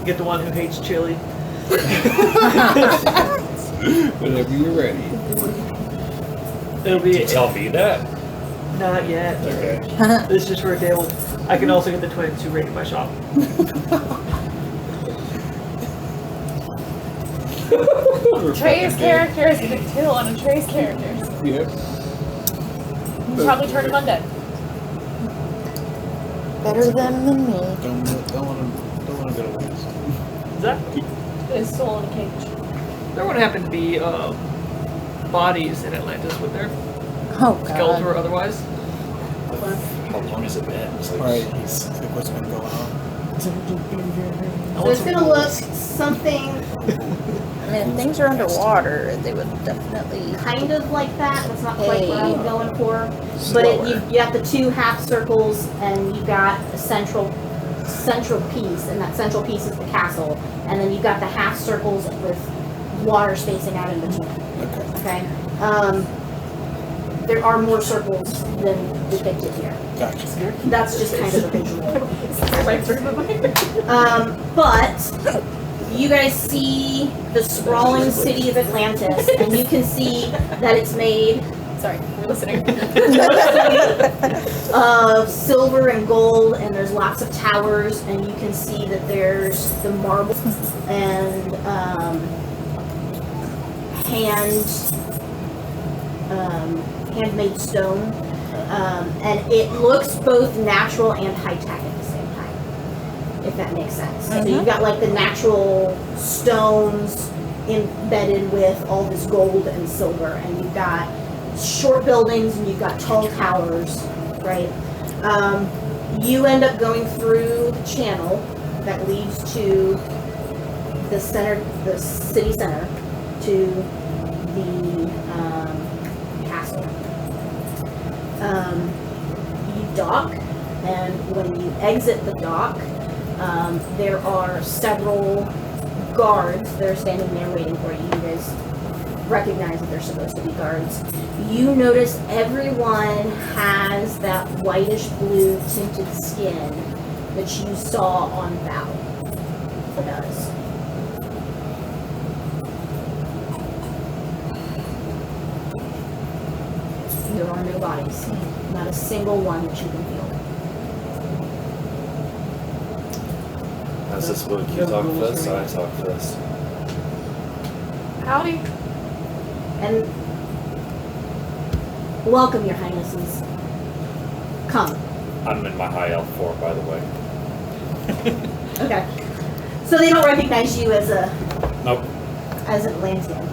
get the one who hates chili. Whenever you're ready. It'll be Did you tell me that? not yet. Okay. This is just for a day. I can also get the twins who raided my shop. Trey's character is going to kill on Trey's characters. Yep. You probably turn him undead. Better them than me. Don't want to go to waste. Is that? His soul in a cage. There would happen to be bodies in Atlantis, would there? Oh, Skeletal God. or otherwise? How long has it been? It's like, Right. jeez. Like what's been going on? So it's going to look something I mean, if things are underwater, they would definitely. kind of like that. That's not quite what I'm going for. Slower. But you got the two half circles, and you got a central piece, and that central piece is the castle. And then you've got the half circles with water spacing out in between. Okay. Okay. There are more circles than depicted here. Gotcha. That's just kind of a visual. But you guys see the sprawling city of Atlantis, and you can see that it's made Sorry, we're listening. of silver and gold, and there's lots of towers, and you can see that there's the marble and handmade stone, and it looks both natural and high tech at the same time, if that makes sense. So you've got like the natural stones embedded with all this gold and silver, and you've got short buildings and you've got tall towers, right? You end up going through the channel that leads to the center, the city center, to the castle. You dock, and when you exit the dock, there are several guards that are standing there waiting for you. You guys recognize that they're supposed to be guards. You notice everyone has that whitish blue tinted skin that you saw on Val. It does. There are no bodies. Not a single one that you can feel. How's this book? You talk first, I talk first. Howdy. And welcome, your highnesses. Come. I'm in my high elf form, by the way. Okay. So they don't recognize you as a Nope. as an Atlantean.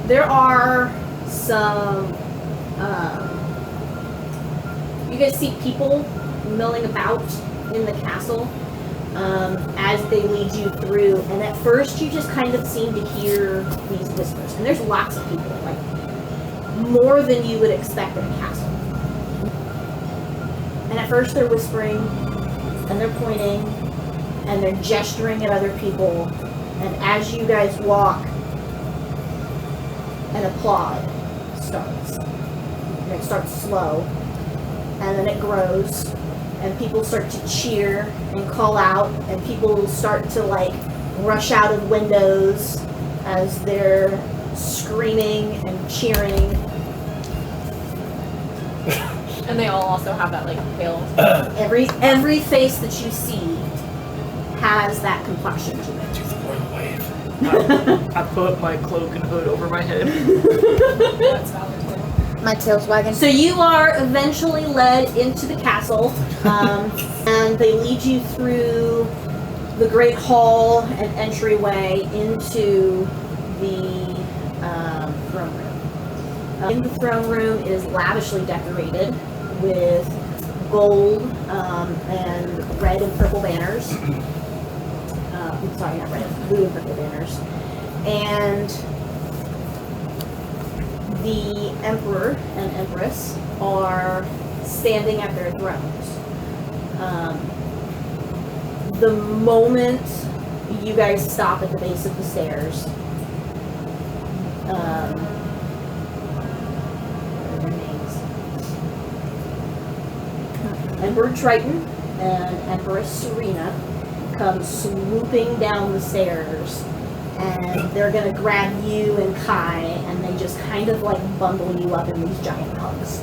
There are some, you guys see people milling about in the castle as they lead you through, and at first you just kind of seem to hear these whispers, and there's lots of people, like more than you would expect in a castle. And at first they're whispering, and they're pointing, and they're gesturing at other people, and as you guys walk, an applaud starts. And it starts slow, and then it grows, and people start to cheer and call out, and people start to like rush out of windows as they're screaming and cheering. And they all also have that like pale. Every face that you see has that complexion to it. Do the royal wave. I put my cloak and hood over my head. That's valid too. My tail's wagging. So you are eventually led into the castle, and they lead you through the great hall and entryway into the throne room. In the throne room, it is lavishly decorated with gold and red and purple banners. Sorry, not red, blue and purple banners. And the emperor and empress are standing at their thrones. The moment you guys stop at the base of the stairs, what are their names? Emperor Triton and Empress Serena come swooping down the stairs, and they're gonna grab you and Kai, and they just kind of like bundle you up in these giant hugs.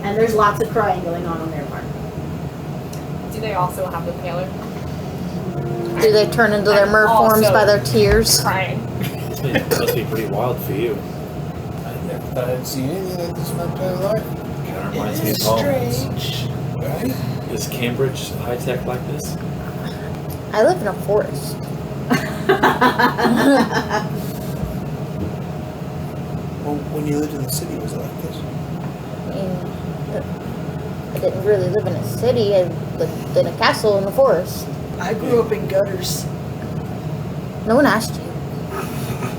And there's lots of crying going on their part. Do they also have the paler? Do they turn into their mer forms Also by their tears? Crying. Must be pretty wild for you. I never thought I'd seen anything like this in my entire life. Kind of reminds me of It's home. strange. Right? Is Cambridge high tech like this? I live in a forest. Well, when you lived in the city, was it like this? I mean, I didn't really live in a city. I lived in a castle in the forest. I grew up in gutters. No one asked you.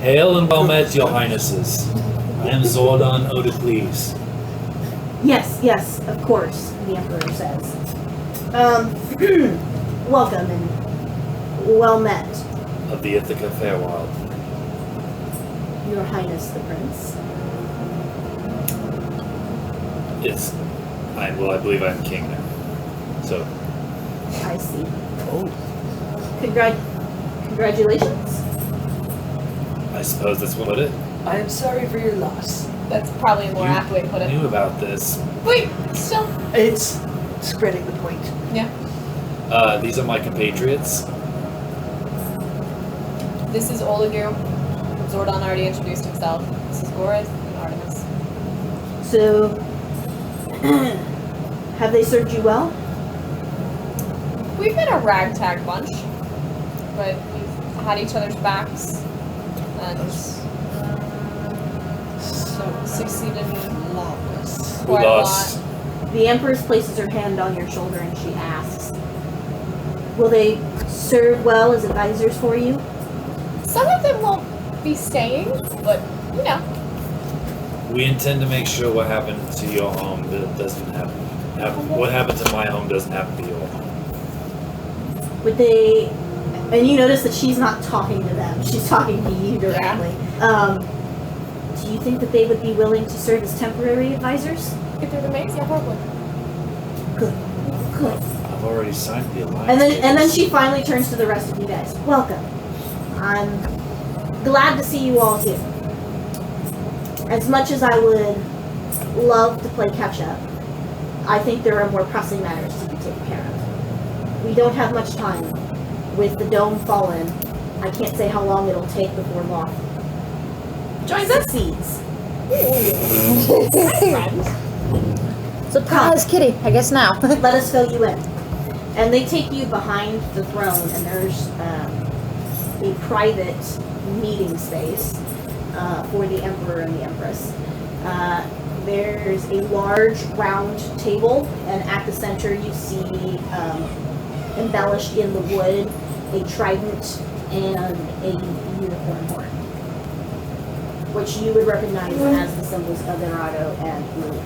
Hail and well met, your highnesses. I am Zordon Odocles, Yes, of course, the Emperor says. Welcome and well met, of the Ithaca Fairwild. Your Highness the Prince. I believe I'm king now. So, I see. Oh. Congratulations. I suppose that's what it. I am sorry for your loss. That's probably a more You apt way to put it. knew about this. Wait, still. It's spreading the point. Yeah. These are my compatriots. This is Olegu. Zordon already introduced himself. This is Gor and Artymiz. So, have they served you well? We've been a ragtag bunch, but we've had each other's backs and succeeded in Lawless. We quite a lost. lot. The Empress places her hand on your shoulder and she asks, will they serve well as advisors for you? Some of them won't be staying, but you know. We intend to make sure what happened to your home that doesn't happen. What happened to my home doesn't happen to your home. Would they, and you notice that she's not talking to them, she's talking to you directly. Do you think that they would be willing to serve as temporary advisors? If they're the mates, yeah, probably. Good. I've already signed the alliance. And then she finally turns to the rest of you guys. Welcome. I'm glad to see you all here. As much as I would love to play catch up, I think there are more pressing matters to be taken care of. We don't have much time. With the dome fallen, I can't say how long it'll take before Lolth Joins us. succeeds. Friends. Surprise, kitty. I guess now. Let us fill you in. And they take you behind the throne, and there's a private meeting space for the Emperor and the Empress. There's a large round table, and at the center you see embellished in the wood a trident and a unicorn horn, which you would recognize as the symbols of Dorado and Lily.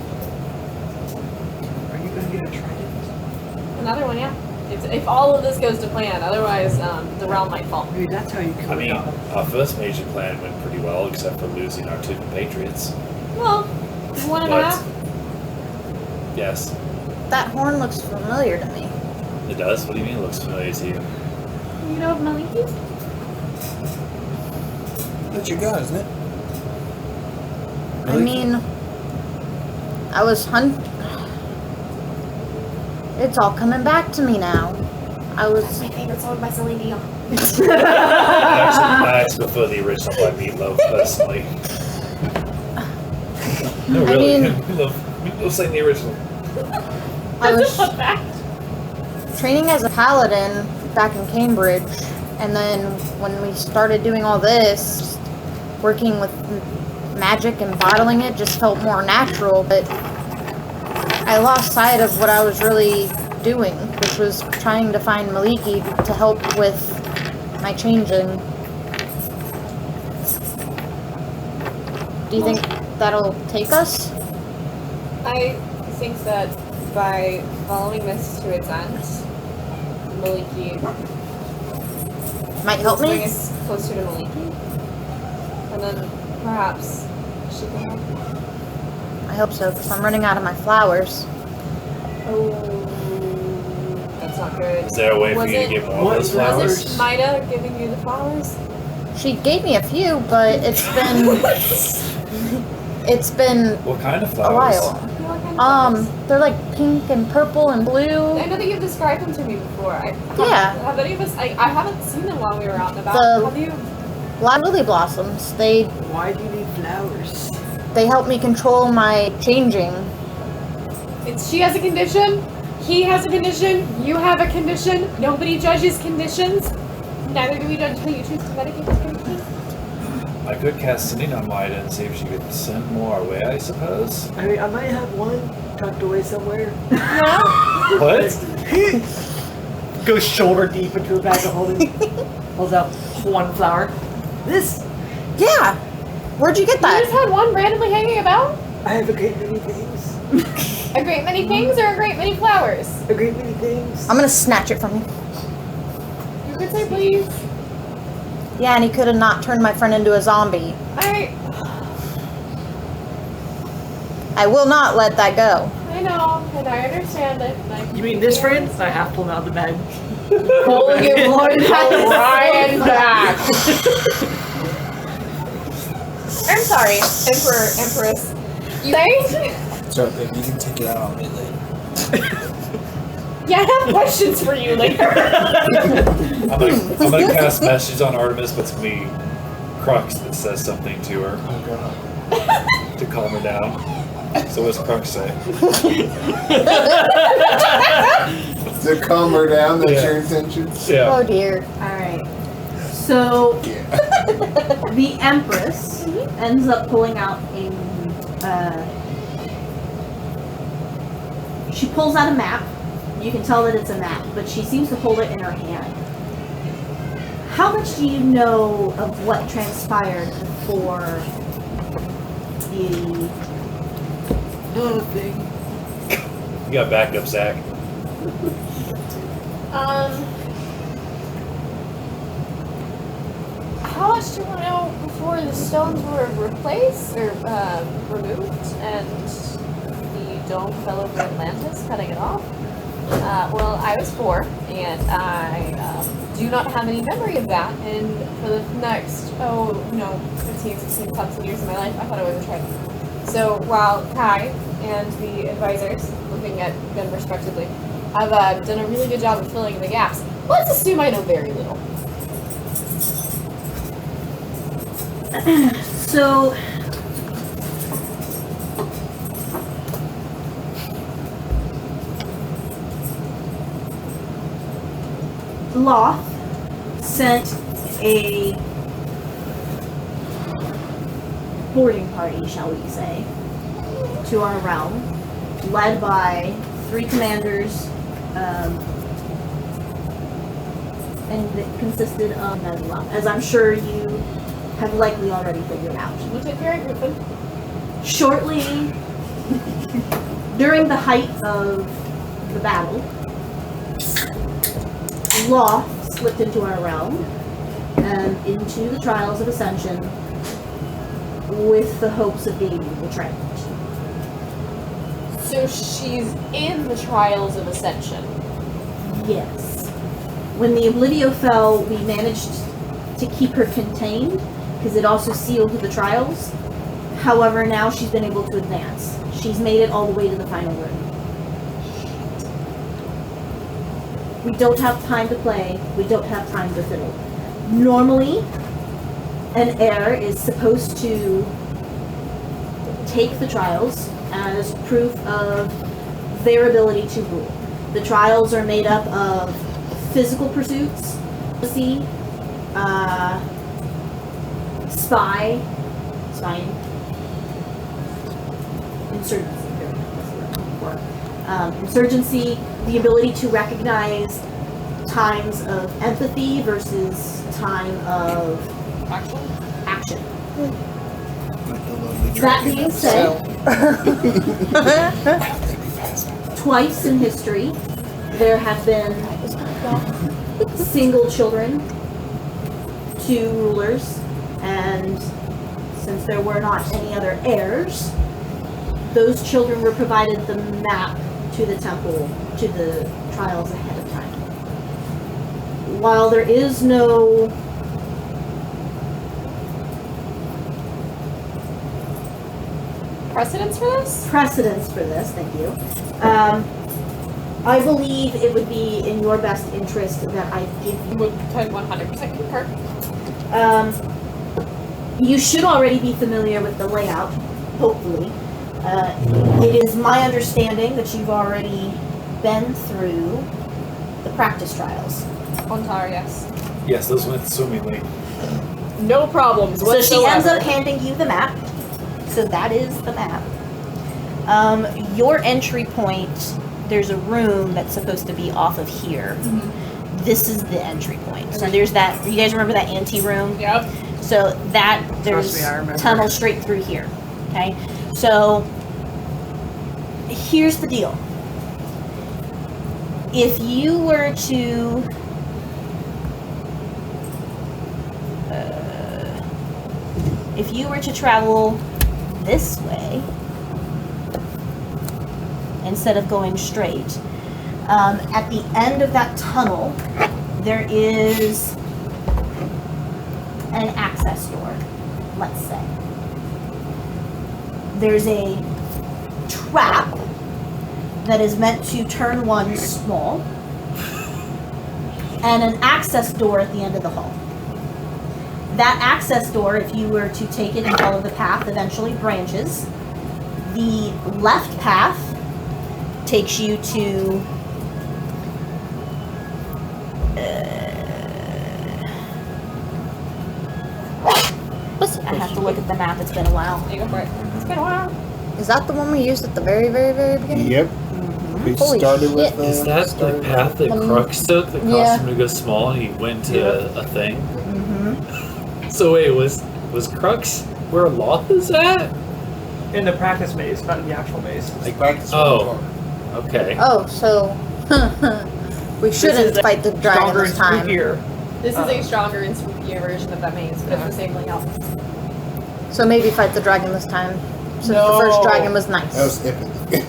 Are you gonna get a trident? Another one, yeah. If all of this goes to plan, otherwise the realm might fall. Maybe that's how you kill I mean, God. our first major plan went pretty well, except for losing our two compatriots. Well, 1.5. But, yes, That horn looks familiar to me. it does. What do you mean it looks familiar to you? You know of Maliki? That's your god, isn't it? I mean, I was It's all coming back to me now. That's my favorite song by Celine Dion. I actually prefer the original by Meatloaf, personally. No, I really. mean- Meatloaf sang the original. I was Fun fact. training as a paladin back in Cambridge, and then when we started doing all this, working with magic and bottling it just felt more natural, but I lost sight of what I was really doing, which was trying to find Maliki to help with my changing. Do you think that'll take us? I think that by following this to its end, Maliki Might help bring me? us closer to Maliki, and then perhaps she can help. I hope so, because I'm running out of my flowers. Oh, that's not good. Is there a way for Was you to it- get more of what those is it? flowers? Was it Maida giving you the flowers? She gave me a few, but it's been it's been What kind of a flowers? while. What kind of flowers? They're like pink and purple and blue. I know that you've described them to me before. Yeah. Have any of us? I haven't seen them while we were out and about. The- Have you? Lily blossoms. They Why do you need flowers? help me control my changing. She has a condition. He has a condition. You have a condition. Nobody judges conditions. Neither do we judge how you choose to medicate this condition. I could cast sending on Maida and see if she could send more our way, I suppose. I mean, I might have one tucked away somewhere. What? Goes shoulder deep into a bag of holding. Pulls out one flower. This, Yeah. Where'd you get You just that? had one randomly hanging about? I have a great many things. A great many things or a great many flowers? A great many things. I'm gonna snatch it from you. You could say please. Yeah, and he could have not turned my friend into a zombie. I will not let that go. I know, and I understand it. and I- You mean this friend? I have pulled out of the bag. Pulling your one Ryan back. I'm sorry, Empress. You say? So if you can take it out on me later. Yeah, I have questions for you later. I'm gonna cast messages on Artemis, but it's gonna be Crux that says something to her Oh god. to calm her down. So what's Crux say? To calm her down, that's Yeah. your intention? Yeah. Oh dear. Alright. So Yeah. the Empress ends up pulling out she pulls out a map. You can tell that it's a map, but she seems to hold it in her hand. How much do you know of what transpired before the... Nothing. You got backup, Zach. How much do you want to know before the stones were replaced or removed and the dome fell over Atlantis, cutting it off? Well, I was 4, and I do not have any memory of that. And for the next, 15, 16 thousand years of my life, I thought I was a tribe. So while Kai and the advisors, looking at them respectively, have done a really good job of filling in the gaps, let's assume I know very little. So Lolth sent a boarding party, shall we say, to our realm, led by 3 commanders, and it consisted of as well, as I'm sure you have likely already figured out. You took care of Griffin. Shortly during the height of the battle, Lolth slipped into our realm and into the trials of ascension with the hopes of being betrayed. So she's in the trials of ascension. Yes. When the Oblivio fell, we managed to keep her contained because it also sealed the trials. However, now she's been able to advance. She's made it all the way to the final room. We don't have time to play. We don't have time to fiddle. Normally, an heir is supposed to take the trials as proof of their ability to rule. The trials are made up of physical pursuits, spying, insurgency. Insurgency, the ability to recognize times of empathy versus time of action. That being said, twice in history, there have been single children, 2 rulers, and since there were not any other heirs, those children were provided the map to the temple, to the trials ahead of time. While there is no Precedence for this? precedence for this, thank you, I believe it would be in your best interest that I give you. Would 100% concur. You should already be familiar with the layout, hopefully. It is my understanding that you've already been through the practice trials. Ontar, yes. Yes, those went swimmingly. No problems So whatsoever. she ends up handing you the map. So that is the map. Your entry point, there's a room that's supposed to be off of here. This is the entry point. So there's that, you guys remember that ante room? Yep. So that, there's me, I remember. tunnel straight through here. Okay? So here's the deal. If you were to travel this way instead of going straight, at the end of that tunnel there is an access door, let's say. There's a trap that is meant to turn one small, and an access door at the end of the hall. That access door, if you were to take it and follow the path, eventually branches. The left path takes you to I have to look at the map, it's been a while. You go for it. It's been a while. Is that the one we used at the very, very, very beginning? Yep. We Holy started shit. with Is that the path that Crux took that caused yeah. him to go small and he went to a thing? Mm-hmm. So wait, was Crux where Lolth is at? In the practice maze, not in the actual maze. like practice. Oh. Okay. Oh, so we shouldn't fight the dragon Stronger this and time. spookier. This is a stronger and spookier version of that maze, but it's the same layout. So maybe fight the dragon this time. Since No. the first dragon was nice. That was empathy.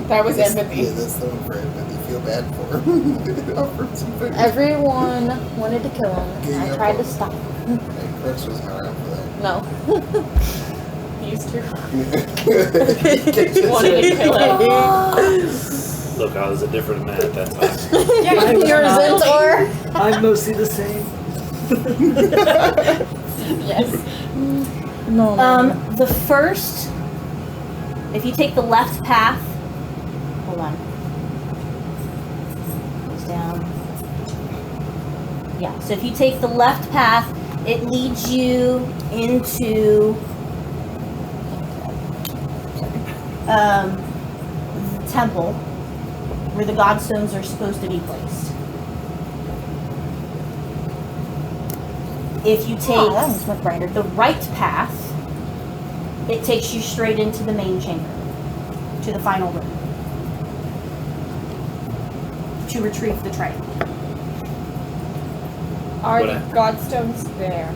That was That's- empathy. Yeah, that's the one for empathy. Feel bad for him. Offered some food. Everyone wanted to kill him. Yeah, I tried to stop him. Hey, Crooks was not around for that. No. He used to. Wanted Wanted to kill him. Look, I was a different man at that time. Yeah, You're a Zentaur. I'm mostly the same. Yes. No. The first, if you take the left path, hold on, goes down. Yeah, so if you take the left path, it leads you into the temple where the Godstones are supposed to be placed. If you take that was much brighter. the right path, it takes you straight into the main chamber, to the final room, to retrieve the tray. Are What the I- Godstones there?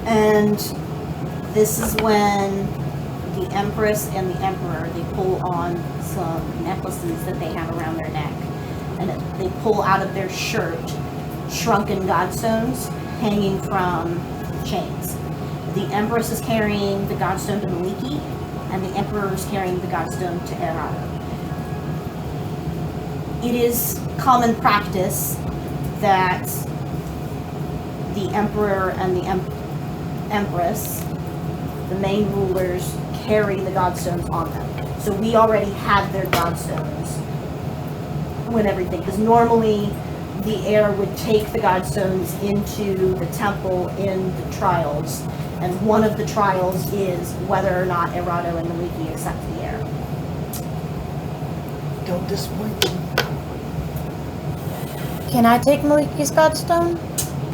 And this is when the Empress and the Emperor, they pull on some necklaces that they have around their neck. And they pull out of their shirt shrunken Godstones hanging from chains. The Empress is carrying the Godstone to Maliki, and the Emperor is carrying the Godstone to Errata. It is common practice that the Emperor and the Empress, the main rulers, carry the Godstones on them. So we already had their Godstones when everything, because normally the heir would take the Godstones into the temple in the trials, and one of the trials is whether or not Errata and Maliki accept the heir. Don't disappoint them. Can I take Maliki's Godstone?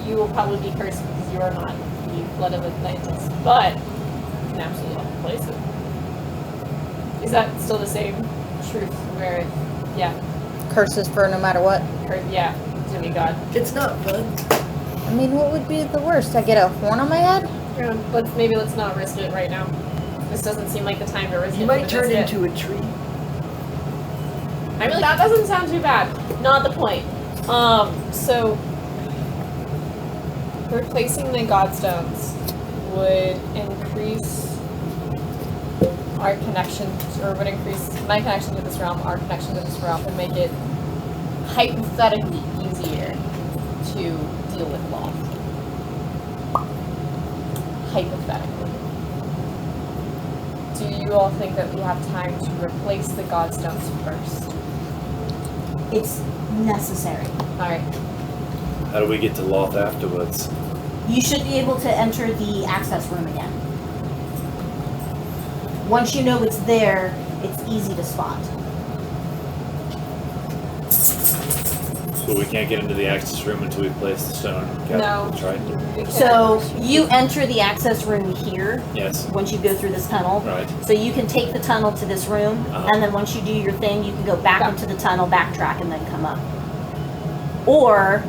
You will probably be cursed because you are not the blood of Atlantis, but you can absolutely replace it. Is that still the same truth? Where, yeah, Curses for no matter what. yeah, demigod. It's not fun. I mean, what would be the worst? I get a horn on my head? Yeah, let's not risk it right now. This doesn't seem like the time to risk it. You might but turn it's into a tree. I mean, that doesn't sound too bad. Not the point. So replacing the Godstones would increase our connection, or would increase my connection to this realm, our connection to this realm, and make it hypothetically easier to deal with Lolth. Hypothetically. Do you all think that we have time to replace the Godstones first? It's necessary. Alright. How do we get to Lolth afterwards? You should be able to enter the access room again. Once you know it's there, it's easy to spot. But we can't get into the access room until we place the stone. No. Right? So you enter the access room here Yes. once you go through this tunnel. Right. So you can take the tunnel to this room, and then once you do your thing, you can go back into the tunnel, backtrack, and then come up. Or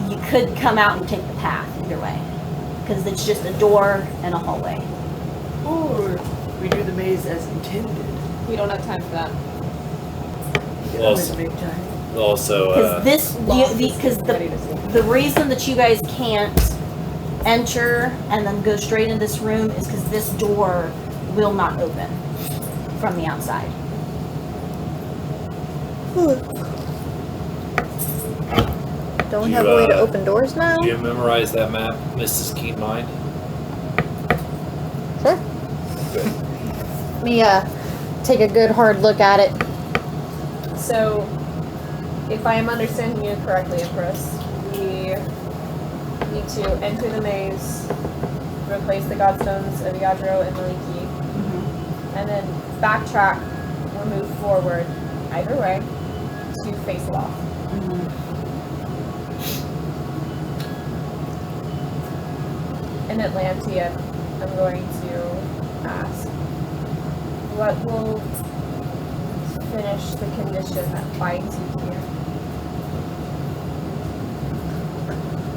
you could come out and take the path, either way. Because it's just a door and a hallway. Or we do the maze as intended. We don't have time for that. You Well, always make time. Also, Because the reason that you guys can't enter and then go straight in this room is because this door will not open from the outside. Don't we You, have a way to open doors now? do you memorize that map, Mrs. Keen Mind? Sure. Good. Let me take a good hard look at it. So, if I am understanding you correctly, Empress, we need to enter the maze, replace the Godstones of Outtro and Maliki, and then backtrack or move forward, either way, to face Lolth. In Atlantia, I'm going to ask, what will finish the condition that binds you here?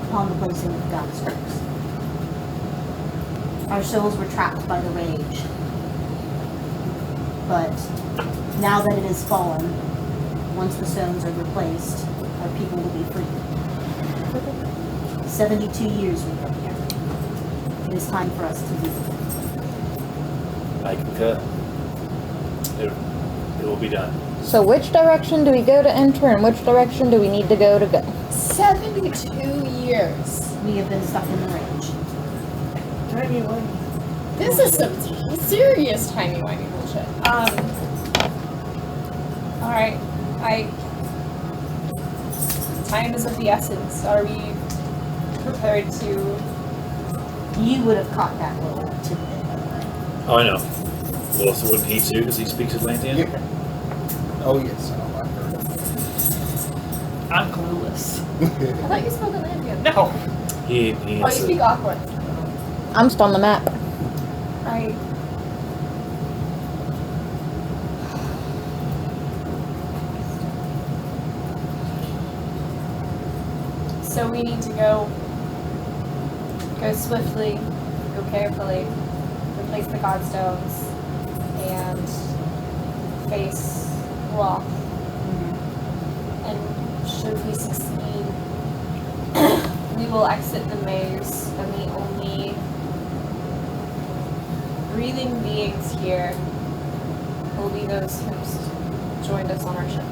Upon the placing of God's strokes. Our souls were trapped by the rage. But now that it has fallen, once the stones are replaced, our people will be free. 72 years we've been here. It is time for us to leave. I concur. It will be done. So which direction do we go to enter and which direction do we need to go? 72 years. We have been stuck in the rage. This is some serious timey-wimey bullshit. Alright. Time is of the essence. Are we prepared to... You would have caught that little tidbit, by the way. Oh, I know. Well, so wouldn't he too, because he speaks Atlantean? Yeah. Oh yes, I heard I'm clueless. I thought you spoke Atlantean. No. He Oh, you has speak Aquan. I'm just on the map. Right. So we need to go swiftly, go carefully, replace the Godstones, and face Lolth. And should we succeed, we will exit the maze, and the only breathing beings here will be those who joined us on our ship.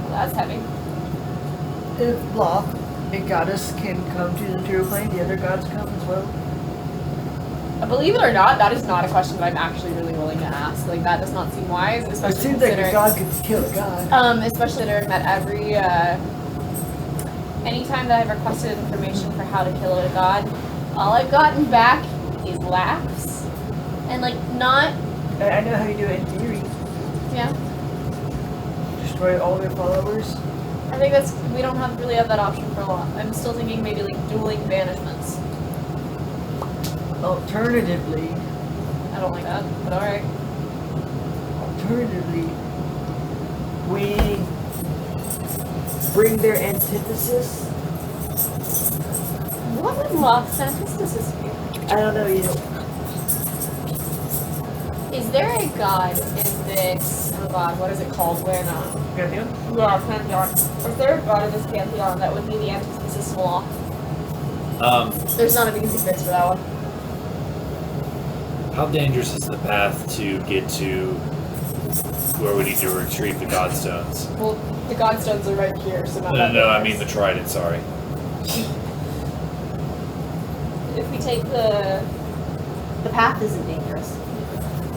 Well, that's heavy. If Lolth and Goddess can come to the material plane, the other gods come as well. Believe it or not, that is not a question that I'm actually really willing to ask. Like, that does not seem wise, It especially seems like a considering... god could kill a god. Especially considering that every, anytime that I've requested information for how to kill a god, all I've gotten back is laughs. And, like, not... I know how you do it in theory. Yeah. Destroy all their followers. I think we don't really have that option for a lot. I'm still thinking maybe, like, dueling banishments. Alternatively, I don't like that, but alright. Alternatively, we bring their antithesis. What would Lolth's antithesis be? I don't know yet. Is there a god in this... Oh god, what is it called when, Pantheon? Yeah, Pantheon. Is there a god in this Pantheon that would be the antithesis of Lolth? There's not an easy fix for that one. How dangerous is the path to get to where we need to retrieve the Godstones? Well, the Godstones are right here, so not No, that no, I dangerous. mean the Trident, sorry. If we take the... The path isn't dangerous.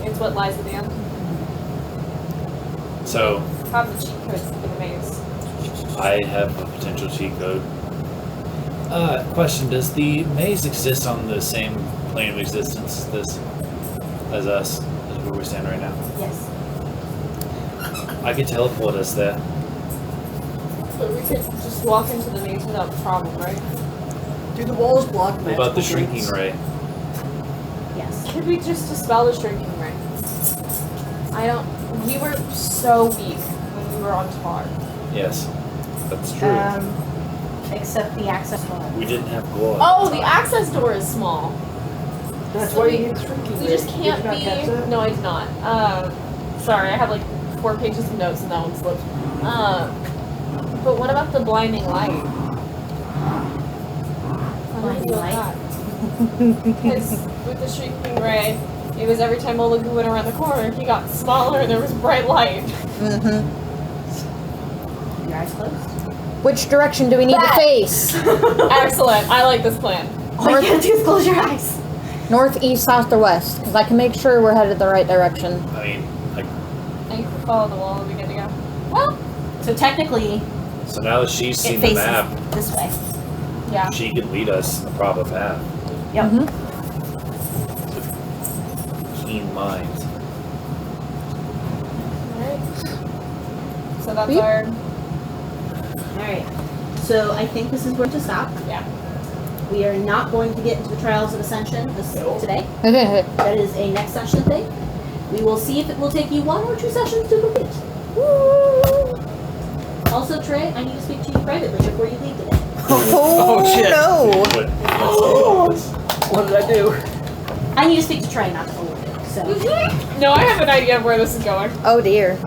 It's what lies at the end. So, Have the cheat codes for the maze. I have a potential cheat code. Question, does the maze exist on the same plane of existence as us, as where we stand right now? Yes. I could teleport us there. But we could just walk into the maze without problem, right? Do the walls block What about the magical shrinking gates? ray? Yes. Could we just dispel the shrinking ray? We were so weak when we were on Tar. Yes, that's true. Except the access door. We didn't have glow. Oh, the access door is small. That's So why we- you need shrinking. We just ray. can't Did you not catch be... that? No, I did not. Sorry, I have like 4 pages of notes and that one slipped. But what about the blinding light? Blinding light? Because with the shrinking ray, it was every time Olegu went around the corner, he got smaller and there was bright light. Mm-hmm. Your eyes closed? Which direction do we need to face? Excellent. I like this plan. All you gotta do is close your eyes. North, east, south, or west? Because I can make sure we're headed the right direction. I mean, like, And you can follow the wall and we get to go. Well, So technically, so now that she's it seen the faces map, this way. yeah. she can lead us in the proper path. Yep. Mhm. Keen mind. Alright. So that's Beep. our... Alright. So I think this is where to stop. Yeah. We are not going to get into the Trials of Ascension today. Okay. That is a next session thing. We will see if it will take you 1 or 2 sessions to complete. Also, Trey, I need to speak to you privately before you leave today. Oh, shit. no. But, What did I do? I need to speak to Trey, not to Olegu. So No, I have an idea of where this is going. Oh, dear.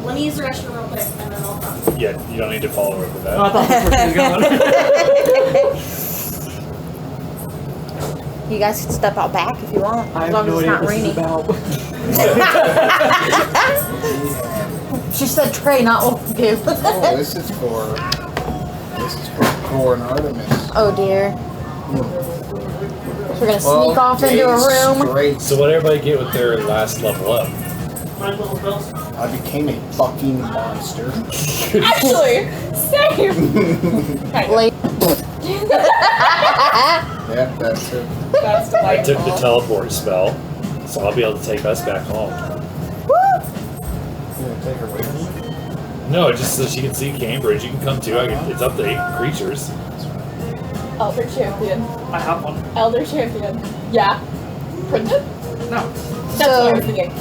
let me use the restroom real quick, and then I'll come. yeah, you don't need to follow her with Oh, I that. thought that's where she was going. You guys can step out back if you want, I as have long no as it's idea not what this is raining. about. She said Trey, not Olegu. Oh, this is for Gor and Artymiz. Oh, dear. we're gonna sneak off into a room. Straight. So what everybody get with their last level up? I became a fucking monster. Actually, same. Kind of. Like, Yeah, that's it. That's I took the delightful. teleport spell, so I'll be able to take us back home. You gonna take her with me? No, just so she can see Cambridge. You can come too. It's up to 8 creatures. Elder champion. I have one. Elder champion. Yeah. Printed? No. That's what I was so thinking.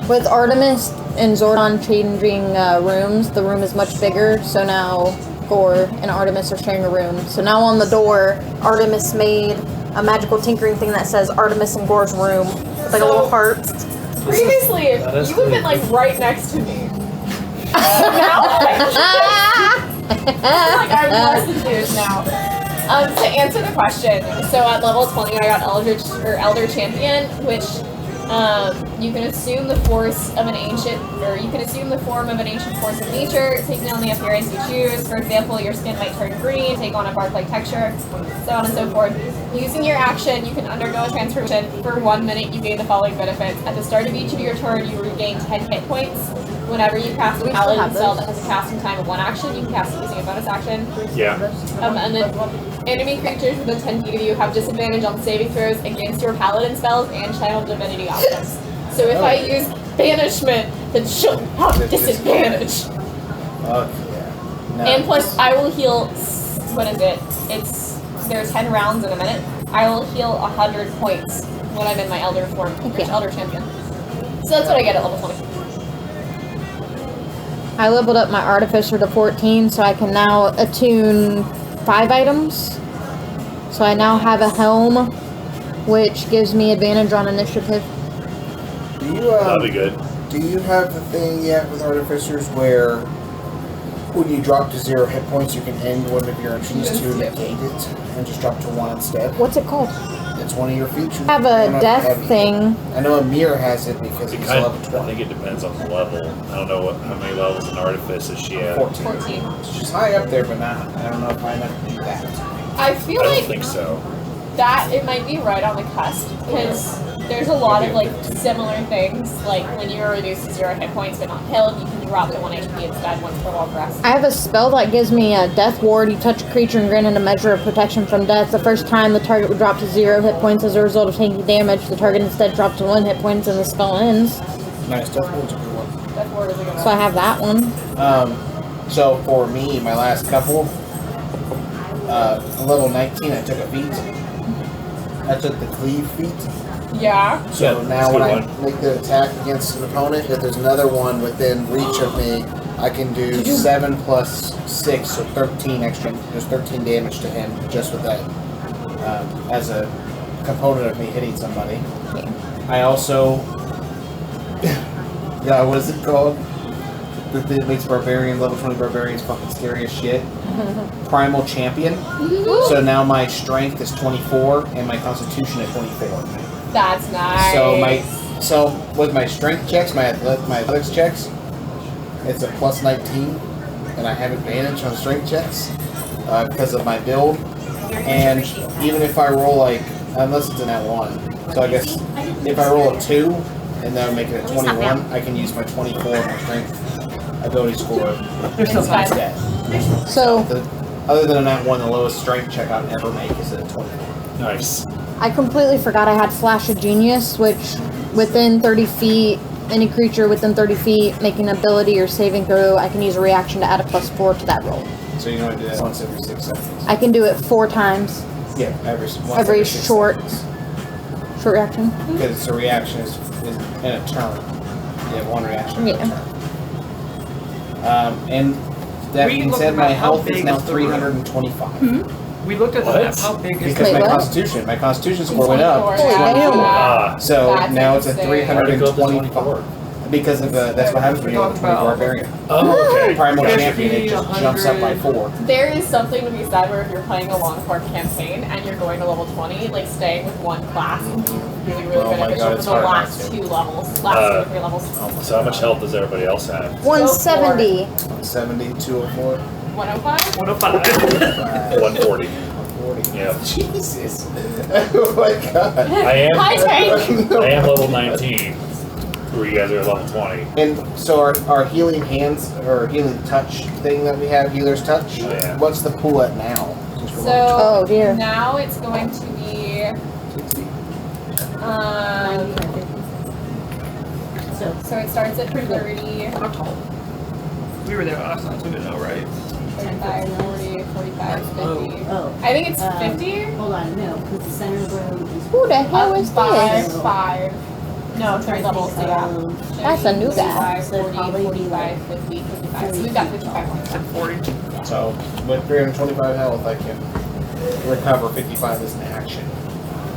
with Artymiz and Zordon changing rooms, the room is much bigger. So now Gor and Artymiz are sharing a room. So now on the door, Artymiz made a magical tinkering thing that says Artymiz and Gor's room. It's like a little heart. Previously, you That is would have been like right next to me. Now, I feel like I'm less enthused now. To answer the question, so at level 20 I got Elder Champion, which you can assume the force of an ancient, or you can assume the form of an ancient force of nature, taking on the appearance you choose. For example, your skin might turn green, take on a bark-like texture, so on and so forth. Using your action, you can undergo a transformation. For 1 minute, you gain the following benefits. At the start of each of your turn, you regain 10 hit points. Whenever you cast a paladin spell that has a casting time of 1 action, you can cast it using a bonus action. Yeah. And then enemy creatures within 10 feet of you have disadvantage on saving throws against your paladin spells and channel divinity options. So if I use banishment, then she'll have disadvantage. Fuck yeah. And plus, I will heal. What is it? There's 10 rounds in a minute. I will heal 100 points when I'm in my Elder form, Elder Champion. So that's what I get at level 20. I leveled up my Artificer to 14, so I can now attune 5 items. So I now have a helm, which gives me advantage on initiative. Do you That'll be good. do you have the thing yet with artificers where when you drop to 0 hit points you can end one of your entries to negate it and just drop to 1 instead? What's it called? It's one of your features. I have a death thing. I know Amir has it because It he's kind level of, I 20. think it depends on the level. I don't know how many levels in Artifice is she at. 14. 14. She's high up there, but not. I don't know if I can do that. I feel I don't like think so. that it might be right on the cusp, because there's a lot of like similar things, like when you are reduced to 0 hit points but not killed, you can drop to 1 HP instead once per long rest. I have a spell that gives me a death ward. You touch a creature and granted a measure of protection from death. The first time the target would drop to 0 hit points as a result of taking damage. The target instead drops to 1 hit points and the spell ends. Nice, Death Ward's a good one. Death ward is a good So I have that one. So for me, my last couple, level 19, I took a feat. I took the cleave feat. Yeah. So Yeah, now that's a when good I one. make the attack against an opponent, if there's another one within reach of me, I can do 7 plus 6, so 13 extra. There's 13 damage to him just with that as a component of me hitting somebody. I also, yeah, what is it called? The thing that makes barbarian, level 20 barbarians fucking scary as shit. Primal Champion. So now my strength is 24 and my constitution is 24. That's nice. So with my strength checks, my athletics checks, it's a plus 19, and I have advantage on strength checks because of my build. And even if I roll unless it's in that 1, so I guess if I roll a 2 and then I make it a 21, I can use my 24 and my strength ability score instead. So Other than that 1, the lowest strength check I'd ever make is a 24. Nice. I completely forgot I had Flash of Genius, which within 30 feet, any creature within 30 feet making an ability or saving throw, I can use a reaction to add a +4 to that roll. So you know I do that once every 6 seconds. I can do it 4 times. Yeah, every Every 6 short seconds. reaction. Because it's a reaction is in a turn. You have 1 reaction per Yeah. turn. And that We being looked said, at my how health is big now is the room. 325. We looked at What? that. How big is Because Wait, my what? constitution score went up. 24, Holy yeah. damn. So That's now it's a insane. Why did it go up to 325. 24? Because of that's what happens when you have a 20 barbarian. Oh, okay. Primal It champion, should it be just jumps up by 4. There is something to be said where if you're playing a long form campaign and you're going to level 20, like staying with one class can be really, really Oh my beneficial God, for it's the hard last not to. 2 levels, last 2 or 3 levels. So how much health does everybody else have? 170. 170, 204. 105? 105. 140. 40. Yeah. Jesus. Oh my god. Hi, Tank. I am level 19. Where you guys are level 20. And so our healing hands, or healing touch thing that we have, healer's touch, Oh, yeah. what's the pool at now? So Oh, dear. now it's going to be 95, 50. So, it starts at 30, How tall? We were there last night, so we didn't know, right? 35, 40, 45, 50. oh, I think it's Um, 50. hold on, no, because the center of the road is. Who the hell is Five, this? 5. No, 3 levels, so yeah. That's a new guy. 35, So 40, probably be 45, 50, 55. So we've got 55 points Said left. 40. So with 325 health, I can recover 55 as an action.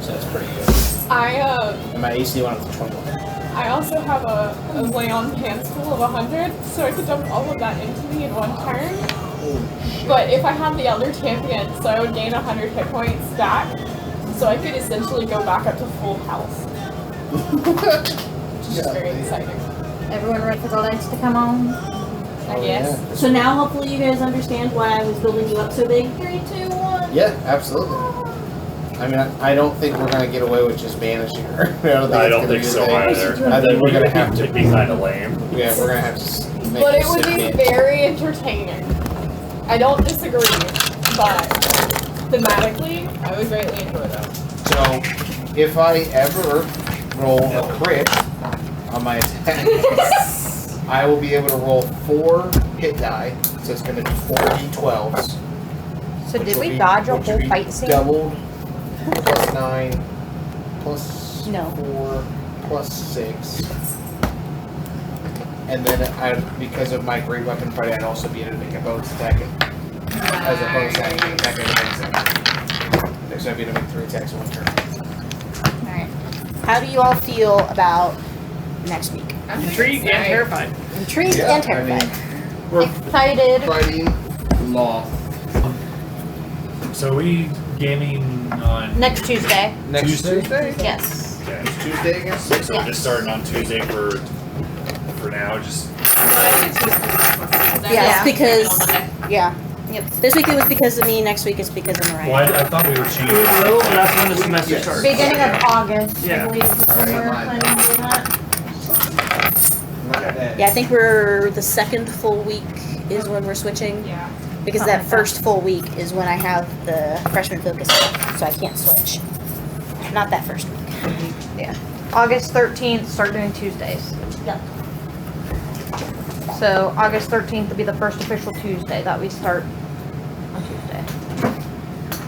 So that's pretty good. And my AC went up to 21. I also have a lay on hands pool of 100, so I could dump all of that into me in one turn. Holy shit. But if I have the Elder Champion, so I would gain 100 hit points back, so I could essentially go back up to full health. Which is Yeah, very yeah. exciting. Everyone ready for the lights to come on? I Oh, guess. yeah. So now hopefully you guys understand why I was building you up so big. 3, 2, 1. Yeah, absolutely. I mean, I don't think we're gonna get away with just banishing her. I don't think so either. I think we're gonna have to. It'd be kind of lame. Yeah, we're gonna have to make But her it would sit be in. very entertaining. I don't disagree, but thematically, I would greatly enjoy that. So, if I ever roll a crit on my attack, I will be able to roll 4 hit die. So it's gonna be 4 d12s. So which did will we be- dodge a which will whole be fight scene? Doubled, plus 9, plus No. 4, plus 6. And then because of my great weapon fighting, I'd also be able to make a bonus attack as a bonus action attack as a bonus action. So I'd be able to make 3 attacks in one turn. Alright. How do you all feel about next week? Intrigued and terrified. Intrigued Yeah, and I terrified. mean, we're Excited. fighting Lolth. So we gaming on Next Tuesday. Next Tuesday? Tuesday? Yes. Okay. Next Tuesday, I guess? So we're just starting on Tuesday for now. Just Yeah, it's because yeah. Yep. This week it was because of me. Next week is because of Mariah. well, I thought we were cheating. So that's when the semester Yes. starts. Beginning of August. Yeah. I believe is when we're Alright. planning on doing that. Not bad. Yeah, I think we're the second full week is when we're switching. Yeah. Because Something that like first full week is when I have the freshman focus, so I can't switch. Not that first week. Yeah. August 13th, start doing Tuesdays. Yep. So August 13th will be the first official Tuesday that we start on Tuesday.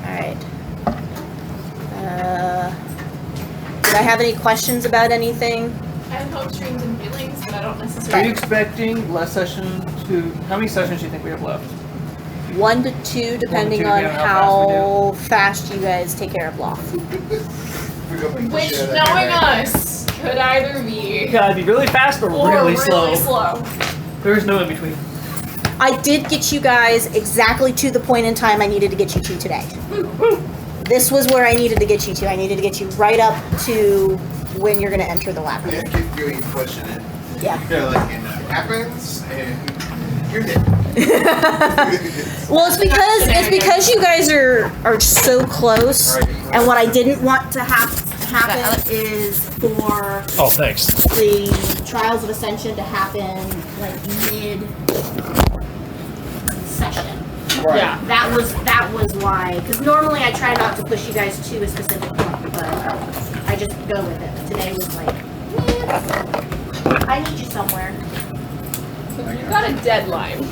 Alright. Did I have any questions about anything? I have hopes, dreams, and feelings, but I don't Are necessarily. you expecting last session to? How many sessions do you think we have left? 1 to 2, depending on depending on how how fast you guys take care of Lolth. Which, knowing us, could either be You gotta be really fast or really slow. There's no in between. I did get you guys exactly to the point in time I needed to get you to today. This was where I needed to get you to. I needed to get you right up to when you're going to enter the labyrinth. Yeah, keep doing pushing it. Yeah. You're like, and it happens, and you're dead. Well, it's because you guys are so close, and what I didn't want to happen is for Oh, thanks. The Trials of Ascension to happen like mid session. Right. Yeah. That was why. Because normally I try not to push you guys to a specific point, but I just go with it. Today was like, I need you somewhere. So we've got a deadline.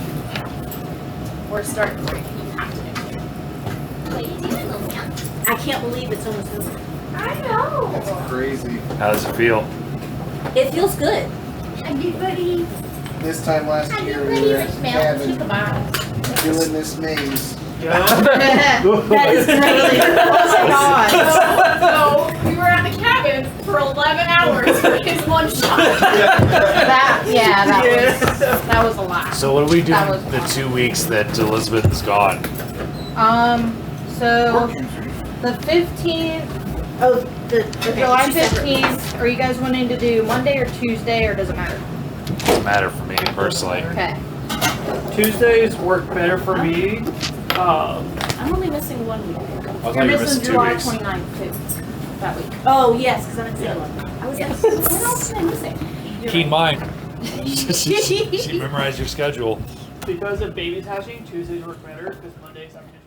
Or a start point. You have to do it. What are you doing, little man? I can't believe it's almost over. I know. That's crazy. How does it feel? It feels good. Everybody, This time last year, we were at the cabin doing this maze. That is crazy. Oh my god. So we were at the cabin for 11 hours for his one shot. That was a lot. So what do we do That was the fun. 2 weeks that Elizabeth is gone? So the 15th, The July two separate ones. 15th, are you guys wanting to do Monday or Tuesday, or does it matter? Doesn't matter for me personally. Okay. Tuesdays work better for me. I'm only missing 1 week. thought You're you were missing missing 2 July weeks. 29th too. That week. Oh, yes, because I'm in Yeah. Salem. I was like, what else am I missing? You're Keep in right. mind, she memorized your schedule. Because of babies hatching, Tuesdays work better because Mondays, afternoons